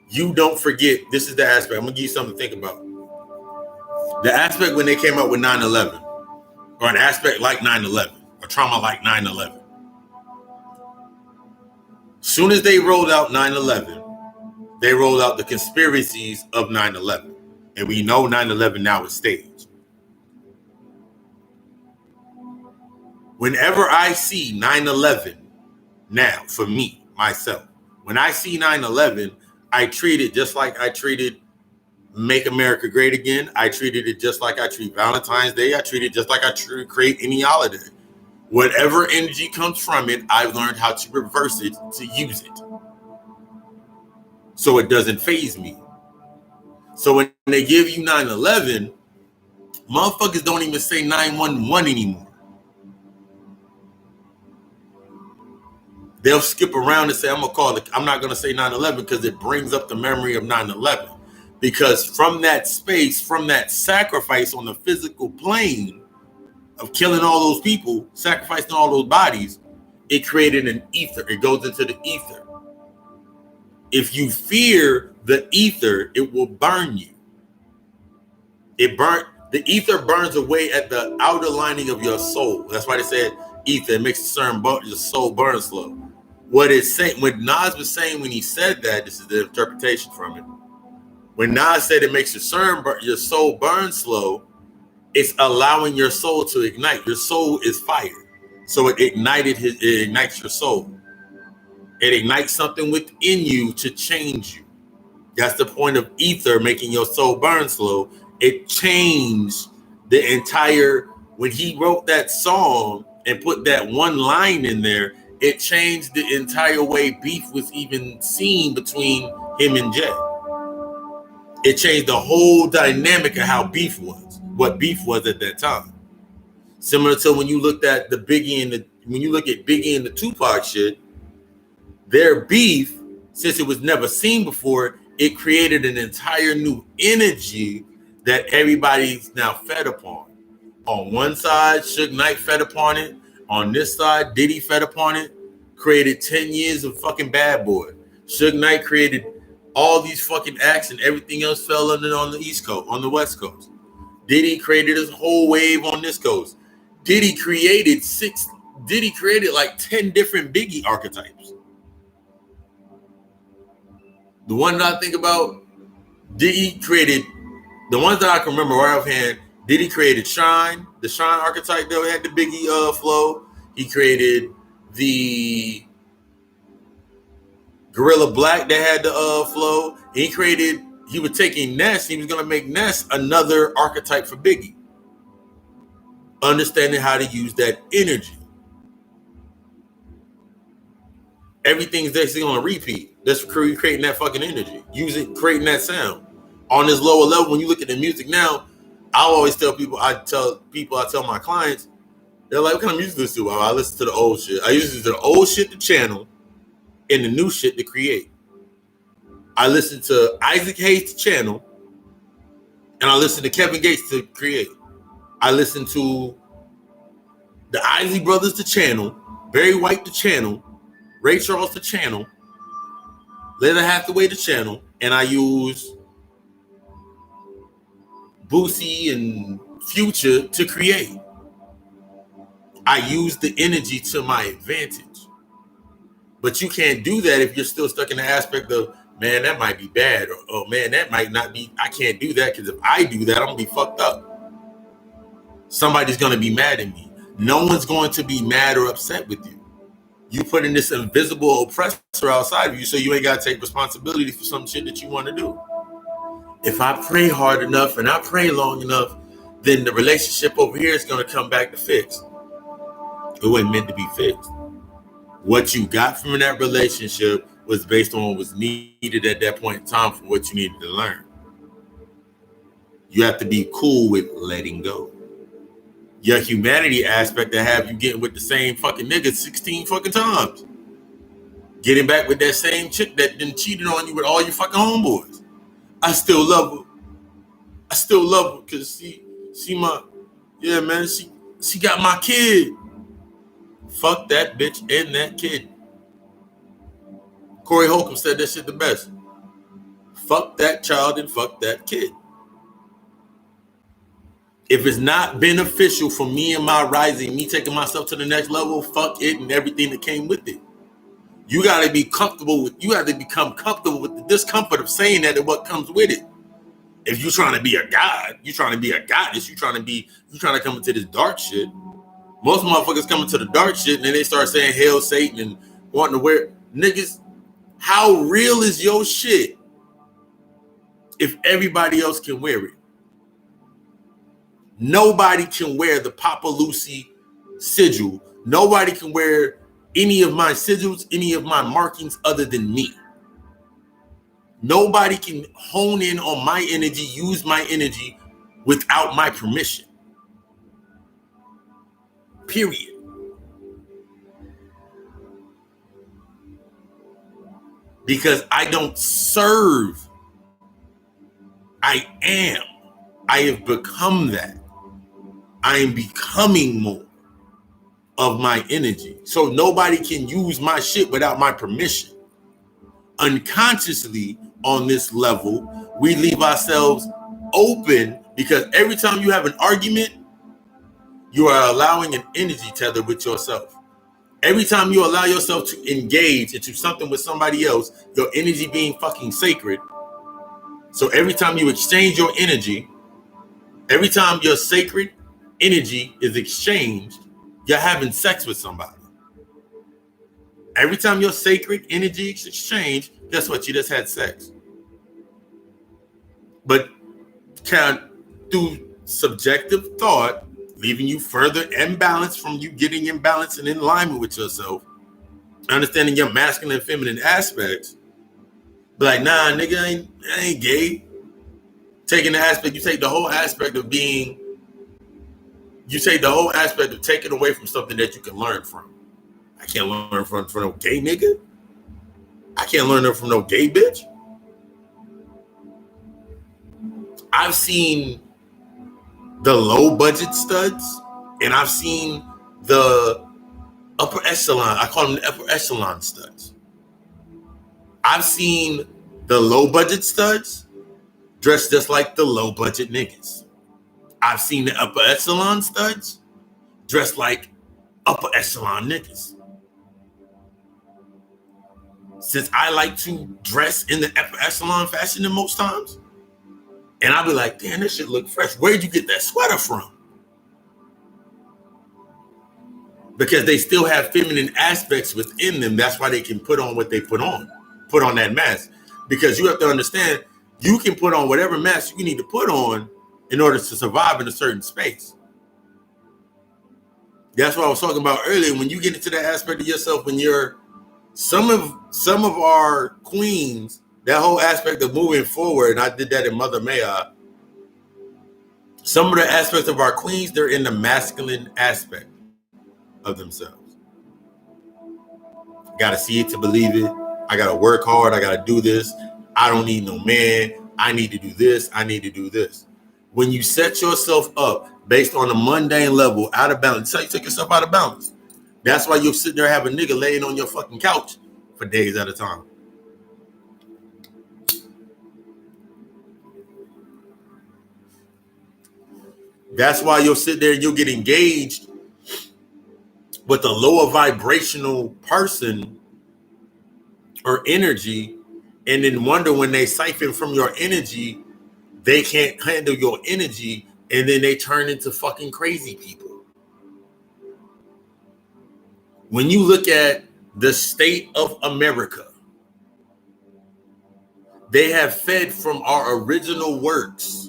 you don't forget, this is the aspect. I'm going to give you something to think about. The aspect when they came up with 9/11, or an aspect like 9/11, or trauma like 9/11. Soon as they rolled out 9/11, they rolled out the conspiracies of 9/11. And we know 9/11 now is staged. Whenever I see 9/11 now, for me, myself, when I see 9/11, I treat it just like I treated Make America Great Again. I treated it just like I treat Valentine's Day. I treat it just like I create any holiday. Whatever energy comes from it, I've learned how to reverse it, to use it. So it doesn't faze me. So when they give you 9/11, motherfuckers don't even say 911 anymore. They'll skip around and say, I'm not going to say 9/11 because it brings up the memory of 9/11. Because from that space, from that sacrifice on the physical plane of killing all those people, sacrificing all those bodies, it created an ether. It goes into the ether. If you fear the ether, it will burn you. The ether burns away at the outer lining of your soul. That's why they said ether. It makes your soul burn slow. What it's saying, what Nas was saying when he said that, this is the interpretation from it. When Nas said it makes your soul burn slow, it's allowing your soul to ignite. Your soul is fire. So it ignites your soul. It ignites something within you to change you. That's the point of ether making your soul burn slow. It changed the entire, when he wrote that song and put that one line in there, it changed the entire way beef was even seen between him and Jay. It changed the whole dynamic of how beef was, what beef was at that time. Similar to when you looked at when you look at Biggie and the Tupac shit, their beef, since it was never seen before, it created an entire new energy that everybody's now fed upon. On one side, Suge Knight fed upon it. On this side, Diddy fed upon it. Created 10 years of fucking Bad Boy. Suge Knight created all these fucking acts, and everything else fell under on the East Coast, on the West Coast. Diddy created his whole wave on this coast. Diddy created like 10 different Biggie archetypes. The one that I think about, Diddy created, the ones that I can remember right offhand, Diddy created Shine, the Shine archetype that had the Biggie flow. He created the Gorilla Black that had the flow. He was taking Ness, he was going to make Ness another archetype for Biggie. Understanding how to use that energy. Everything's basically on a repeat. That's creating that fucking energy. Creating that sound. On this lower level, when you look at the music now, I always tell people, I tell my clients, they're like, what kind of music do you listen to? I listen to the old shit. I use the old shit to channel and the new shit to create. I listen to Isaac Hayes to channel, and I listen to Kevin Gates to create. I listen to the Isley Brothers to channel, Barry White to channel, Ray Charles to channel, Leonard Hathaway to channel, and I use Boosie and Future to create. I use the energy to my advantage. But you can't do that if you're still stuck in the aspect of, man, that might be bad, or oh man, that might not be. I can't do that because if I do that, I'm gonna be fucked up. Somebody's gonna be mad at me. No one's going to be mad or upset with you. You put in this invisible oppressor outside of you, so you ain't gotta take responsibility for some shit that you want to do. If I pray hard enough and I pray long enough, then the relationship over here is gonna come back to fix. It wasn't meant to be fixed. What you got from that relationship was based on what was needed at that point in time for what you needed to learn. You have to be cool with letting go. Your humanity aspect to have you getting with the same fucking nigga 16 fucking times. Getting back with that same chick that then cheated on you with all your fucking homeboys. I still love her. I still love her because she my, yeah man, she got my kid. Fuck that bitch and that kid. Corey Holcomb said that shit the best. Fuck that child and fuck that kid. If it's not beneficial for me and my rising, me taking myself to the next level, fuck it and everything that came with it. You got to be comfortable with, you have to become comfortable with the discomfort of saying that and what comes with it. If you're trying to be a god, you're trying to be a goddess, you're trying to come into this dark shit. Most motherfuckers come into the dark shit and then they start saying hail Satan and wanting to wear niggas. How real is your shit if everybody else can wear it? Nobody can wear the Papa Lucy sigil. Nobody can wear any of my sigils, any of my markings other than me. Nobody can hone in on my energy, use my energy without my permission. Period. Because I don't serve. I am. I have become that. I am becoming more of my energy. So nobody can use my shit without my permission. Unconsciously on this level, we leave ourselves open because every time you have an argument, you are allowing an energy tether with yourself. Every time you allow yourself to engage into something with somebody else, your energy being fucking sacred. So every time you exchange your energy, every time your sacred energy is exchanged, you're having sex with somebody. Every time your sacred energy is exchanged, guess what? You just had sex. But through subjective thought, leaving you further imbalanced from you getting in balance and in alignment with yourself, understanding your masculine and feminine aspects, be like, nah, nigga, I ain't gay. Taking the aspect, you take the whole aspect of being, you take the whole aspect of taking away from something that you can learn from. I can't learn from no gay nigga. I can't learn from no gay bitch. I've seen the low budget studs and I've seen the upper echelon. I call them the upper echelon studs. I've seen the low budget studs dressed just like the low budget niggas. I've seen the upper echelon studs dressed like upper echelon niggas. Since I like to dress in the upper echelon fashion in most times, and I'll be like, damn, this shit look fresh. Where'd you get that sweater from? Because they still have feminine aspects within them. That's why they can put on what they put on that mask. Because you have to understand, you can put on whatever mask you need to put on in order to survive in a certain space. That's what I was talking about earlier. When you get into that aspect of yourself, when you're some of our queens, that whole aspect of moving forward, and I did that in Mother Maya. Some of the aspects of our queens, they're in the masculine aspect of themselves. Got to see it to believe it. I got to work hard. I got to do this. I don't need no man. I need to do this. I need to do this. When you set yourself up based on a mundane level, out of balance, you take yourself out of balance. That's why you'll sit there and have a nigga laying on your fucking couch for days at a time. That's why you'll sit there and you'll get engaged with a lower vibrational person or energy, and then wonder when they siphon from your energy, they can't handle your energy, and then they turn into fucking crazy people. When you look at the state of America, they have fed from our original works.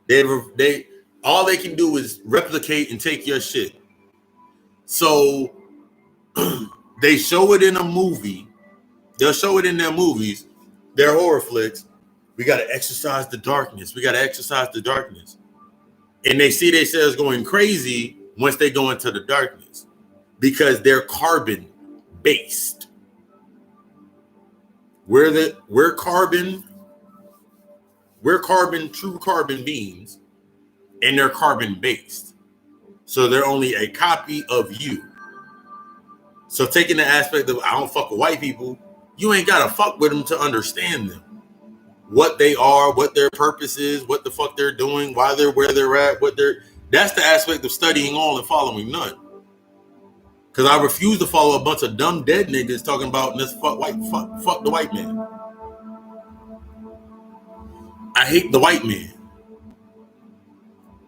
They all they can do is replicate and take your shit. So they show it in a movie. They'll show it in their movies, their horror flicks. We got to exercise the darkness. We got to exercise the darkness. And they see themselves going crazy once they go into the darkness because they're carbon based. We're carbon, true carbon beings, and they're carbon based. So they're only a copy of you. So taking the aspect of I don't fuck with white people, you ain't gotta fuck with them to understand them. What they are, what their purpose is, what the fuck they're doing, why they're where they're at, that's the aspect of studying all and following none. Because I refuse to follow a bunch of dumb dead niggas talking about this fuck the white man. I hate the white man.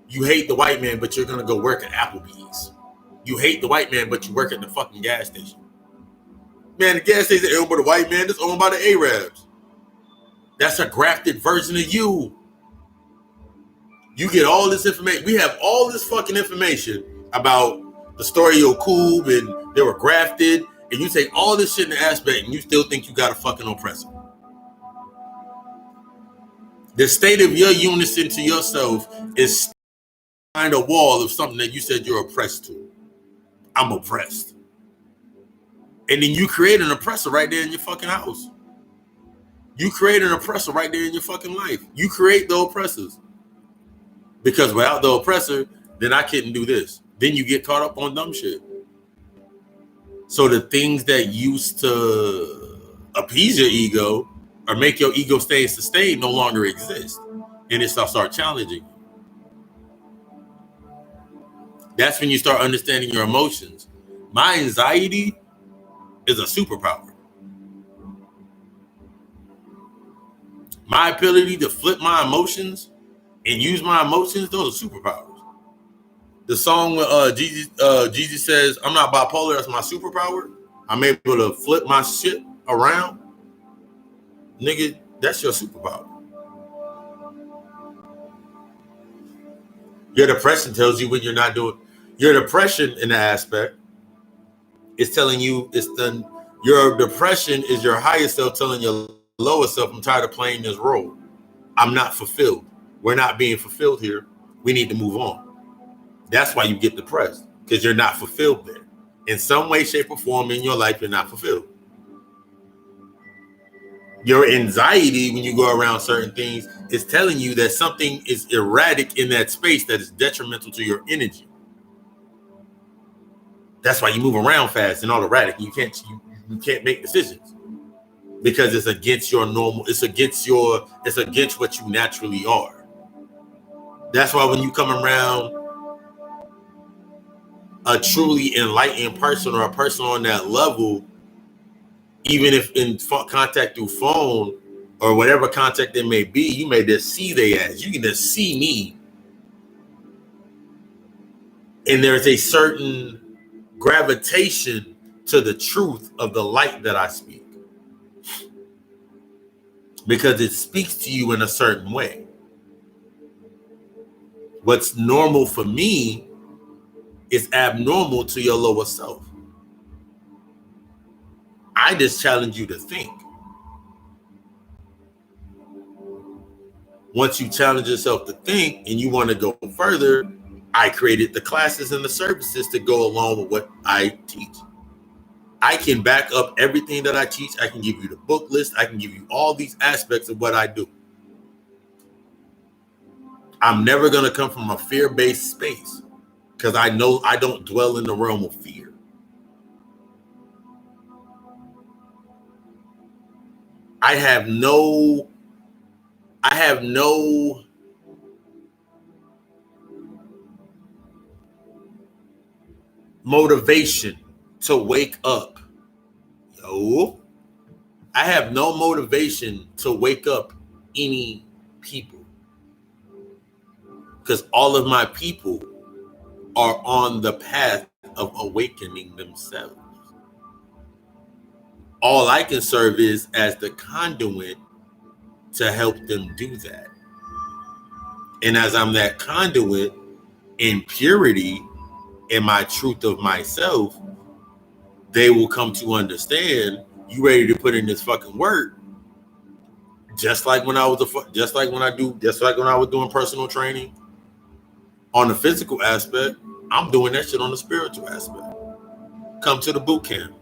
You hate the white man, but you're gonna go work at Applebee's. You hate the white man, but you work at the fucking gas station. Man, the gas station ain't owned by the white man, it's owned by the Arabs. That's a grafted version of you. You get all this information. We have all this fucking information about the story of Yakub and they were grafted, and you take all this shit in the aspect and you still think you got a fucking oppressor. The state of your unison to yourself is behind a wall of something that you said you're oppressed to. I'm oppressed. And then you create an oppressor right there in your fucking house. You create an oppressor right there in your fucking life. You create the oppressors. Because without the oppressor, then I couldn't do this. Then you get caught up on dumb shit. So the things that used to appease your ego or make your ego stay sustained no longer exist. And it start challenging. That's when you start understanding your emotions. My anxiety is a superpower. My ability to flip my emotions and use my emotions, those are superpowers. The song Jeezy says, I'm not bipolar, that's my superpower. I'm able to flip my shit around. Nigga, that's your superpower. Your depression tells you when you're not doing. Your depression in the aspect is telling you your depression is your higher self telling your lower self, I'm tired of playing this role. I'm not fulfilled. We're not being fulfilled here. We need to move on. That's why you get depressed, because you're not fulfilled there. In some way, shape, or form in your life, you're not fulfilled. Your anxiety when you go around certain things is telling you that something is erratic in that space that is detrimental to your energy. That's why you move around fast and all erratic. You can't make decisions because it's against your normal. It's against what you naturally are. That's why when you come around a truly enlightened person or a person on that level, even if in contact through phone or whatever contact it may be, you may just see their ass. You can just see me. And there's a certain gravitation to the truth of the light that I speak. Because it speaks to you in a certain way. What's normal for me is abnormal to your lower self. I just challenge you to think. Once you challenge yourself to think and you want to go further, I created the classes and the services to go along with what I teach. I can back up everything that I teach. I can give you the book list. I can give you all these aspects of what I do. I'm never going to come from a fear-based space because I know I don't dwell in the realm of fear. I have no motivation to wake up. I have no motivation to wake up any people because all of my people are on the path of awakening themselves. All I can serve is as the conduit to help them do that. And as I'm that conduit in purity in my truth of myself, they will come to understand you ready to put in this fucking work. Just like when I was doing personal training on the physical aspect, I'm doing that shit on the spiritual aspect. Come to the boot camp.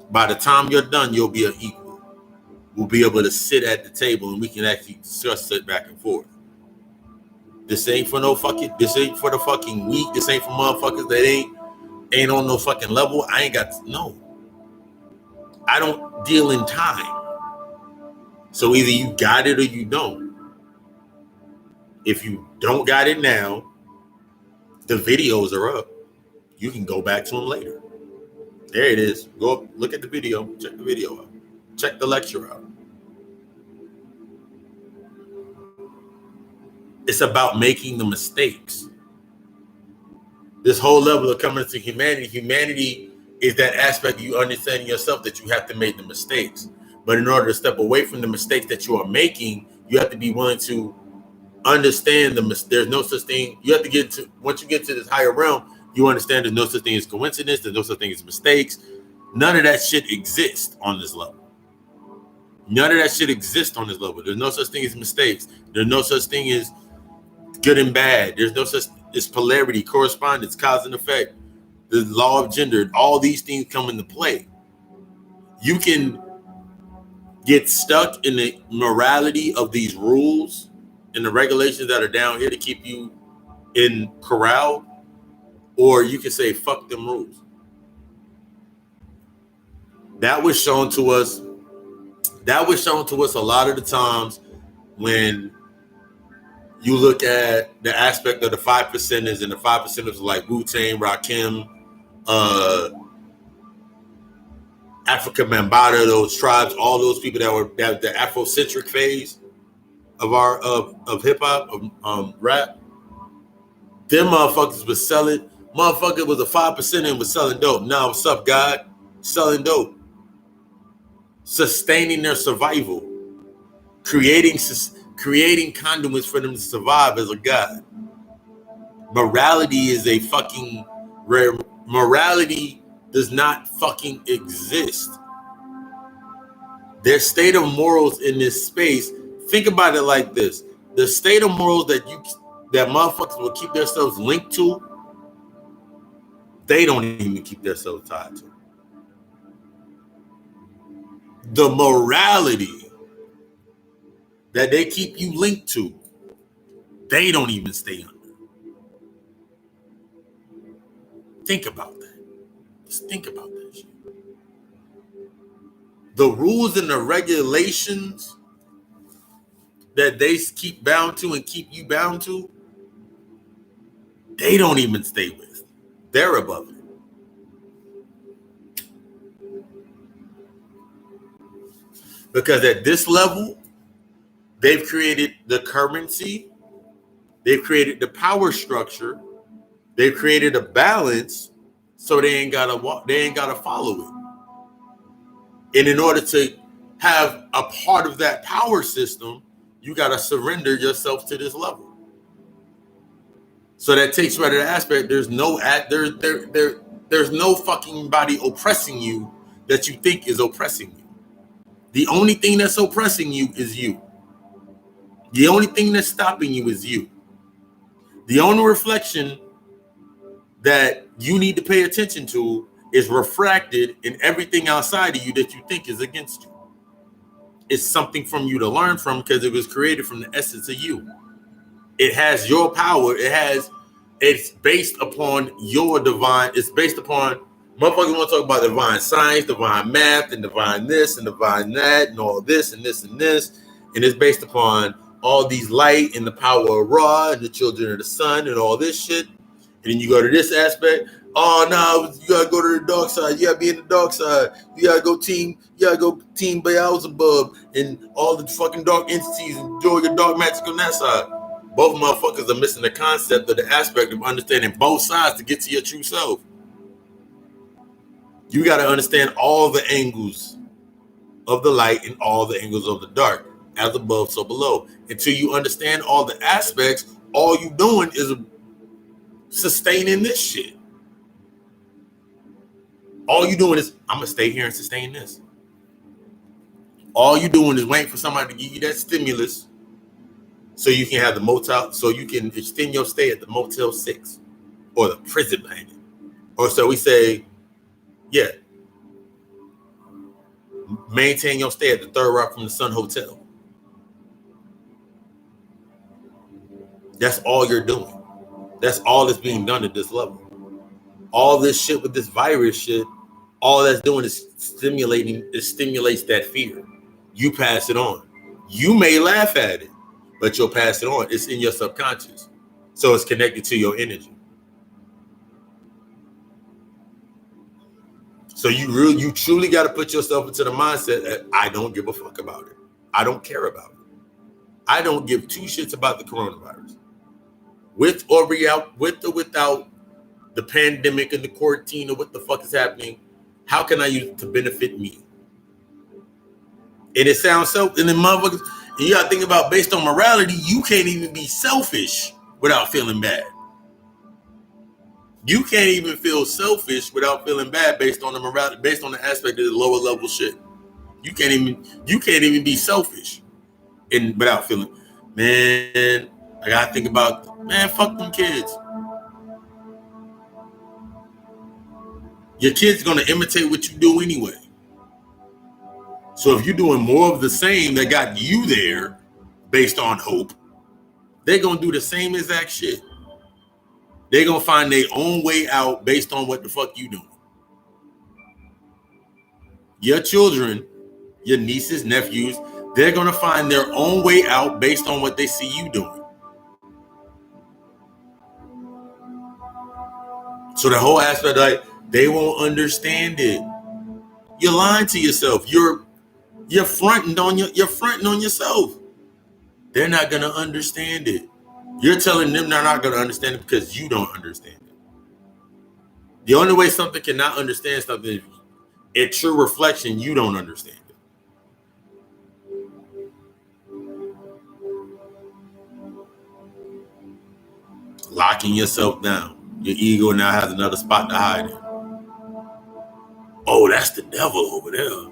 By the time you're done, you'll be an equal. We'll be able to sit at the table and we can actually discuss it back and forth. This ain't for the fucking weak. This ain't for motherfuckers that ain't on no fucking level. I ain't got no. I don't deal in time. So either you got it or you don't. If you don't got it now, the videos are up. You can go back to them later. There it is. Go up, look at the video. Check the video out. Check the lecture out. It's about making the mistakes. This whole level of coming to humanity. Humanity is that aspect of you understanding yourself that you have to make the mistakes. But in order to step away from the mistakes that you are making, you have to be willing to understand there's no such thing. You have to get to, once you get to this higher realm, you understand there's no such thing as coincidence. There's no such thing as mistakes. None of that shit exists on this level. None of that shit exists on this level. There's no such thing as mistakes. There's no such thing as good and bad. There's no such as polarity, correspondence, cause and effect, the law of gender. All these things come into play. You can get stuck in the morality of these rules and the regulations that are down here to keep you in corral, or you can say, fuck them rules. That was shown to us. That was shown to us a lot of the times when you look at the aspect of the 5%ers, and the 5%ers like Wu-Tang, Rakim, Africa Bambaataa, those tribes, all those people that were the Afrocentric phase of our of hip hop, of rap. Them motherfuckers was selling. Motherfucker was a 5% and was selling dope. Now, what's up, God? Selling dope, sustaining their survival, creating conduits for them to survive as a god. Morality is a fucking rare. Morality does not fucking exist. Their state of morals in this space. Think about it like this: the state of morals that motherfuckers will keep themselves linked to, they don't even keep themselves tied to. The morality that they keep you linked to, they don't even stay under. Think about that. Just think about that shit. The rules and the regulations that they keep bound to and keep you bound to, they don't even stay with. They're above it. Because at this level, they've created the currency, they've created the power structure, they've created a balance, so they ain't gotta follow it. And in order to have a part of that power system, you gotta surrender yourself to this level. So that takes you out of the aspect. There's no fucking body oppressing you that you think is oppressing you. The only thing that's oppressing you is you. The only thing that's stopping you is you. The only reflection that you need to pay attention to is refracted in everything outside of you that you think is against you. It's something from you to learn from because it was created from the essence of you. It has your power. It's based upon your divine. It's based upon, motherfuckers want to talk about divine science, divine math, and divine this and divine that, and all this and this and this. And it's based upon all these light and the power of Ra and the children of the sun and all this shit. And then you go to this aspect. Oh no, you gotta go to the dark side. You gotta be in the dark side. You gotta go team Beelzebub and all the fucking dark entities and do your dark magic on that side. Both motherfuckers are missing the concept of the aspect of understanding both sides to get to your true self. You gotta understand all the angles of the light and all the angles of the dark, as above, so below. Until you understand all the aspects, all you doing is sustaining this shit. All you doing is, I'm gonna stay here and sustain this. All you doing is waiting for somebody to give you that stimulus so you can have the motel, so you can extend your stay at the Motel 6 or the prison planet. Or so we say, yeah, maintain your stay at the Third Rock from the Sun Hotel. That's all you're doing. That's all that's being done at this level. All this shit with this virus shit, all that's doing is stimulates that fear. You pass it on. You may laugh at it, but you'll pass it on. It's in your subconscious. So it's connected to your energy. So you truly got to put yourself into the mindset that I don't give a fuck about it. I don't care about it. I don't give two shits about the coronavirus. With or without the pandemic and the quarantine or what the fuck is happening, how can I use it to benefit me? And it sounds so, and then motherfuckers, and you gotta think about, based on morality, you can't even be selfish without feeling bad. You can't even feel selfish without feeling bad based on the morality, based on the aspect of the lower level shit. You can't even be selfish and without feeling, man, I gotta think about, man, fuck them kids. Your kid's gonna imitate what you do anyway. So if you're doing more of the same that got you there based on hope, they're going to do the same exact shit. They're going to find their own way out based on what the fuck you doing. Your children, your nieces, nephews, they're going to find their own way out based on what they see you doing. So the whole aspect, like, they won't understand it. You're lying to yourself. You're fronting on yourself. They're not going to understand it. You're telling them they're not going to understand it because you don't understand it. The only way something cannot understand something is a true reflection, you don't understand it. Locking yourself down. Your ego now has another spot to hide in. Oh, that's the devil over there.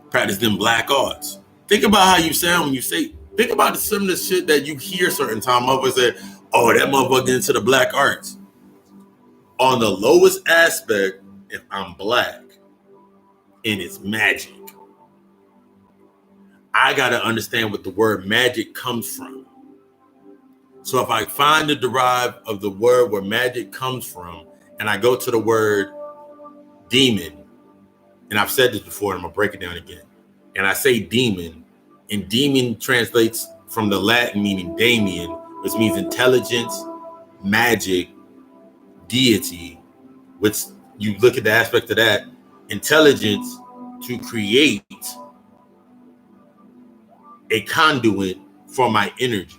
Practice them black arts. Think about how you sound when you say. Think about some of the shit that you hear certain time. Motherfuckers say, "Oh, that motherfucker into the black arts." On the lowest aspect, if I'm black and it's magic, I gotta understand what the word magic comes from. So if I find the derive of the word where magic comes from, and I go to the word demon, and I've said this before, and I'm gonna break it down again. And I say demon, and demon translates from the Latin meaning Damien, which means intelligence, magic, deity, which you look at the aspect of that, intelligence to create a conduit for my energy.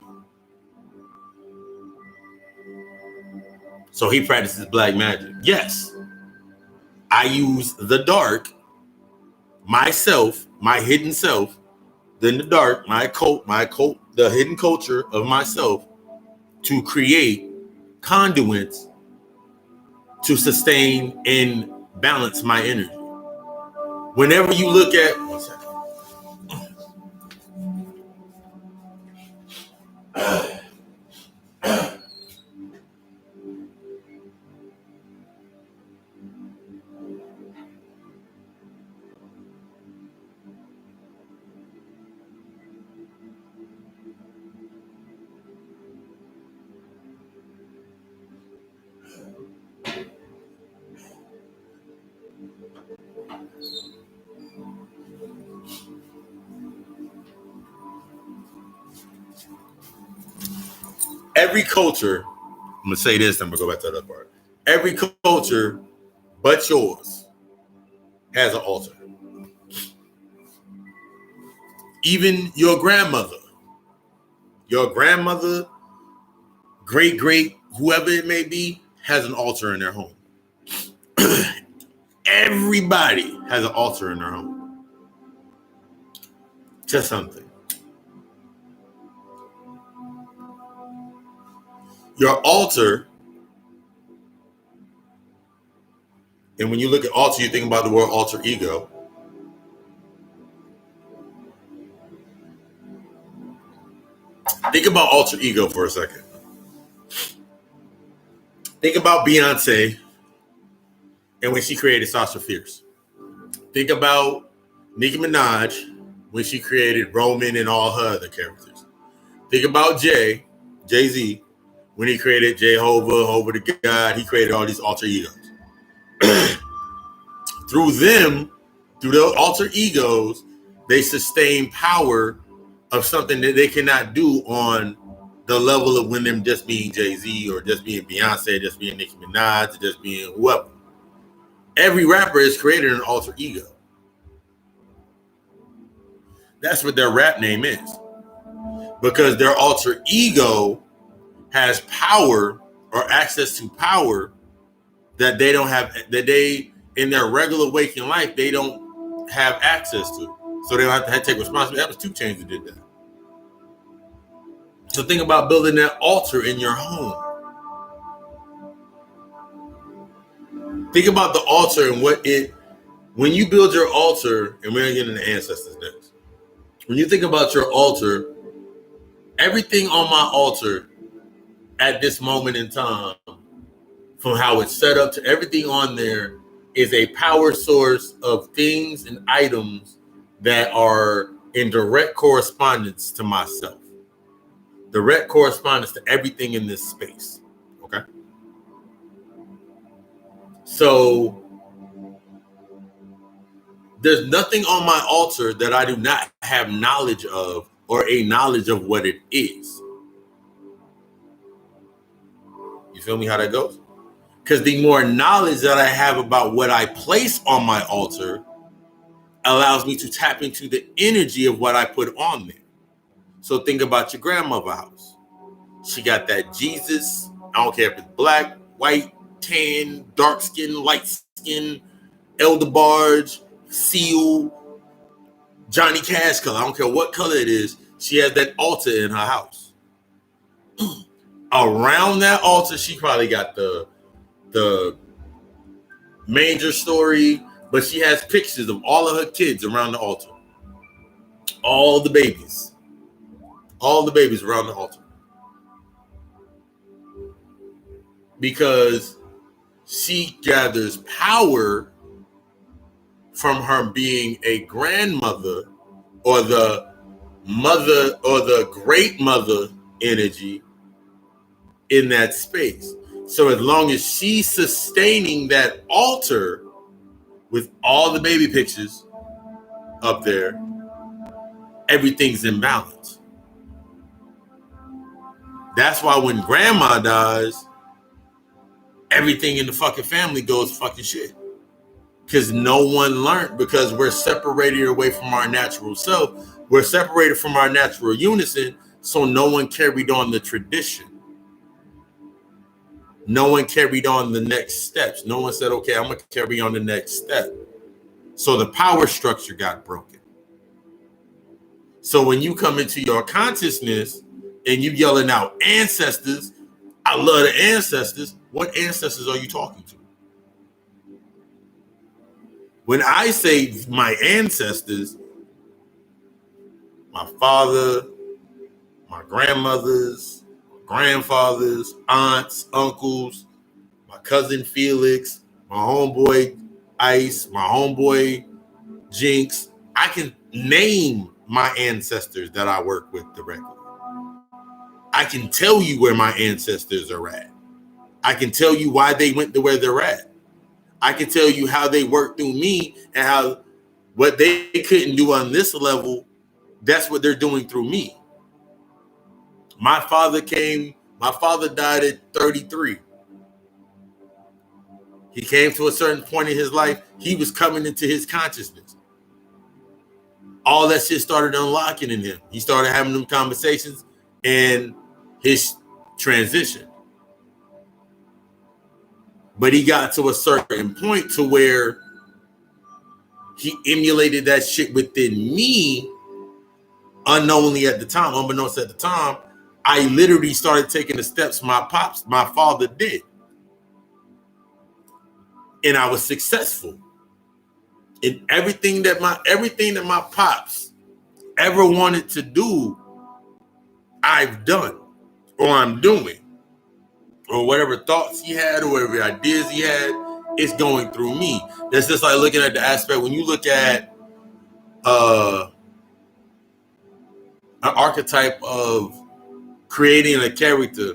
So he practices black magic. Yes, I use the dark, myself, my hidden self, then the dark, my occult, the hidden culture of myself to create conduits to sustain and balance my energy. Whenever you look at, one second. Every culture, I'm gonna say this, I'm gonna go back to the other part. Every culture but yours has an altar. Even your grandmother, great, whoever it may be, has an altar in their home. Everybody has an altar in their home. Just something. Your altar, and when you look at altar, you think about the word alter ego. Think about alter ego for a second. Think about Beyonce and when she created Sasha Fierce. Think about Nicki Minaj when she created Roman and all her other characters. Think about Jay-Z, when he created Jehovah, Over the God, he created all these alter egos. Through them, through their alter egos, they sustain power of something that they cannot do on the level of when them just being Jay-Z or just being Beyonce, just being Nicki Minaj, or just being whoever. Every rapper has created an alter ego. That's what their rap name is. Because their alter ego has power or access to power that they don't have, that they, in their regular waking life, they don't have access to. So they don't have to take responsibility. That was 2 Chainz that did that. So think about building that altar in your home. Think about the altar and when you build your altar, and we're going to get into ancestors next. When you think about your altar, everything on my altar at this moment in time, from how it's set up to everything on there, is a power source of things and items that are in direct correspondence to myself. Direct correspondence to everything in this space. Okay? So there's nothing on my altar that I do not have knowledge of or a knowledge of what it is. You feel me how that goes? Because the more knowledge that I have about what I place on my altar allows me to tap into the energy of what I put on there. So think about your grandmother's house. She got that Jesus. I don't care if it's black, white, tan, dark skin, light skin, Elder Barge, Seal, Johnny Cash color. I don't care what color it is. She has that altar in her house. Around that altar, she probably got the manger story, but she has pictures of all of her kids around the altar. All the babies around the altar. Because she gathers power from her being a grandmother or the mother or the great mother energy in that space. So as long as she's sustaining that altar with all the baby pictures up there, everything's in balance. That's why when grandma dies, everything in the fucking family goes fucking shit. Because no one learned, because we're separated away from our natural self. We're separated from our natural unison, so no one carried on the tradition. No one carried on the next steps. No one said, okay, I'm going to carry on the next step. So the power structure got broken. So when you come into your consciousness and you yelling out ancestors, I love the ancestors. What ancestors are you talking to? When I say my ancestors, my father, my grandmothers, grandfathers, aunts, uncles, my cousin Felix, my homeboy Ice, my homeboy Jinx, I can name my ancestors that I work with directly. I can tell you where my ancestors are at. I can tell you why they went to where they're at. I can tell you how they worked through me and how what they couldn't do on this level, that's what they're doing through me. My father died at 33. He came to a certain point in his life. He was coming into his consciousness. All that shit started unlocking in him. He started having them conversations and his transition. But he got to a certain point to where he emulated that shit within me unknowingly at the time, unbeknownst at the time. I literally started taking the steps my father did. And I was successful in everything that my pops ever wanted to do, I've done or I'm doing. Or whatever thoughts he had or whatever ideas he had, it's going through me. That's just like looking at the aspect when you look at an archetype of creating a character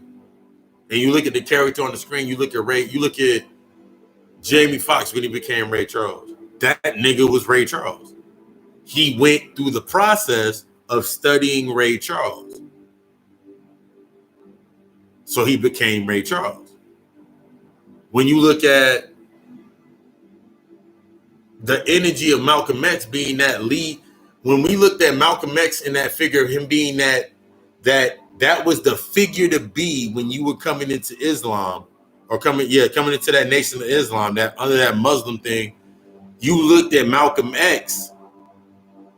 and you look at the character on the screen, you look at Jamie Foxx when he became Ray Charles. That nigga was Ray Charles. He went through the process of studying Ray Charles. So he became Ray Charles. When you look at the energy of Malcolm X being that lead, when we looked at Malcolm X in that figure of him being that was the figure to be when you were coming into Islam or coming into that nation of Islam, that under that Muslim thing, you looked at Malcolm X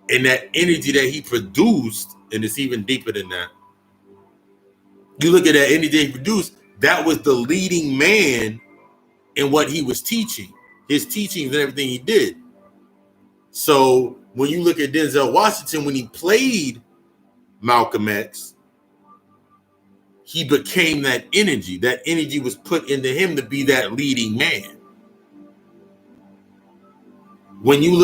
and that energy that he produced, and it's even deeper than that. You look at that energy he produced, that was the leading man in what he was teaching, his teachings and everything he did. So when you look at Denzel Washington, when he played Malcolm X, he became that energy. That energy was put into him to be that leading man. When you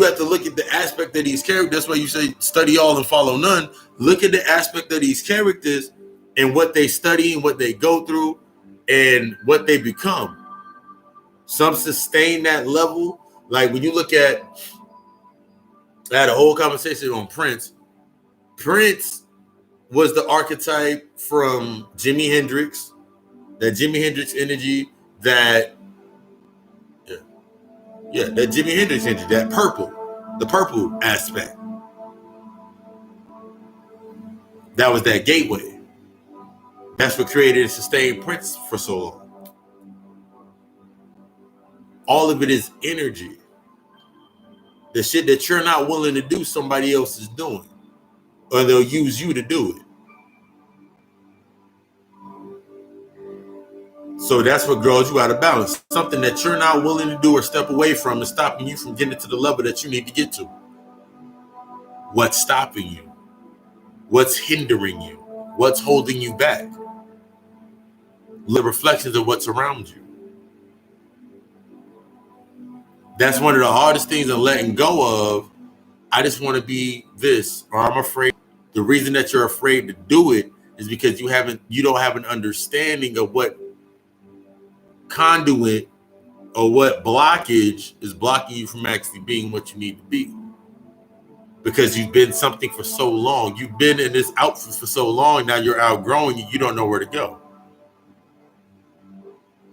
have to look at the aspect of these characters, that's why you say study all and follow none. Look at the aspect of these characters and what they study and what they go through and what they become. Some sustain that level. Like when you look at, I had a whole conversation on Prince. Prince was the archetype from Jimi Hendrix, that Jimi Hendrix energy, that Jimi Hendrix energy, that the purple aspect. That was that gateway. That's what created and sustained Prince for so long. All of it is energy. The shit that you're not willing to do, somebody else is doing, or they'll use you to do it. So that's what grows you out of balance. Something that you're not willing to do or step away from is stopping you from getting to the level that you need to get to. What's stopping you? What's hindering you? What's holding you back? The reflections of what's around you. That's one of the hardest things of letting go of. I just want to be this, or I'm afraid. The reason that you're afraid to do it is because you don't have an understanding of what conduit or what blockage is blocking you from actually being what you need to be. Because you've been something for so long. You've been in this outfit for so long. Now you're outgrowing it. You don't know where to go.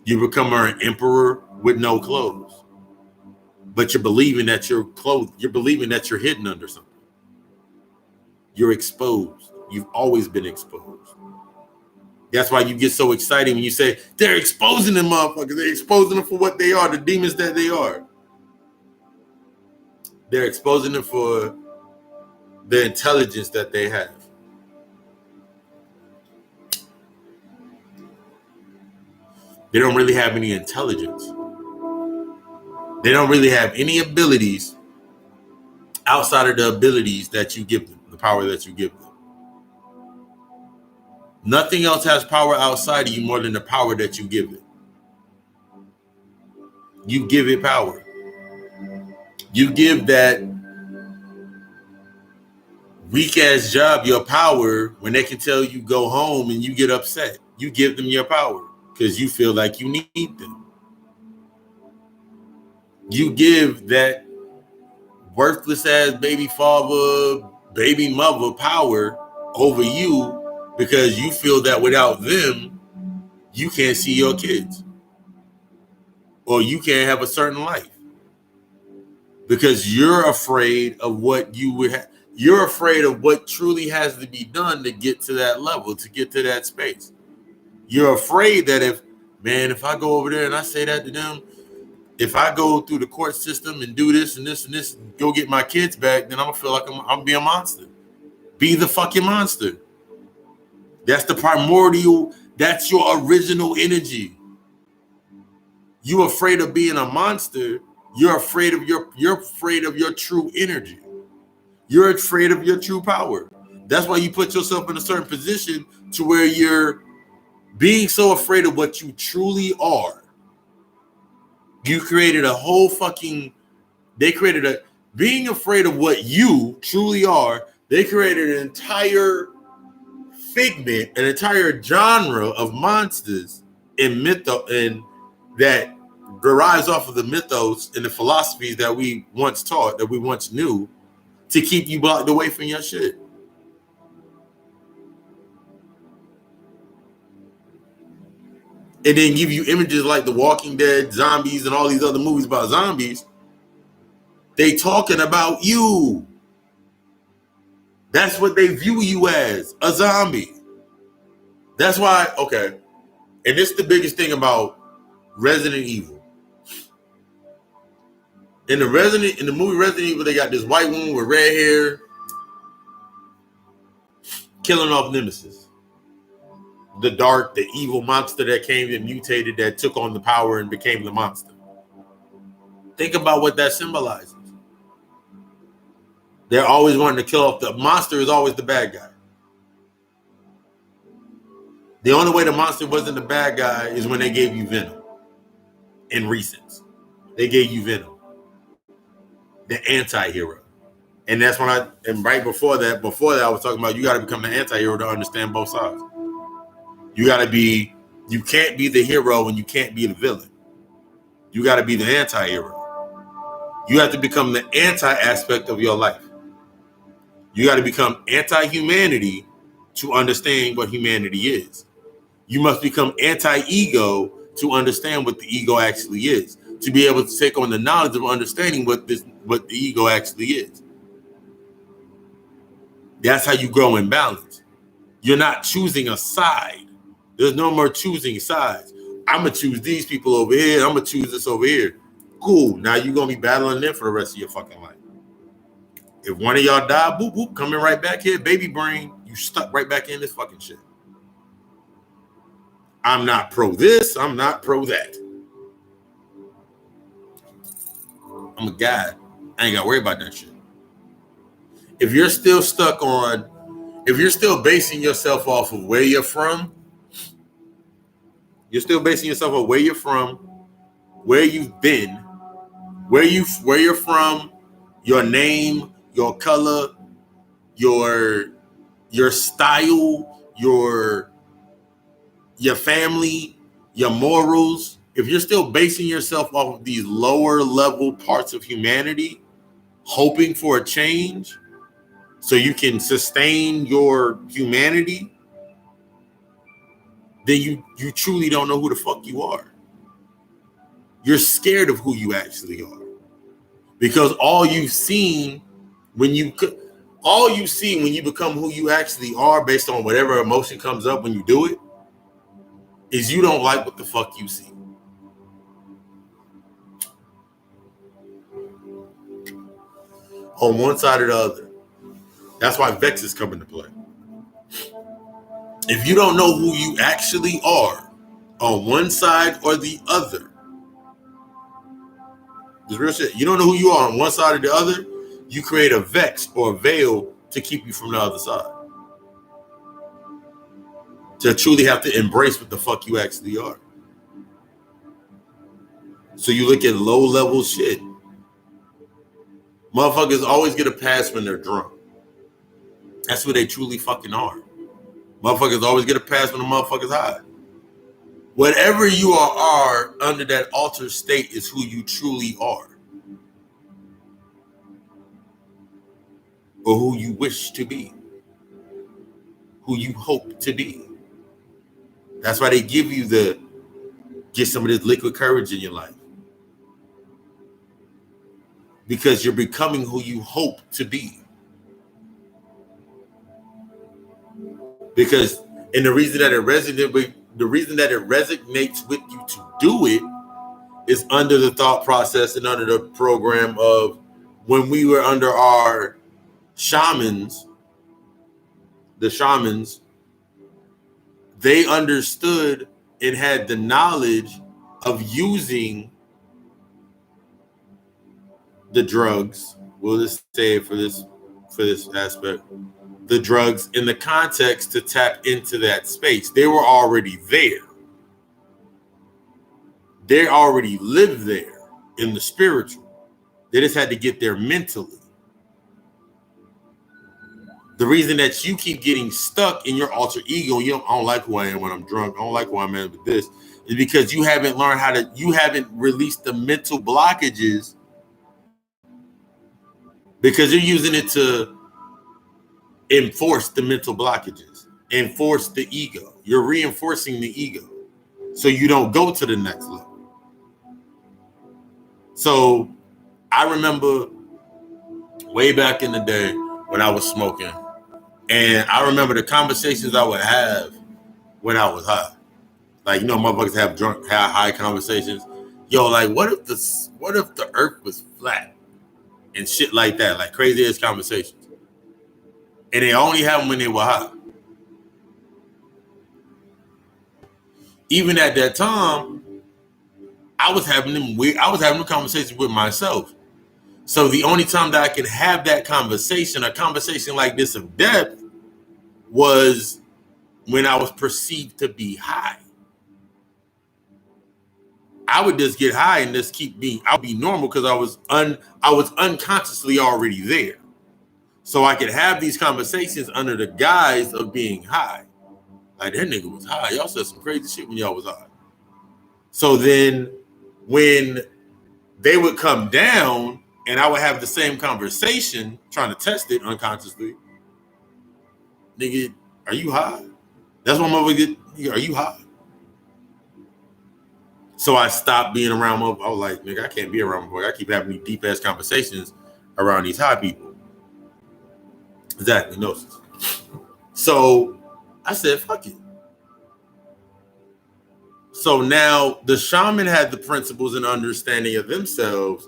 You become an emperor with no clothes. But you're believing that you're clothed. You're believing that you're hidden under something. You're exposed. You've always been exposed. That's why you get so excited when you say, they're exposing them motherfuckers. They're exposing them for what they are, the demons that they are. They're exposing them for the intelligence that they have. They don't really have any intelligence. They don't really have any abilities outside of the abilities that you give them, the power that you give them. Nothing else has power outside of you more than the power that you give it. You give it power. You give that weak ass job your power when they can tell you go home and you get upset. You give them your power because you feel like you need them. You give that worthless ass baby father, baby mother power over you because you feel that without them, you can't see your kids or you can't have a certain life because you're afraid of what you would have. You're afraid of what truly has to be done to get to that level, to get to that space. You're afraid that if I go over there and I say that to them, if I go through the court system and do this and this and this and go get my kids back, then I'm gonna feel like I'm being a monster. Be the fucking monster. That's the primordial, that's your original energy. You're afraid of being a monster. You're afraid of your true energy. You're afraid of your true power. That's why you put yourself in a certain position to where you're being so afraid of what you truly are. You created a whole being afraid of what you truly are. They created an entire figment, an entire genre of monsters and myth and that derives off of the mythos and the philosophies that we once taught, that we once knew, to keep you blocked away from your shit. And then give you images like The Walking Dead, zombies, and all these other movies about zombies. They talking about you. That's what they view you as, a zombie. That's why, okay. And this is the biggest thing about Resident Evil. In the movie Resident Evil, they got this white woman with red hair killing off Nemesis. The dark, the evil monster that came and mutated, that took on the power and became the monster. Think about what that symbolizes. They're always wanting to kill off the monster. Is always the bad guy. The only way the monster wasn't the bad guy is when they gave you Venom. In recent, they gave you Venom, the anti-hero. And that's when and right before that, I was talking about you got to become the anti-hero to understand both sides. You can't be the hero and you can't be the villain. You got to be the anti-hero. You have to become the anti-aspect of your life. You got to become anti-humanity to understand what humanity is. You must become anti-ego to understand what the ego actually is, to be able to take on the knowledge of understanding what the ego actually is. That's how you grow in balance. You're not choosing a side. There's no more choosing sides. I'm going to choose these people over here. I'm going to choose this over here. Cool. Now you're going to be battling them for the rest of your fucking life. If one of y'all die, boop, boop, coming right back here, baby brain, you stuck right back in this fucking shit. I'm not pro this. I'm not pro that. I'm a guy. I ain't got to worry about that shit. If you're still basing yourself off of where you're from, you're still basing yourself on where you're from, where you've been, where you're from, your name, your color, your style, your family, your morals. If you're still basing yourself off of these lower level parts of humanity, hoping for a change so you can sustain your humanity, then you truly don't know who the fuck you are. You're scared of who you actually are. Because all you see when you become who you actually are based on whatever emotion comes up when you do it, is you don't like what the fuck you see. On one side or the other. That's why vexes come into play. If you don't know who you actually are on one side or the other, it's real shit. You don't know who you are on one side or the other, you create a vex or a veil to keep you from the other side. To truly have to embrace what the fuck you actually are. So you look at low level shit. Motherfuckers always get a pass when they're drunk. That's what they truly fucking are. Motherfuckers always get a pass when the motherfuckers high. Whatever you are under that altered state is who you truly are. Or who you wish to be. Who you hope to be. That's why they give you get some of this liquid courage in your life. Because you're becoming who you hope to be. Because, and the reason that it resonates with you to do it is under the thought process and under the program of when we were under our shamans, they understood and had the knowledge of using the drugs. We'll just say for this aspect, the drugs in the context to tap into that space. They were already there. They already lived there in the spiritual. They just had to get there mentally. The reason that you keep getting stuck in your alter ego, I don't like who I am when I'm drunk, I don't like who I'm at with this, is because you haven't learned you haven't released the mental blockages because you're using it to enforce the mental blockages, enforce the ego. You're reinforcing the ego so you don't go to the next level. So I remember way back in the day when I was smoking, and I remember the conversations I would have when I was high. Like, motherfuckers have high conversations. Yo, like, what if the earth was flat and shit like that, like crazy ass conversations. And they only have them when they were high. Even at that time, I was having them conversations with myself. So the only time that I could have that conversation, a conversation like this of depth, was when I was perceived to be high. I would just get high and just I'll be normal because I was unconsciously already there. So I could have these conversations under the guise of being high. Like, that nigga was high. Y'all said some crazy shit when y'all was high. So then when they would come down and I would have the same conversation, trying to test it unconsciously. Nigga, are you high? That's what motherfucker get. Are you high? So I stopped being around motherfuckers. I was like, nigga, I can't be around motherfuckers. I keep having these deep ass conversations around these high people. Exactly, gnosis. So I said, fuck it. So now the shaman had the principles and understanding of themselves.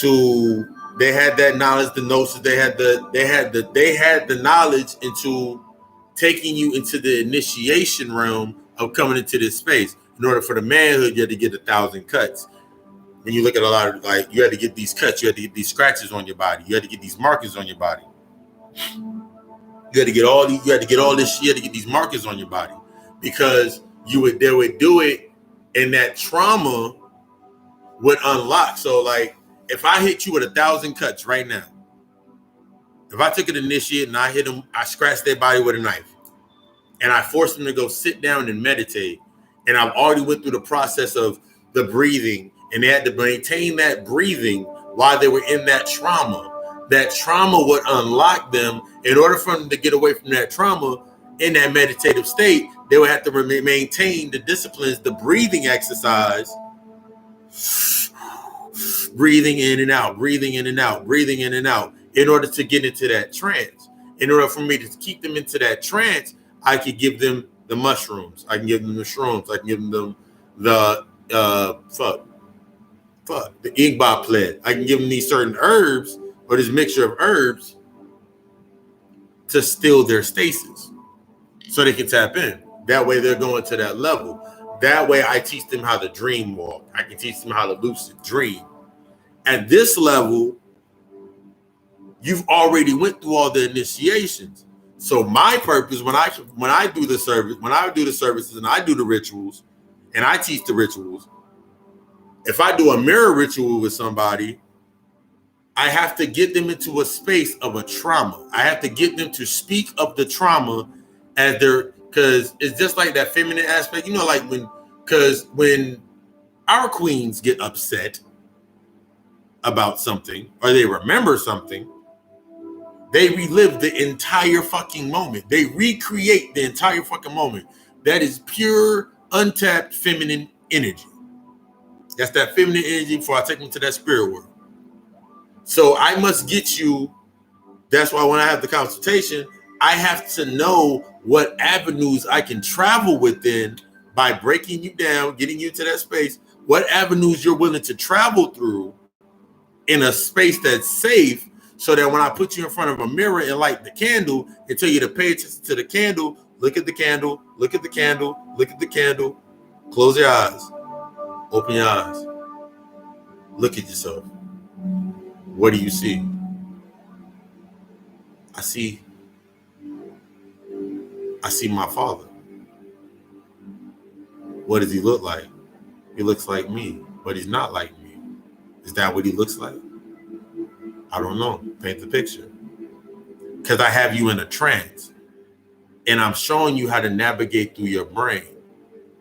They had that knowledge, the gnosis. They had the knowledge into taking you into the initiation realm of coming into this space. In order for the manhood, you had to get 1,000 cuts. When you look at a lot of, like, you had to get these cuts, you had to get these scratches on your body, you had to get these markers on your body. You had to get all these, you had to get these markers on your body because they would do it, and that trauma would unlock. So, like, if I hit you with 1,000 cuts right now, if I took an initiate and I hit them, I scratched their body with a knife, and I forced them to go sit down and meditate, and I've already went through the process of the breathing, and they had to maintain that breathing while they were in that trauma. That trauma would unlock them. In order for them to get away from that trauma in that meditative state, they would have to maintain the disciplines, the breathing exercise, breathing in and out, breathing in and out, breathing in and out, in order to get into that trance. In order for me to keep them into that trance, I could give them the mushrooms. I can give them the shrooms. I can give them the the igba plant. I can give them these certain herbs or this mixture of herbs to still their stasis so they can tap in. That way they're going to that level. That way I teach them how to dream walk. I can teach them how to lucid dream. At this level, you've already went through all the initiations. So my purpose when I do the services and I do the rituals and I teach the rituals, if I do a mirror ritual with somebody, I have to get them into a space of a trauma. I have to get them to speak of the trauma as because it's just like that feminine aspect, like when our queens get upset about something or they remember something, they relive the entire fucking moment. They recreate the entire fucking moment. That is pure, untapped feminine energy. That's that feminine energy before I take them to that spirit world. So I must get you. That's why when I have the consultation, I have to know what avenues I can travel within by breaking you down, getting you to that space, what avenues you're willing to travel through in a space that's safe, so that when I put you in front of a mirror and light the candle and tell you to pay attention to the candle, look at the candle, look at the candle, look at the candle, close your eyes, open your eyes, look at yourself. What do you see? I see my father. What does he look like? He looks like me, but he's not like me. Is that what he looks like? I don't know. Paint the picture. because I have you in a trance, and I'm showing you how to navigate through your brain.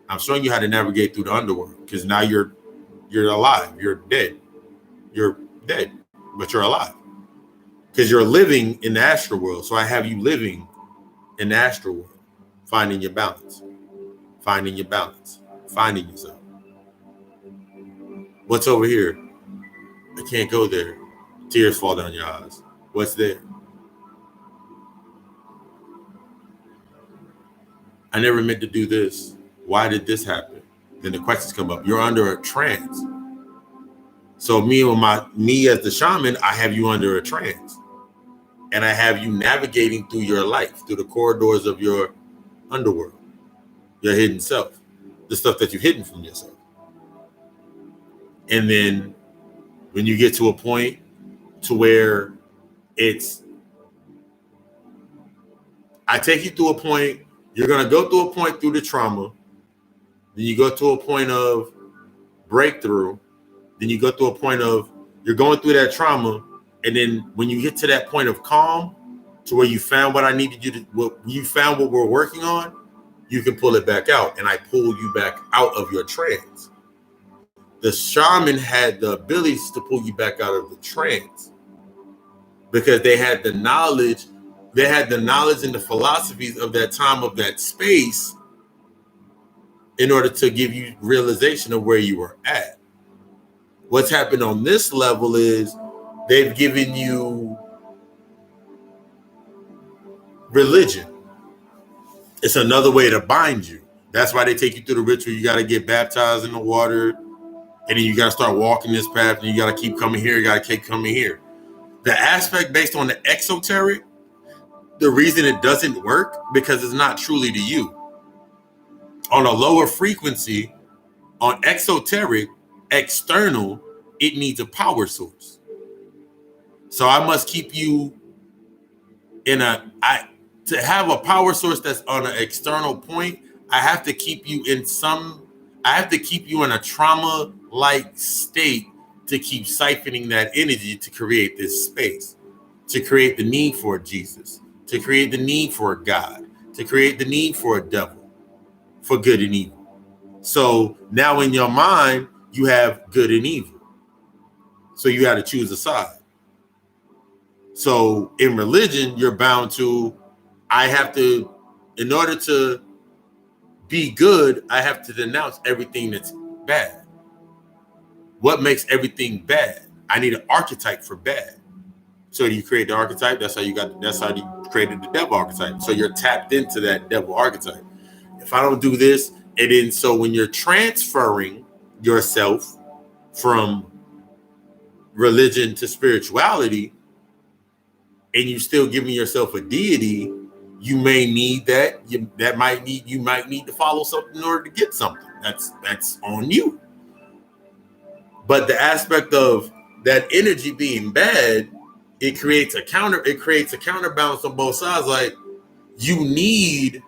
I'm showing you how to navigate through the underworld, because now you're alive. You're dead, but you're alive because you're living in the astral world. So I have you living in the astral world, finding your balance, finding yourself. What's over here? I can't go there. Tears fall down your eyes. What's there? I never meant to do this. Why did this happen? Then the questions come up. You're under a trance. So me as the shaman, I have you under a trance. And I have you navigating through your life, through the corridors of your underworld, your hidden self, the stuff that you've hidden from yourself. And then when you get to a point to where I take you through a point, you're going to go through a point through the trauma. Then you go to a point of breakthrough. Then you go through a point of, you're going through that trauma. And then when you get to that point of calm, to where you found what I needed you to, you found what we're working on, you can pull it back out. And I pull you back out of your trance. The shaman had the abilities to pull you back out of the trance because they had the knowledge. They had the knowledge and the philosophies of that time, of that space, in order to give you realization of where you were at. What's happened on this level is they've given you religion. It's another way to bind you. That's why they take you through the ritual. You got to get baptized in the water, and then you got to start walking this path, and you got to keep coming here. You got to keep coming here. The aspect based on the exoteric, the reason it doesn't work because it's not truly to you. On a lower frequency, on exoteric, external, it needs a power source. So I must keep you to have a power source that's on an external point. I have to keep you in a trauma-like state to keep siphoning that energy to create this space, to create the need for Jesus, to create the need for a God, to create the need for a devil, for good and evil. So now in your mind, you have good and evil. So you got to choose a side. So in religion, you're bound to, in order to be good, I have to denounce everything that's bad. What makes everything bad? I need an archetype for bad. So you create the archetype. That's how you created the devil archetype. So you're tapped into that devil archetype. If I don't do this, and then so when you're transferring yourself from religion to spirituality, and you still giving yourself a deity, you may need that. You might need to follow something in order to get something. That's on you. But the aspect of that energy being bad, it creates a counterbalance on both sides. Like, you need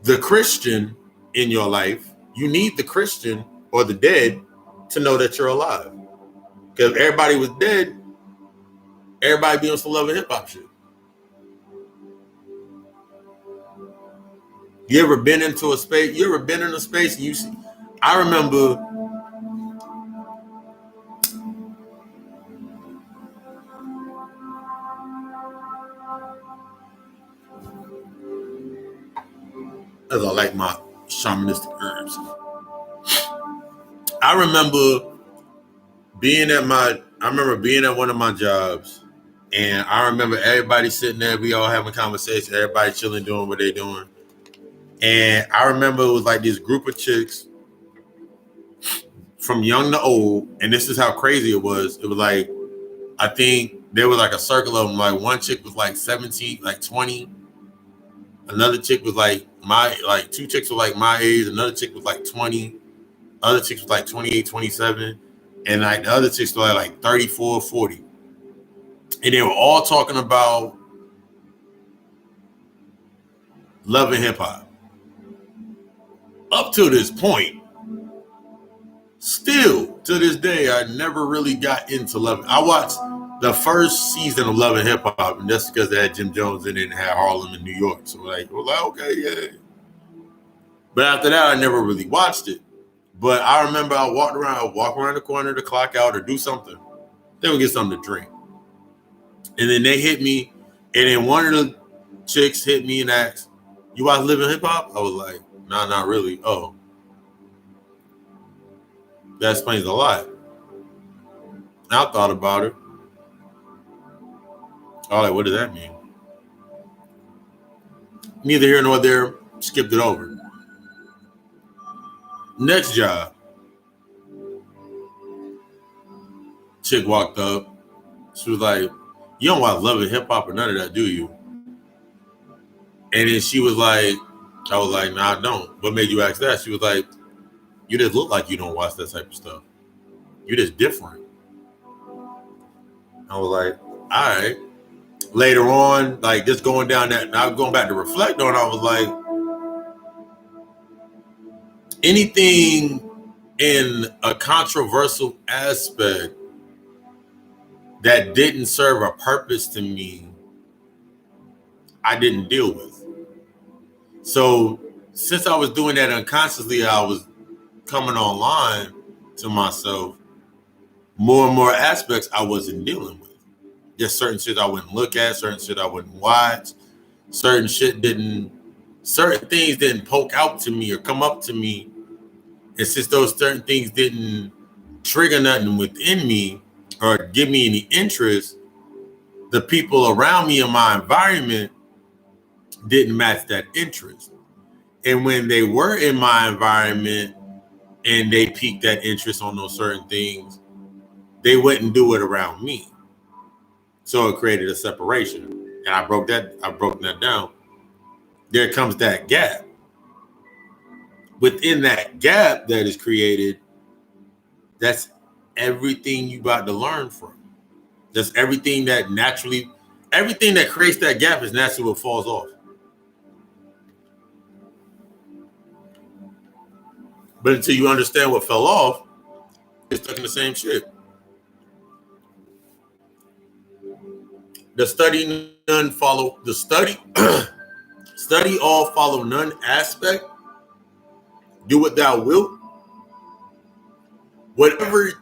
the Christian in your life. You need the Christian or the dead to know that you're alive. Because if everybody was dead, everybody be on some love and hip hop shit. You ever been into a space? You ever been in a space and you see? I remember as I like my shamanistic herbs. I remember being at one of my jobs, and I remember everybody sitting there, we all having conversations, everybody chilling, doing what they're doing. And I remember it was like this group of chicks from young to old, and this is how crazy it was. It was like, I think there was like a circle of them. Like, one chick was like 17, like 20. Another chick was two chicks were like my age. Another chick was like 20. Other chicks was like 28, 27. And like the other chicks were like 34, 40. And they were all talking about love and hip hop. Up to this point, still to this day, I never really got into love. I watched the first season of Love and Hip Hop, and that's because they had Jim Jones in it and had Harlem in New York. So we're like, okay, yeah. But after that, I never really watched it. But I remember I'd walk around the corner to clock out or do something. Then we get something to drink. And then they hit me, and then one of the chicks hit me and asked, "You watch Live and Hip Hop?" I was like, "Nah, not really." Oh, that explains a lot. I thought about it. I was like, what does that mean? Neither here nor there. Skipped it over. Next job. Chick walked up. She was like, "You don't watch Love and Hip Hop or none of that, do you?" And then she was like, I was like, "Nah, I don't." What made you ask that? She was like, "You just look like you don't watch that type of stuff. You're just different." I was like, all right. Later on, like just going down that, now going back to reflect on, I was like, anything in a controversial aspect that didn't serve a purpose to me, I didn't deal with. So since I was doing that unconsciously, I was coming online to myself. More and more aspects I wasn't dealing with. Just certain shit I wouldn't look at, certain shit I wouldn't watch, certain things didn't poke out to me or come up to me. And since those certain things didn't trigger nothing within me or give me any interest, the people around me in my environment didn't match that interest. And when they were in my environment and they piqued that interest on those certain things, they wouldn't do it around me. So it created a separation. And I broke that down. There comes that gap. Within that gap that is created, that's everything you got to learn from. That's everything that creates that gap is naturally what falls off. But until you understand what fell off, you're stuck in the same shit. Study all, follow none aspect. Do what thou wilt. Whatever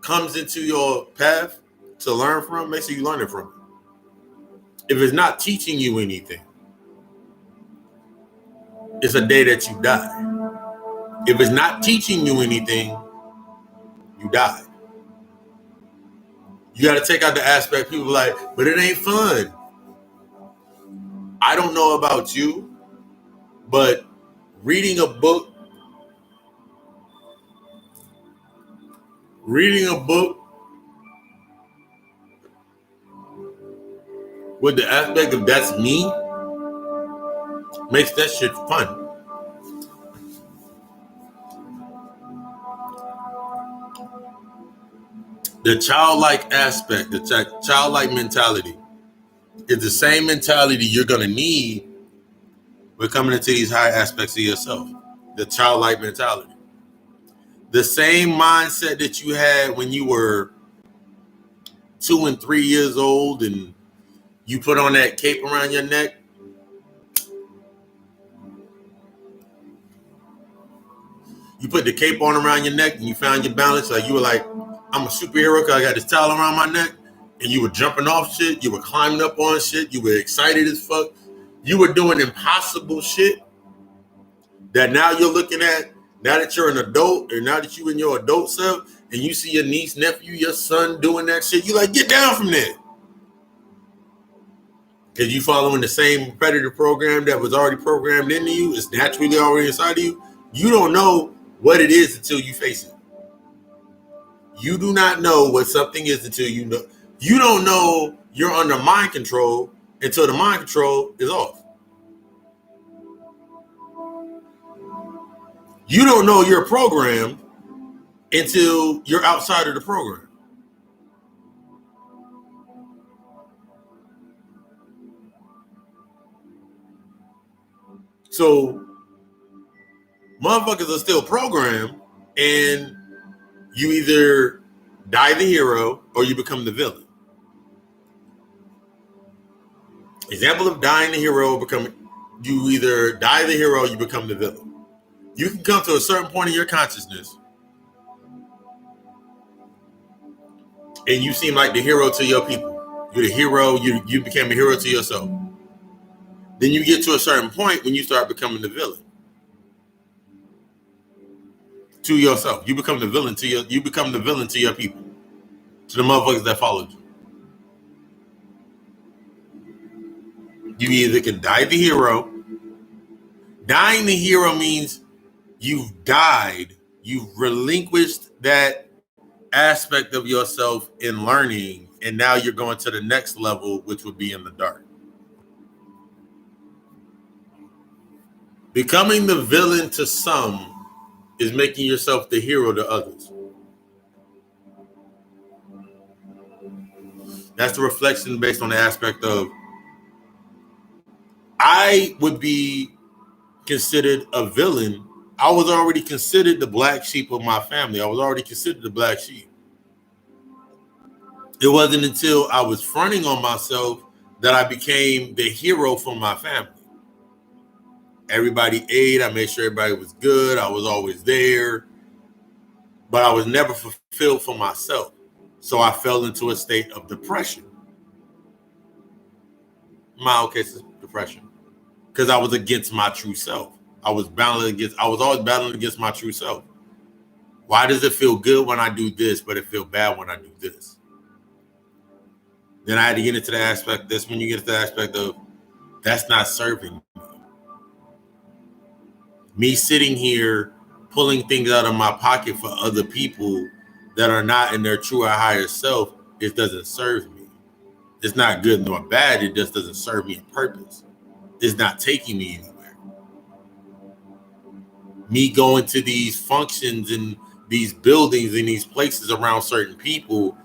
comes into your path to learn from, make sure you learn it from it. If it's not teaching you anything, it's a day that you die. If it's not teaching you anything, you die. You got to take out the aspect people like, but it ain't fun. I don't know about you, but reading a book with the aspect of that's me makes that shit fun. The childlike aspect, the childlike mentality is the same mentality you're going to need when coming into these high aspects of yourself. The childlike mentality. The same mindset that you had when you were 2 and 3 years old and you put on that cape around your neck. You put the cape on around your neck and you found your balance. Like you were like, I'm a superhero because I got this towel around my neck. And you were jumping off shit. You were climbing up on shit. You were excited as fuck. You were doing impossible shit that now you're looking at, now that you're an adult or now that you're in your adult self and you see your niece, nephew, your son doing that shit, you like, get down from there. Because you following the same predator program that was already programmed into you. It's naturally already inside of you. You don't know what it is until you face it. You do not know what something is until you know. You don't know you're under mind control until the mind control is off. You don't know you're programmed until you're outside of the program. So motherfuckers are still programmed, and you either die the hero or you become the villain. Example of dying the hero, you either die the hero or you become the villain. You can come to a certain point in your consciousness and you seem like the hero to your people. You're the hero, you became a hero to yourself. Then you get to a certain point when you start becoming the villain to yourself. You become the villain to your people, to the motherfuckers that followed you. You either can die the hero. Dying the hero means you've died. You've relinquished that aspect of yourself in learning, and now you're going to the next level, which would be in the dark. Becoming the villain to some is making yourself the hero to others. That's the reflection based on the aspect of I would be considered a villain. I was already considered the black sheep of my family. I was already considered the black sheep. It wasn't until I was fronting on myself that I became the hero for my family. Everybody ate. I made sure everybody was good. I was always there. But I was never fulfilled for myself. So I fell into a state of depression. Mild case of depression. Because I was against my true self. I was always battling against my true self. Why does it feel good when I do this, but it feels bad when I do this? Then I had to get into the aspect, that's when you get to the aspect of, that's not serving me. Me sitting here, pulling things out of my pocket for other people that are not in their true or higher self, it doesn't serve me. It's not good nor bad, it just doesn't serve me a purpose. It's not taking me anywhere. Me going to these functions and these buildings and these places around certain people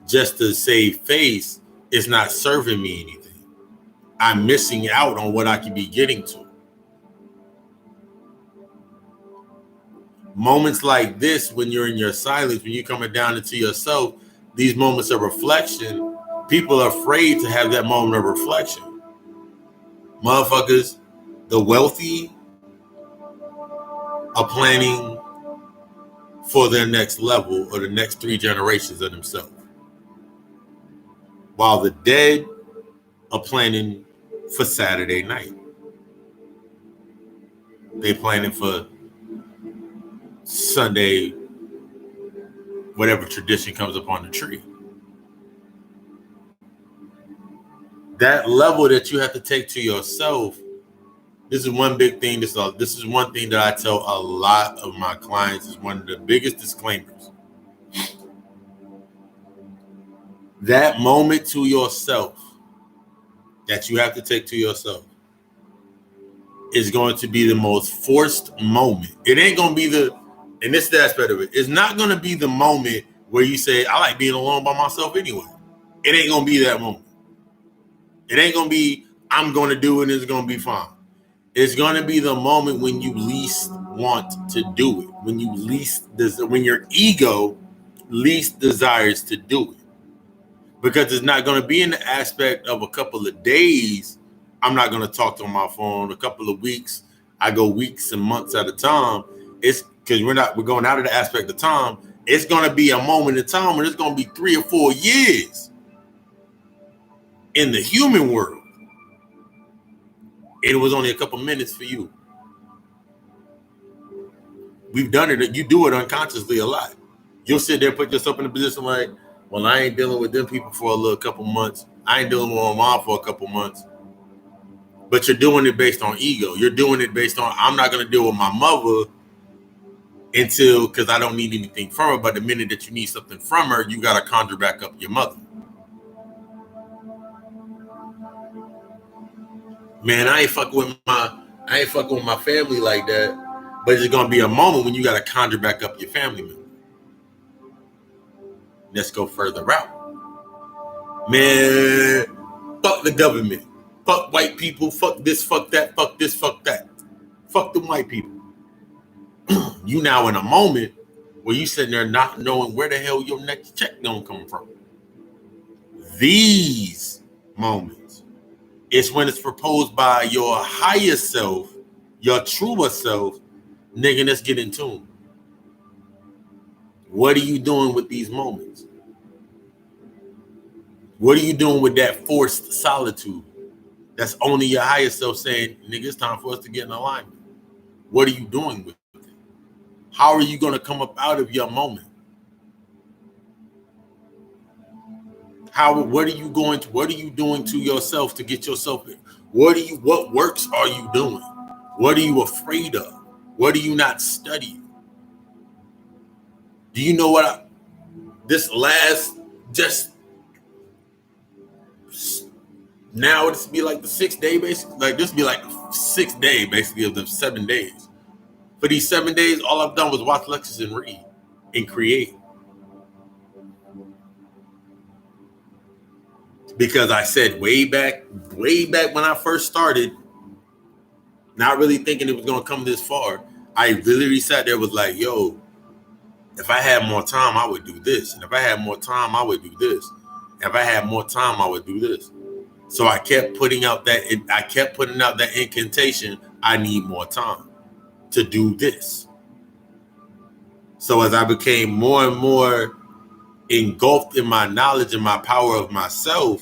just to save face is not serving me anything. I'm missing out on what I could be getting to. Moments like this, when you're in your silence, when you're coming down into yourself, these moments of reflection, people are afraid to have that moment of reflection. Motherfuckers, the wealthy are planning for their next level or the next 3 generations of themselves, while the dead are planning for Saturday night. They planning for Sunday, whatever tradition comes up on the tree. That level that you have to take to yourself, this is one big thing. This is one thing that I tell a lot of my clients, is one of the biggest disclaimers. That moment to yourself that you have to take to yourself is going to be the most forced moment. It ain't going to be and this is the aspect of it, it's not going to be the moment where you say, I like being alone by myself anyway. It ain't going to be that moment. It ain't going to be, I'm going to do it and it's going to be fine. It's going to be the moment when you least want to do it, when your ego least desires to do it. Because it's not going to be in the aspect of a couple of days, I'm not going to talk on my phone, a couple of weeks, I go weeks and months at a time. It's because we're going out of the aspect of time. It's going to be a moment in time when it's going to be 3 or 4 years in the human world. It was only a couple minutes for you. We've done it. You do it unconsciously a lot. You'll sit there and put yourself in a position like, well, I ain't dealing with them people for a little couple months. I ain't dealing with my mom for a couple months. But you're doing it based on ego. You're doing it based on, I'm not going to deal with my mother because I don't need anything from her. But the minute that you need something from her, you got to conjure back up your mother. Man, I ain't fucking with my family like that. But it's gonna be a moment when you gotta conjure back up your family member. Let's go further out. Man, fuck the government. Fuck white people. Fuck this, fuck that, fuck this, fuck that. Fuck them white people. You now in a moment where you sitting there not knowing where the hell your next check gonna come from. These moments, it's when it's proposed by your higher self, your truer self. Nigga, let's get in tune. What are you doing with these moments? What are you doing with that forced solitude? That's only your higher self saying, nigga, it's time for us to get in alignment. What are you doing with it? How are you going to come up out of your moment? What are you doing to yourself to get yourself in? What works are you doing? What are you afraid of? What are you not studying? Do you know what now this be like the 6th day, basically. Like this be like the 6th day, basically, of the 7 days. For these 7 days, all I've done was watch lectures and read and create. Because I said way back when I first started, not really thinking it was gonna come this far, I literally sat there was like, yo, if I had more time, I would do this. And if I had more time, I would do this. If I had more time, I would do this. So I kept putting out that incantation, I need more time to do this. So as I became more and more engulfed in my knowledge and my power of myself,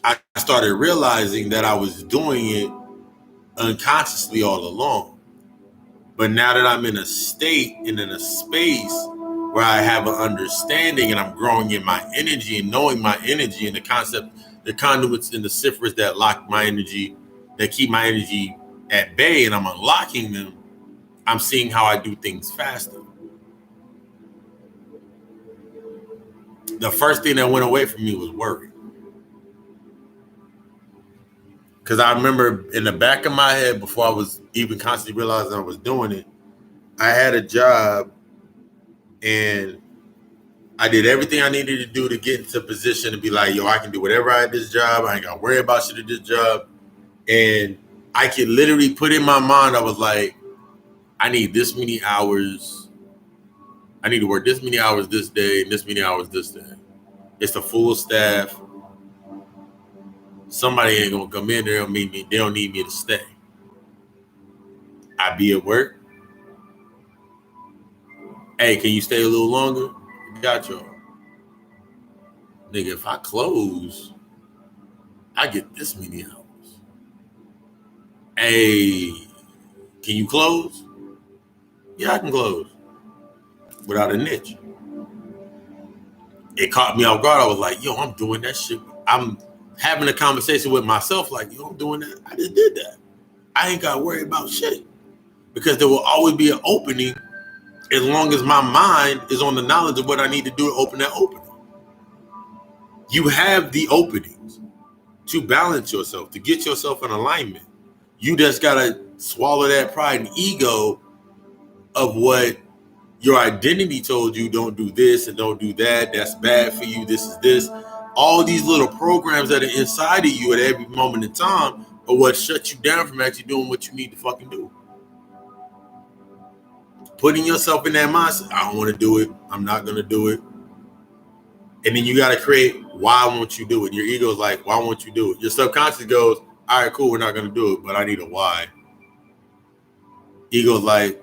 I started realizing that I was doing it unconsciously all along. But now that I'm in a state and in a space where I have an understanding and I'm growing in my energy and knowing my energy and the concept, the conduits and the ciphers that lock my energy, that keep my energy at bay, and I'm unlocking them, I'm seeing how I do things faster. The first thing that went away from me was worry. Because I remember in the back of my head, before I was even constantly realizing I was doing it, I had a job and I did everything I needed to do to get into a position to be like, yo, I can do whatever I had this job. I ain't got to worry about shit at this job. And I could literally put in my mind, I was like, I need this many hours. I need to work this many hours this day and this many hours this day. It's a full staff. Somebody ain't going to come in there and meet me. They don't need me to stay. I be at work. Hey, can you stay a little longer? Got y'all. Nigga, if I close, I get this many hours. Hey, can you close? Yeah, I can close. Without a niche. It caught me off guard. I was like, yo, I'm doing that shit. I'm having a conversation with myself like, yo, I'm doing that. I just did that. I ain't got to worry about shit. Because there will always be an opening as long as my mind is on the knowledge of what I need to do to open that opening. You have the openings to balance yourself, to get yourself in alignment. You just got to swallow that pride and ego of what your identity told you. Don't do this and don't do that. That's bad for you. This is this. All these little programs that are inside of you at every moment in time are what shut you down from actually doing what you need to fucking do. Putting yourself in that mindset, I don't want to do it. I'm not going to do it. And then you got to create, why won't you do it? Your ego's like, why won't you do it? Your subconscious goes, all right, cool, we're not going to do it, but I need a why. Ego's like,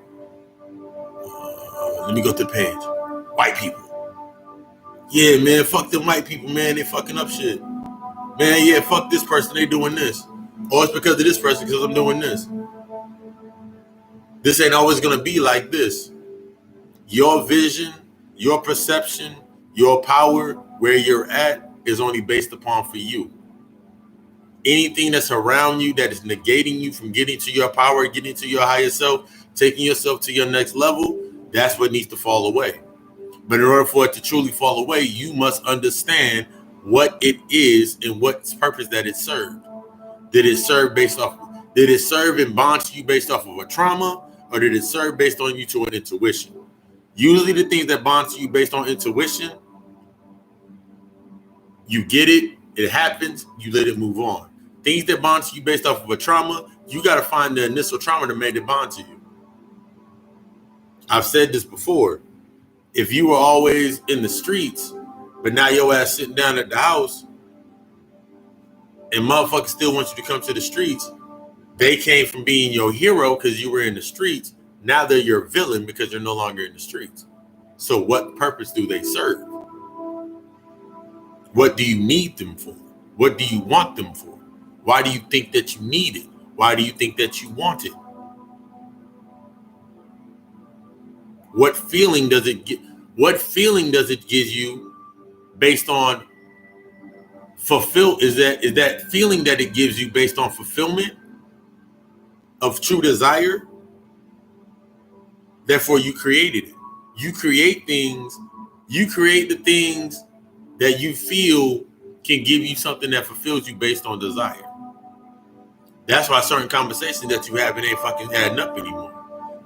let me go to the page. White people. Yeah, man, fuck them white people, man. They fucking up shit. Man, yeah, fuck this person. They doing this. Or it's because of this person because I'm doing this. This ain't always going to be like this. Your vision, your perception, your power, where you're at is only based upon for you. Anything that's around you that is negating you from getting to your power, getting to your higher self, taking yourself to your next level, that's what needs to fall away. But in order for it to truly fall away, you must understand what it is and what purpose that it served. Did it serve and bond to you based off of a trauma, or did it serve based on you to an intuition? Usually the things that bond to you based on intuition, you get it, it happens, you let it move on. Things that bond to you based off of a trauma, you got to find the initial trauma that made it bond to you. I've said this before. If you were always in the streets But now your ass sitting down at the house and motherfuckers still want you to come to the streets. They came from being your hero because you were in the streets. Now they're your villain because you're no longer in the streets. So what purpose do they serve? What do you need them for? What do you want them for? Why do you think that you need it? Why do you think that you want it? What feeling does it get? What feeling does it give you based on is that feeling that it gives you based on fulfillment of true desire? Therefore, you created it. You create things. You create the things that you feel can give you something that fulfills you based on desire. That's why certain conversations that you have ain't fucking adding up anymore.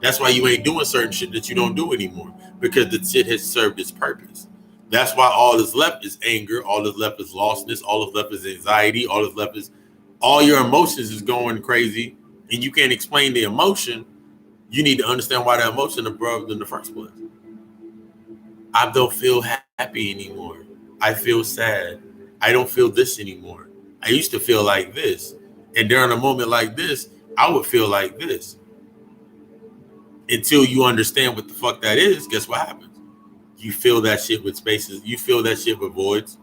That's why you ain't doing certain shit that you don't do anymore, because the shit has served its purpose. That's why all that's left is anger. All that's left is lostness. All that's left is anxiety. All that's left is all your emotions is going crazy, and you can't explain the emotion. You need to understand why the emotion above in the first place. I don't feel happy anymore. I feel sad. I don't feel this anymore. I used to feel like this. And during a moment like this, I would feel like this. Until you understand what the fuck that is, guess what happens? You feel that shit with spaces. You feel that shit with voids.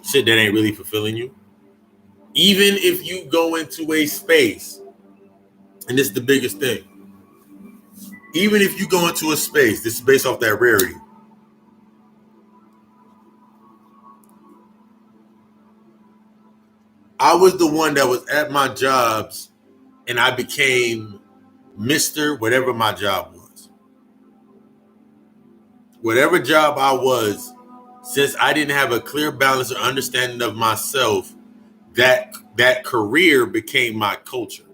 Shit that ain't really fulfilling you. Even if you go into a space, and this is the biggest thing. Even if you go into a space, this is based off that rarity. I was the one that was at my jobs and I became Mr. whatever my job was. Whatever job I was, since I didn't have a clear balance or understanding of myself, that career became my culture.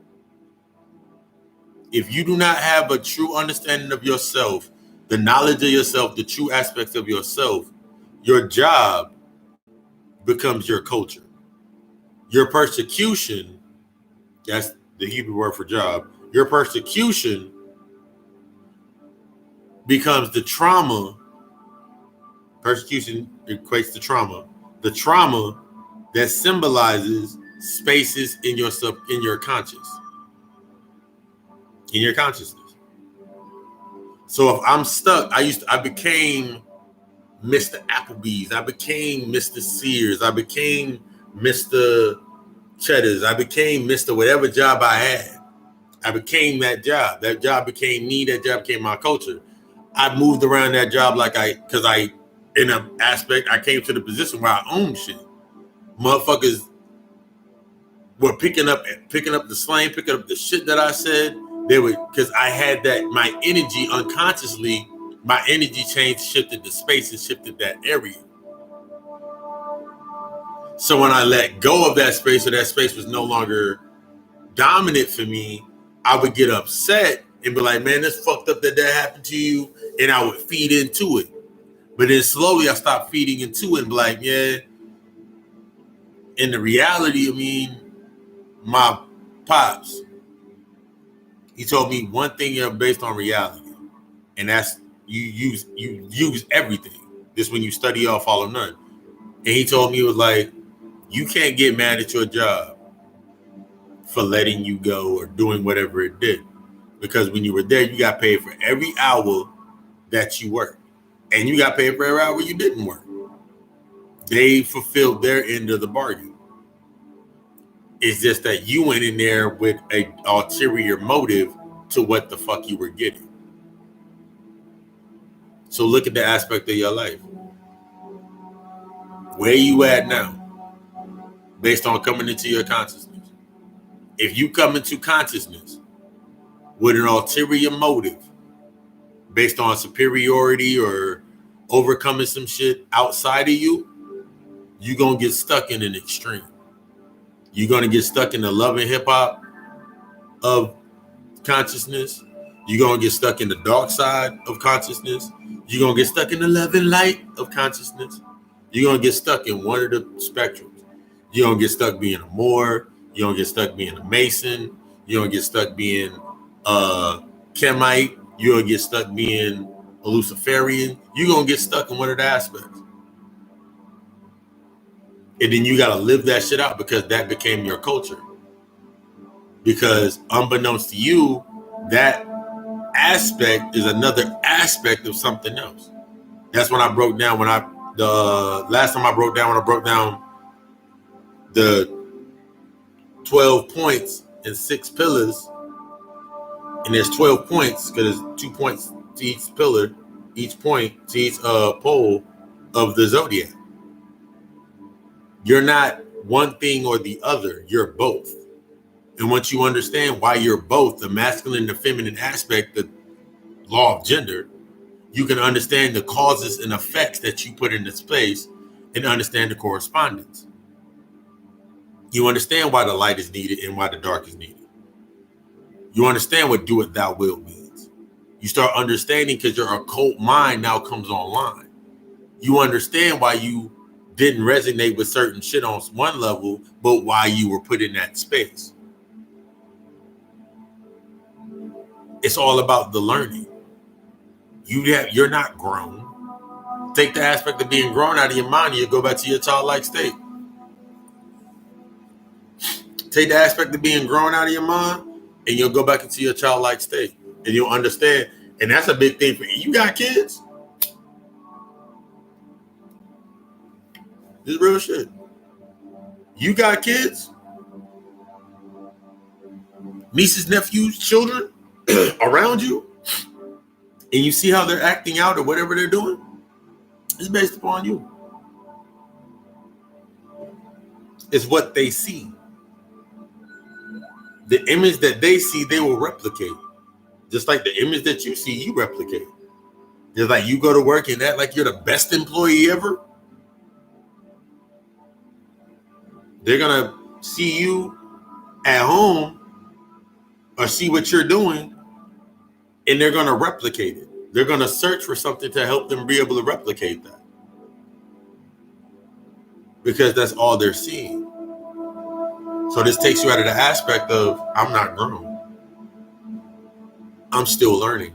If you do not have a true understanding of yourself, the knowledge of yourself, the true aspects of yourself, your job becomes your culture. Your persecution, that's the Hebrew word for job, your persecution becomes the trauma. Persecution equates to trauma. The trauma that symbolizes spaces in your consciousness. So if I'm stuck, I became Mr. Applebee's, I became Mr. Sears, I became Mr. Cheddar's, I became Mr. whatever job I had. I became that job. That job became me. That job became my culture. I moved around that job because in an aspect, I came to the position where I owned shit. Motherfuckers were picking up the slang, picking up the shit that I said. They would, because I had that, my energy unconsciously, my energy shifted the space and shifted that area. So when I let go of that space, or that space was no longer dominant for me, I would get upset and be like, man, this fucked up that happened to you. And I would feed into it. But then slowly I stopped feeding into it and be like, yeah. In the reality, I mean, my pops, he told me one thing based on reality. And that's you use everything. This when you study all, follow none. And he told me, it was like, you can't get mad at your job for letting you go or doing whatever it did. Because when you were there, you got paid for every hour that you worked. And you got paid for every hour you didn't work. They fulfilled their end of the bargain. It's just that you went in there with an ulterior motive to what the fuck you were getting. So look at the aspect of your life. Where you at now? Based on coming into your consciousness. If you come into consciousness with an ulterior motive based on superiority or overcoming some shit outside of you, you're going to get stuck in an extreme. You're going to get stuck in the love and hip hop of consciousness. You're going to get stuck in the dark side of consciousness. You're going to get stuck in the love and light of consciousnust. You're going to get stuck in one of the spectrums. You're going to get stuck being a Moor. You're going to get stuck being a Mason. You're going to get stuck being a Chemite. You're going to get stuck being a Luciferian. You're going to get stuck in one of the aspects. And then you got to live that shit out because that became your culture. Because unbeknownst to you, that aspect is another aspect of something else. That's when I broke down, the last time I broke down the 12 points and 6 pillars, and there's 12 points because there's 2 points to each pillar, each point to each pole of the zodiac. You're not one thing or the other, you're both. And once you understand why you're both, the masculine and the feminine aspect, the law of gender, you can understand the causes and effects that you put into space and understand the correspondence. You understand why the light is needed and why the dark is needed. You understand what do it thou will means. You start understanding because your occult mind now comes online. You understand why you didn't resonate with certain shit on one level, but why you were put in that space. It's all about the learning. You're not grown. Take the aspect of being grown out of your mind and you go back to your childlike state. Take the aspect of being grown out of your mind and you'll go back into your childlike state. And you'll understand. And that's a big thing for you. You got kids? This is real shit. You got kids? Nieces, nephews, children around you? And you see how they're acting out or whatever they're doing? It's based upon you. It's what they see. The image that they see, they will replicate. Just like the image that you see, you replicate. Just like you go to work and act like you're the best employee ever. They're going to see you at home or see what you're doing, and they're going to replicate it. They're going to search for something to help them be able to replicate that. Because that's all they're seeing. So this takes you out of the aspect of, I'm not grown. I'm still learning.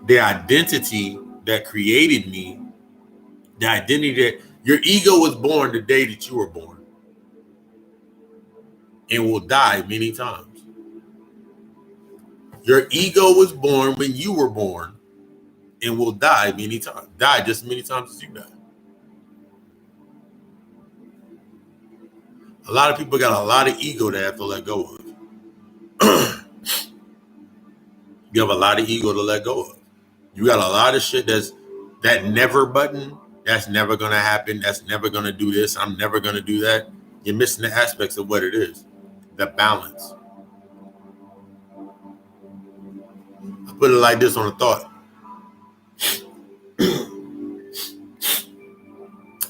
The identity that created me, the identity that your ego was born the day that you were born and will die many times. Your ego was born when you were born and will die many times. Die just as many times as you die. A lot of people got a lot of ego they have to let go of. You have a lot of ego to let go of. You got a lot of shit that's that never button. That's never going to happen. That's never going to do this. I'm never going to do that. You're missing the aspects of what it is. The balance. I put it like this on a thought.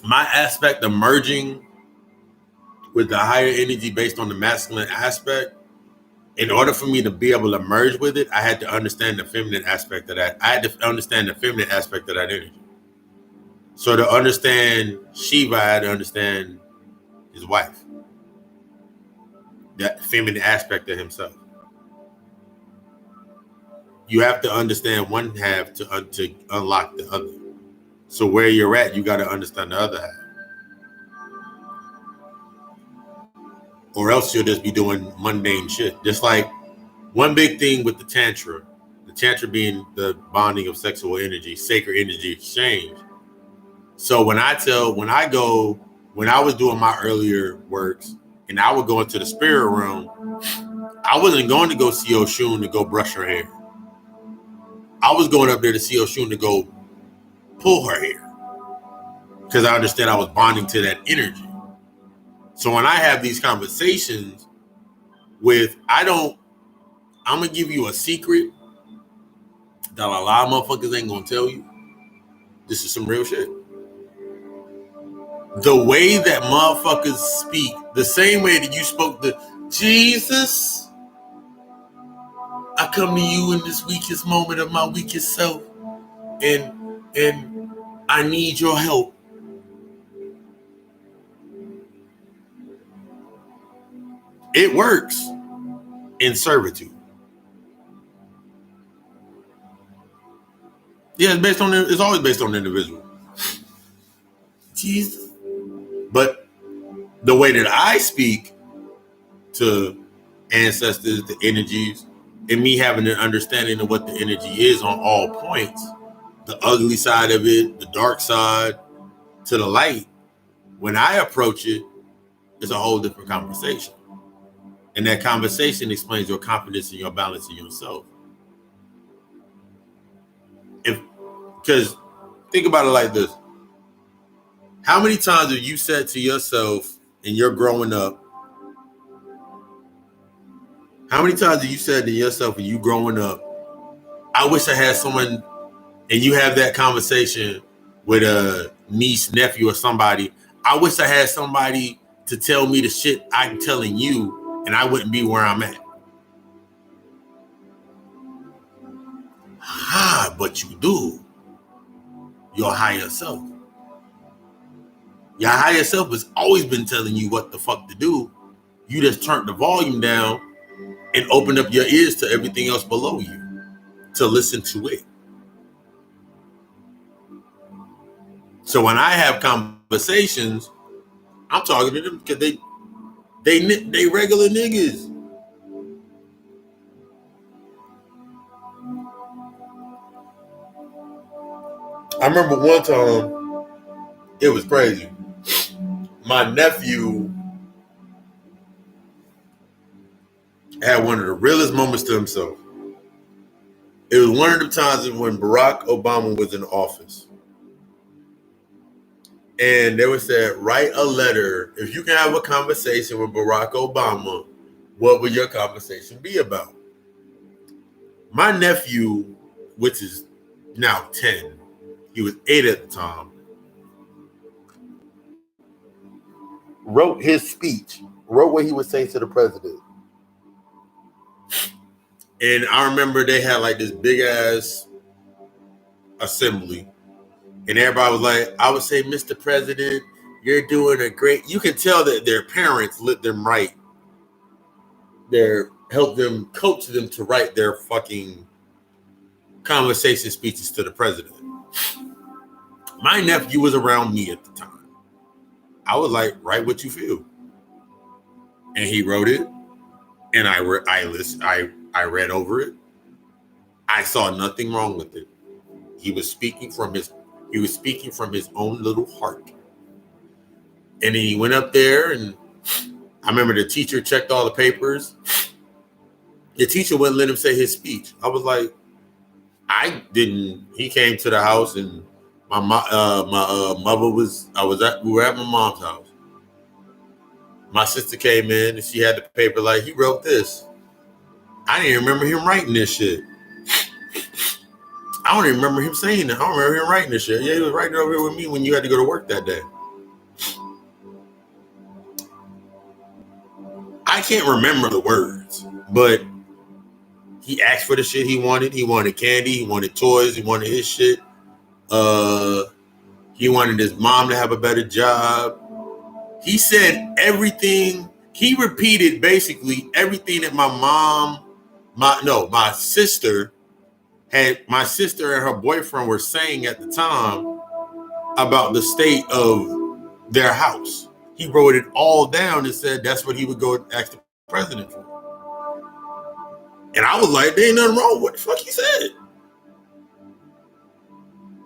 My aspect of merging with the higher energy based on the masculine aspect, in order for me to be able to merge with it, I had to understand the feminine aspect of that. I had to understand the feminine aspect of that energy. So to understand Shiva, I had to understand his wife. That feminine aspect of himself. You have to understand one half to unlock the other. So where you're at, you got to understand the other half. Or else you'll just be doing mundane shit. Just like one big thing with the Tantra being the bonding of sexual energy, sacred energy exchange. So when I was doing my earlier works and I would go into the spirit realm, I wasn't going to go see Oshun to go brush her hair. I was going up there to see Oshun to go pull her hair. Because I understand I was bonding to that energy. So when I have these conversations with, I'm going to give you a secret that a lot of motherfuckers ain't going to tell you. This is some real shit. The way that motherfuckers speak, the same way that you spoke to Jesus, I come to you in this weakest moment of my weakest self, and I need your help. It works in servitude. Yeah, it's always based on the individual. Jesus. But the way that I speak to ancestors, the energies, and me having an understanding of what the energy is on all points, the ugly side of it, the dark side, to the light, when I approach it, it's a whole different conversation. And that conversation explains your confidence and your balance in yourself. Because think about it like this. How many times have you said to yourself, and you're growing up, how many times have you said to yourself, and you growing up, I wish I had someone, and you have that conversation with a niece, nephew, or somebody, I wish I had somebody to tell me the shit I'm telling you, and I wouldn't be where I'm at. But you do. Your higher self. Your higher self has always been telling you what the fuck to do. You just turned the volume down and opened up your ears to everything else below you to listen to it. So when I have conversations, I'm talking to them because they regular niggas. I remember one time, it was crazy. My nephew had one of the realest moments to himself. It was one of the times when Barack Obama was in office. And they would say, write a letter. If you can have a conversation with Barack Obama, what would your conversation be about? My nephew, which is now 10, he was 8 at the time, wrote his speech, wrote what he would say to the president. And I remember they had like this big ass assembly. And everybody was like, I would say, Mr. President, you're doing a great, you can tell that their parents let them write, help them, coach them to write their fucking conversation speeches to the president. My nephew was around me at the time. I was like, write what you feel. And he wrote it. And I read over it. I saw nothing wrong with it. He was speaking from his own little heart. And then he went up there, and I remember the teacher checked all the papers. The teacher wouldn't let him say his speech. I was like, he came to the house, and my mother we were at my mom's house. My sister came in and she had the paper like, he wrote this. I didn't remember him writing this shit. I don't even remember him saying that. I don't remember him writing this shit. Yeah, he was right over here with me when you had to go to work that day. I can't remember the words, but he asked for the shit he wanted. He wanted candy. He wanted toys. He wanted his shit. He wanted his mom to have a better job. He said everything. He repeated basically everything that my sister and her boyfriend were saying at the time about the state of their house. He wrote it all down and said that's what he would go ask the president for. And I was like, there ain't nothing wrong with what the fuck he said.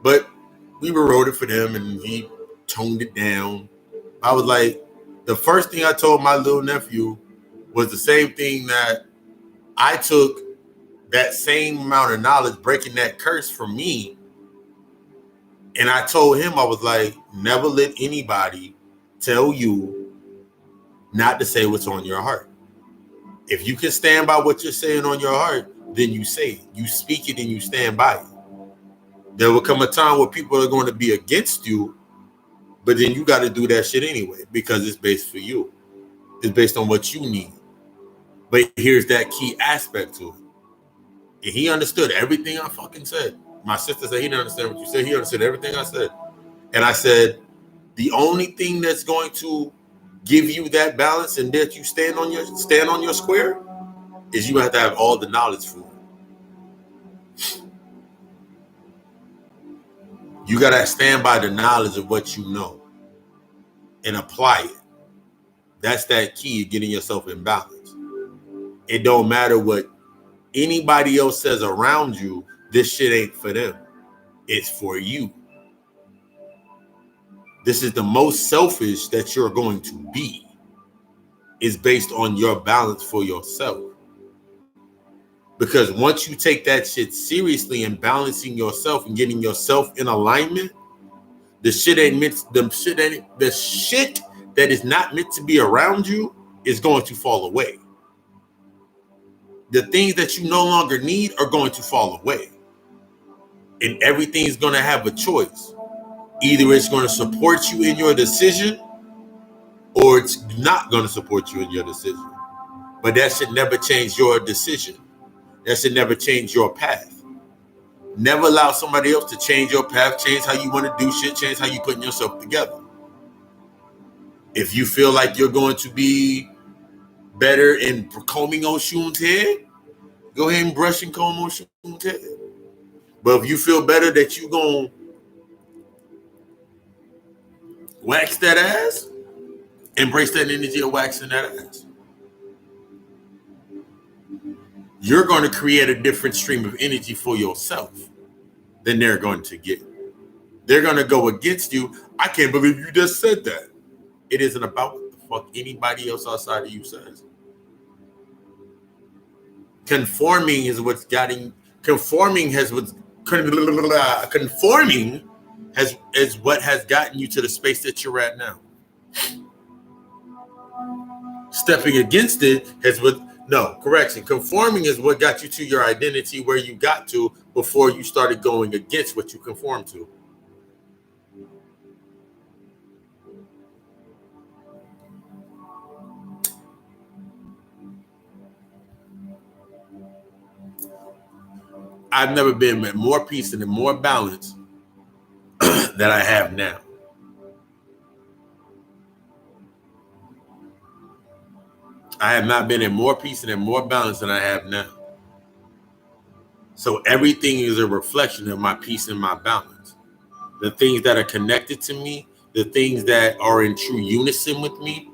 But we wrote it for them and he toned it down. I was like, the first thing I told my little nephew was the same thing that I took that same amount of knowledge, breaking that curse from me. And I told him, I was like, never let anybody tell you not to say what's on your heart. If you can stand by what you're saying on your heart, then you say it. You speak it and you stand by it. There will come a time where people are going to be against you, but then you got to do that shit anyway because it's based for you. It's based on what you need. But here's that key aspect to it. And he understood everything I fucking said. My sister said he didn't understand what you said. He understood everything I said. And I said, the only thing that's going to give you that balance and that you stand on your square is you have to have all the knowledge for it. You got to stand by the knowledge of what you know. and apply it. That's that key, getting yourself in balance. It don't matter what anybody else says around you. This shit ain't for them. It's for you. This is the most selfish that you're going to be. Is based on your balance for yourself. Because once you take that shit seriously and balancing yourself and getting yourself in alignment, the shit that is not meant to be around you is going to fall away. The things that you no longer need are going to fall away. And everything's going to have a choice. Either it's going to support you in your decision or it's not going to support you in your decision. But that should never change your decision. That should never change your path. Never allow somebody else to change your path, change how you want to do shit, change how you putting yourself together. If you feel like you're going to be better in combing Oshun's hair, go ahead and brush and comb Oshun's hair. But if you feel better that you're going to wax that ass, embrace that energy of waxing that ass. You're going to create a different stream of energy for yourself than they're going to get. They're going to go against you. I can't believe you just said that. It isn't about what the fuck anybody else outside of you says. Conforming is what has gotten you to the space that you're at now. Stepping against it conforming is what got you to your identity where you got to before you started going against what you conform to. I've never been at more peace and in more balance than I have now. I have not been in more peace and in more balance than I have now. So everything is a reflection of my peace and my balance. The things that are connected to me, the things that are in true unison with me,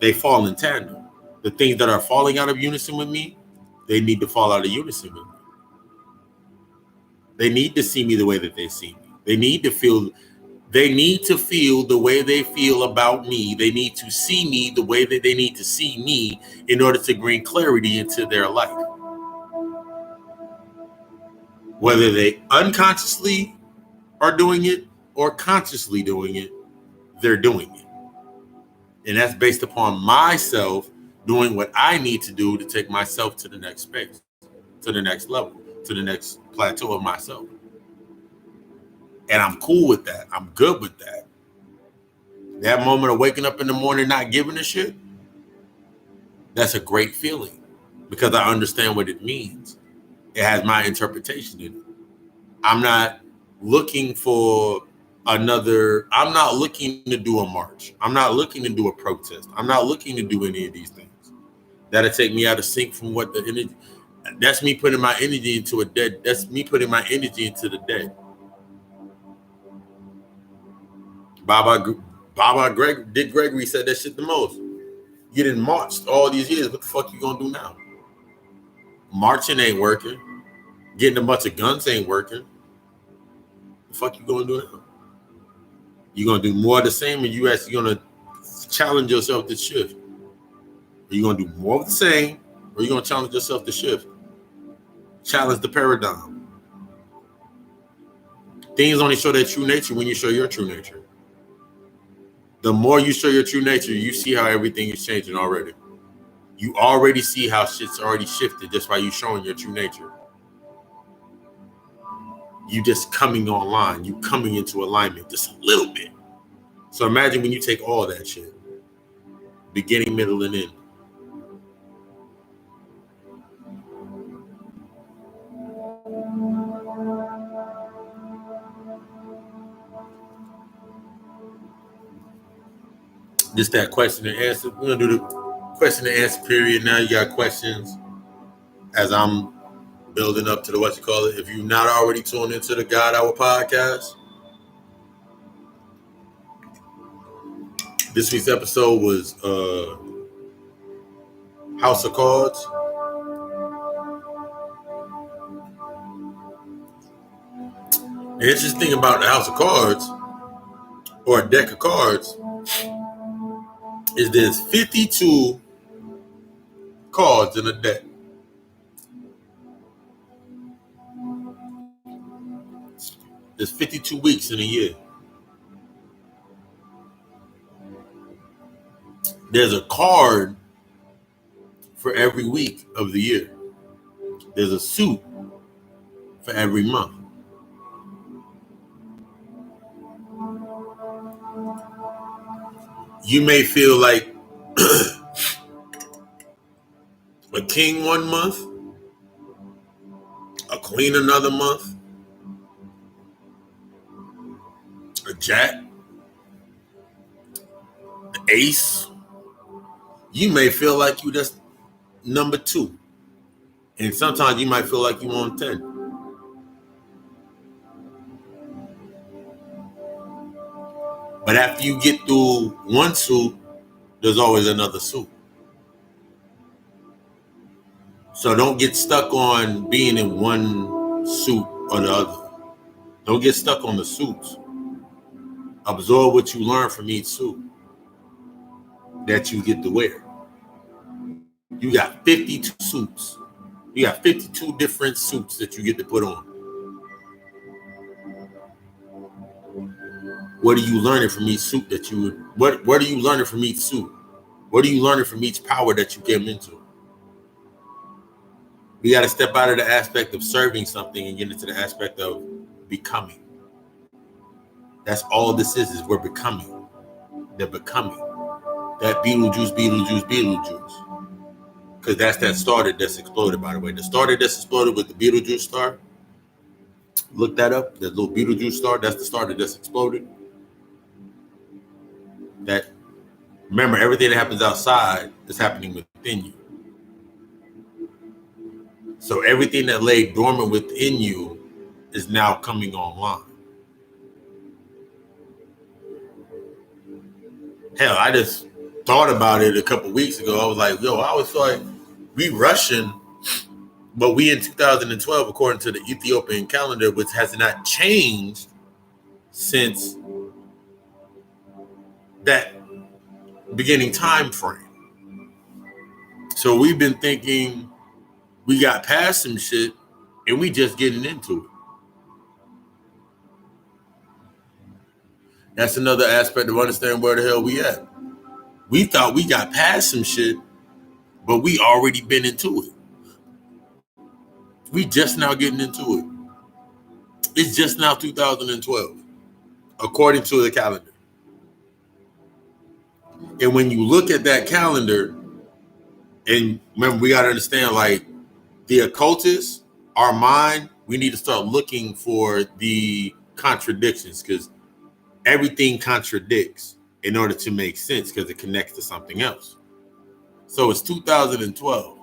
they fall in tandem. The things that are falling out of unison with me, they need to fall out of unison with me. They need to see me the way that they see me. They need to feel the way they feel about me. They need to see me the way that they need to see me in order to bring clarity into their life. Whether they unconsciously are doing it or consciously doing it, they're doing it. And that's based upon myself doing what I need to do to take myself to the next space, to the next level, to the next plateau of myself. And I'm cool with that. I'm good with that. That moment of waking up in the morning not giving a shit, that's a great feeling because I understand what it means. It has my interpretation in it. I'm not looking to do a march. I'm not looking to do a protest. I'm not looking to do any of these things. That'll take me out of sync from what the energy. That's me putting my energy into That's me putting my energy into the dead. Gregory said that shit the most. You didn't march all these years. What the fuck you gonna do now? Marching ain't working. Getting a bunch of guns ain't working. The fuck you gonna do now? You gonna do more of the same, or you actually gonna challenge yourself to shift? Are you gonna do more of the same, or you gonna challenge yourself to shift? Challenge the paradigm. Things only show their true nature when you show your true nature. The more you show your true nature, you see how everything is changing already. You already see how shit's already shifted just by you showing your true nature. You just coming online, you coming into alignment just a little bit. So imagine when you take all that shit, beginning, middle, and end. Just that question and answer. We're gonna do the question and answer period now. You got questions as I'm building up to the If you're not already tuned into the God Hour podcast, This week's episode was House of Cards. The interesting thing about the House of Cards, or a deck of cards, is there's 52 cards in a deck. There's 52 weeks in a year. There's a card for every week of the year. There's a suit for every month. You may feel like a king one month, a queen another month, a jack, the ace. You may feel like you just number 2. And sometimes you might feel like you on 10. But after you get through one suit, there's always another suit. So don't get stuck on being in one suit or the other. Don't get stuck on the suits. Absorb what you learn from each suit that you get to wear. You got 52 suits. You got 52 different suits that you get to put on. What are you learning from each suit that you would? What are you learning from each suit? What are you learning from each power that you came into? We got to step out of the aspect of serving something and get into the aspect of becoming. That's all this is we're becoming. They're becoming. That Beetlejuice. Because that's that starter that's exploded, by the way. The starter that's exploded with the Beetlejuice star. Look that up. The little Beetlejuice star, that's the starter that's exploded. That, remember, everything that happens outside is happening within you. So everything that lay dormant within you is now coming online. Hell, I just thought about it a couple weeks ago. I was like, yo, I always feel like we Russian, but we in 2012, according to the Ethiopian calendar, which has not changed since that beginning time frame. So we've been thinking we got past some shit and we just getting into it. That's another aspect of understanding where the hell we at. We thought we got past some shit, but we already been into it. We just now getting into it. It's just now 2012, according to the calendar. And when you look at that calendar, and remember, we got to understand, like, the occultists, our mind, we need to start looking for the contradictions, because everything contradicts in order to make sense, because it connects to something else. So it's 2012,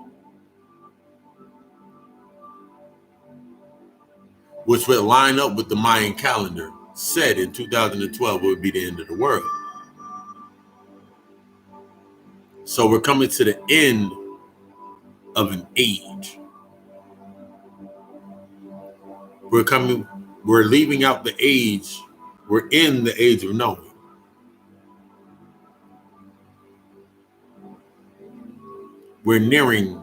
which would line up with the Mayan calendar, said in 2012 would be the end of the world. So we're coming to the end of an age. We're leaving out the age. We're in the age of knowing. We're nearing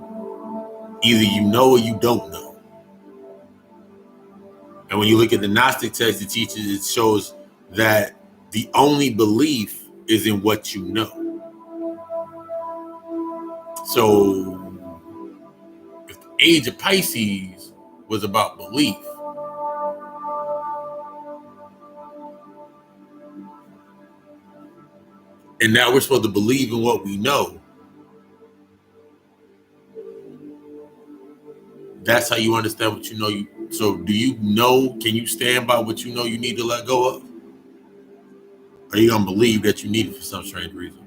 either you know or you don't know. And when you look at the Gnostic text, it teaches, it shows that the only belief is in what you know. So if the age of Pisces was about belief, and now we're supposed to believe in what we know, that's how you understand what you know. So do you know, can you stand by what you know you need to let go of? Or are you going to believe that you need it for some strange reason?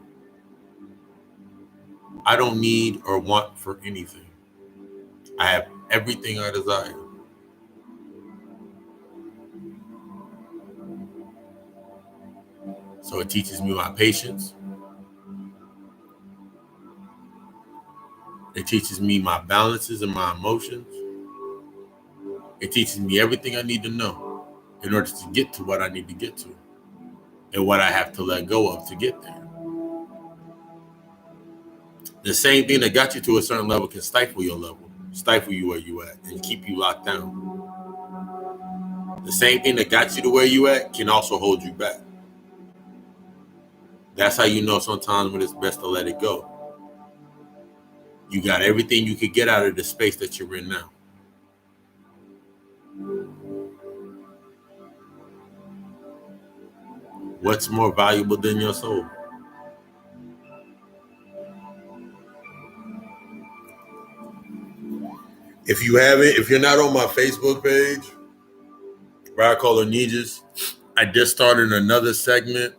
I don't need or want for anything. I have everything I desire. So it teaches me my patience. It teaches me my balances and my emotions. It teaches me everything I need to know in order to get to what I need to get to and what I have to let go of to get there. The same thing that got you to a certain level can stifle your level, stifle you where you at, and keep you locked down. The same thing that got you to where you at can also hold you back. That's how you know sometimes when it's best to let it go. You got everything you could get out of the space that you're in now. What's more valuable than your soul? If you're not on my Facebook page, where I call Nijas, I just started another segment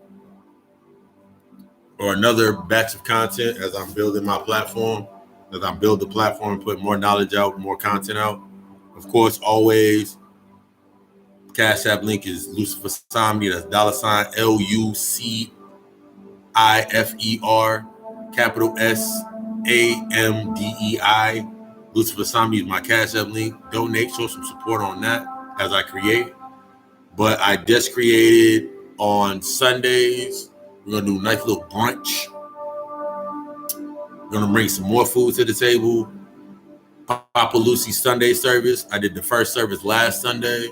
or another batch of content as I'm building my platform, as I build the platform and put more knowledge out, more content out. Of course, always, Cash App link is LuciferSamdei. That's $LUCIFER, capital SAMDEI. LuciferSamdei is my Cash App link. Donate, show some support on that as I create. But I just created on Sundays. We're gonna do a nice little brunch. We're gonna bring some more food to the table. Papa Lucy Sunday service. I did the first service last Sunday.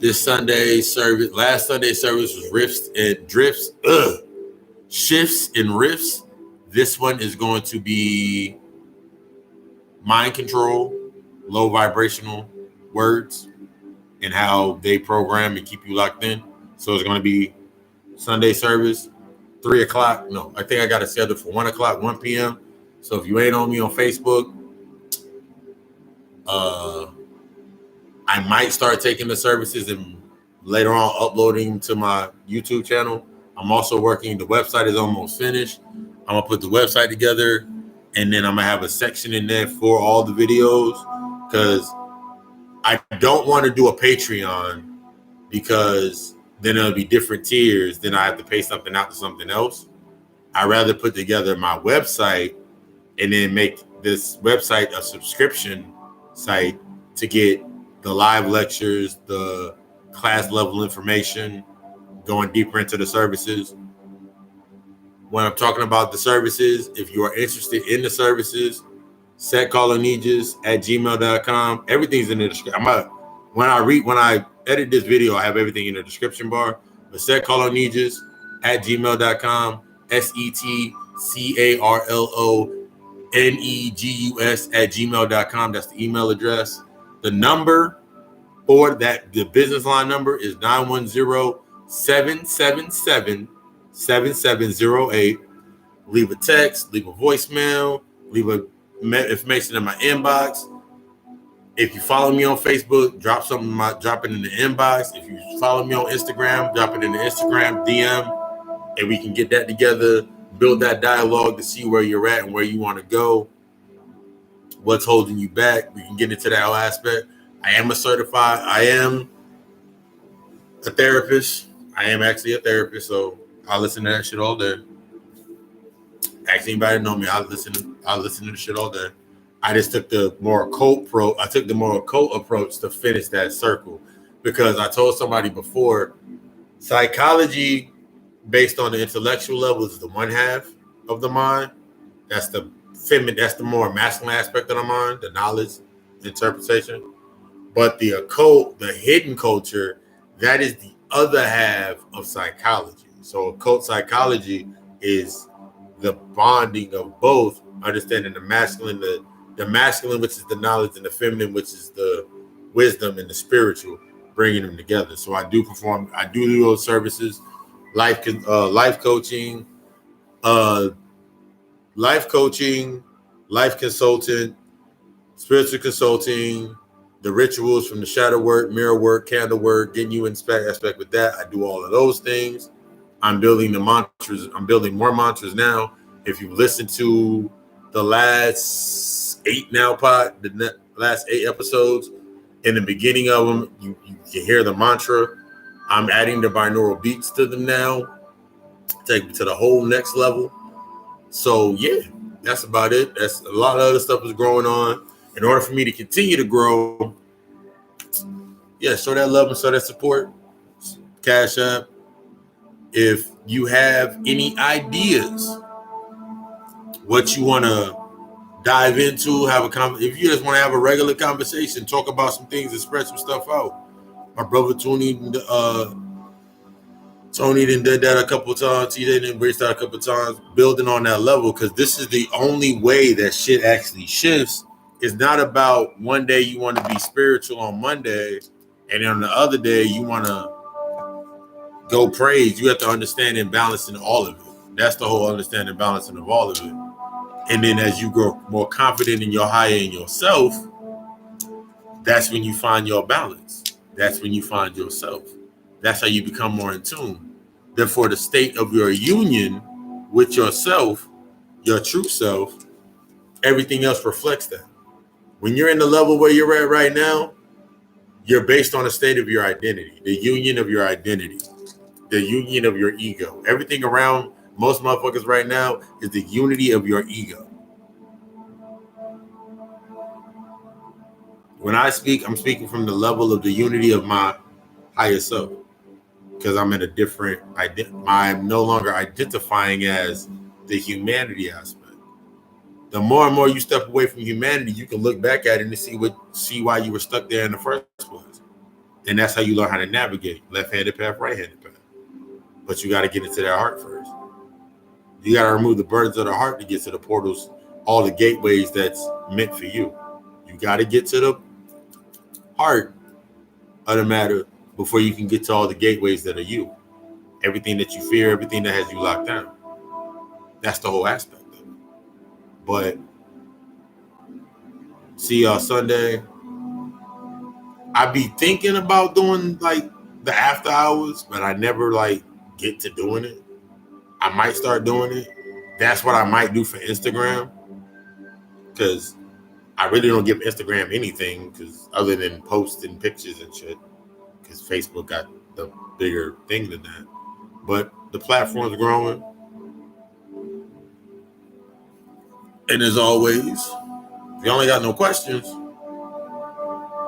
Last Sunday service was shifts and riffs. This one is going to be mind control, low vibrational words, and how they program and keep you locked in. So it's going to be Sunday service, 3 o'clock. No, I think I got it scheduled for 1 o'clock, 1 p.m. So if you ain't on me on Facebook, I might start taking the services and later on uploading to my YouTube channel. I'm also working. The website is almost finished. I'm going to put the website together, and then I'm going to have a section in there for all the videos, because I don't want to do a Patreon, because then it'll be different tiers. Then I have to pay something out to something else. I'd rather put together my website and then make this website a subscription site to get the live lectures, the class level information, going deeper into the services. When I'm talking about the services, if you are interested in the services, setcallanijas@gmail.com. Everything's in the description. When I edit this video, I have everything in the description bar. But setcallanijas@gmail.com. SETCARLONEGUS@gmail.com. That's the email address. The number for that, the business line number, is 910-777-7708. Leave a text, leave a voicemail, leave a information in my inbox. If you follow me on Facebook, drop it in the inbox. If you follow me on Instagram, drop it in the Instagram DM, and we can get that together, build that dialogue to see where you're at and where you want to go, what's holding you back. We can get into that whole aspect. I am a therapist. I am actually a therapist, so I listen to that shit all day. Ask anybody to know me, I listen to the shit all day. I just took the more occult approach to finish that circle, because I told somebody before, psychology based on the intellectual level is the one half of the mind. That's the feminine, that's the more masculine aspect of the mind, the knowledge, interpretation. But the occult, the hidden culture, that is the other half of psychology. So occult psychology is the bonding of both, understanding the masculine, which is the knowledge, and the feminine, which is the wisdom and the spiritual, bringing them together. So I do those services, life coaching, life consultant, spiritual consulting, the rituals from the shadow work, mirror work, candle work, getting you in aspect with that. I do all of those things. I'm building the mantras. I'm building more mantras now. If you listen to the last 8 episodes, in the beginning of them, you can hear the mantra. I'm adding the binaural beats to them now, take me to the whole next level. So yeah, That's about it. That's a lot of other stuff is growing on. In order for me to continue to grow, yeah, show that love and show that support. Cash App. If you have any ideas, what you want to dive into, have a if you just want to have a regular conversation, talk about some things, and spread some stuff out. My brother Tony done did that a couple of times. TJ done embraced that a couple of times, building on that level, because this is the only way that shit actually shifts. It's not about one day you want to be spiritual on Monday, and then on the other day you want to go praise. You have to understand and balance in all of it. That's the whole understanding and balancing of all of it. And then as you grow more confident in your higher in yourself, that's when you find your balance. That's when you find yourself. That's how you become more in tune. Therefore, the state of your union with yourself, your true self, everything else reflects that. When you're in the level where you're at right now, you're based on a state of your identity, the union of your identity, the union of your ego. Everything around most motherfuckers right now is the unity of your ego. When I speak, I'm speaking from the level of the unity of my higher self, because I'm in a different, I'm no longer identifying as the humanity aspect. The more and more you step away from humanity, you can look back at it and see why you were stuck there in the first place. And that's how you learn how to navigate left-handed path, right-handed path. But you got to get into that heart first. You got to remove the burdens of the heart to get to the portals, all the gateways that's meant for you. You got to get to the heart of the matter before you can get to all the gateways that are you. Everything that you fear, everything that has you locked down. That's the whole aspect of it. But see y'all Sunday. I be thinking about doing like the after hours, but I never like get to doing it. I might start doing it. That's what I might do for Instagram, because I really don't give Instagram anything, because other than posting pictures and shit, because Facebook got the bigger thing than that. But the platform's growing. And as always, if you only got no questions,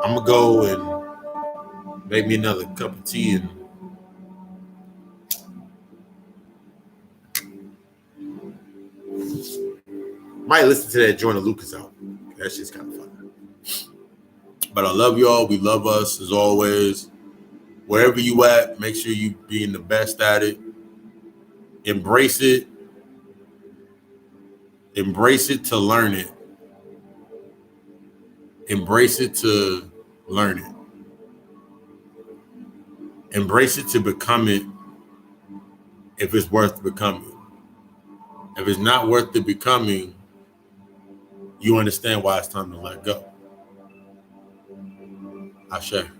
I'm going to go and make me another cup of tea and might listen to that Joyner Lucas album. That shit's kind of fun. But I love y'all. We love us as always. Wherever you at, make sure you being the best at it. Embrace it. Embrace it to learn it. Embrace it to learn it. Embrace it to become it if it's worth becoming. If it's not worth the becoming, you understand why it's time to let go. I share.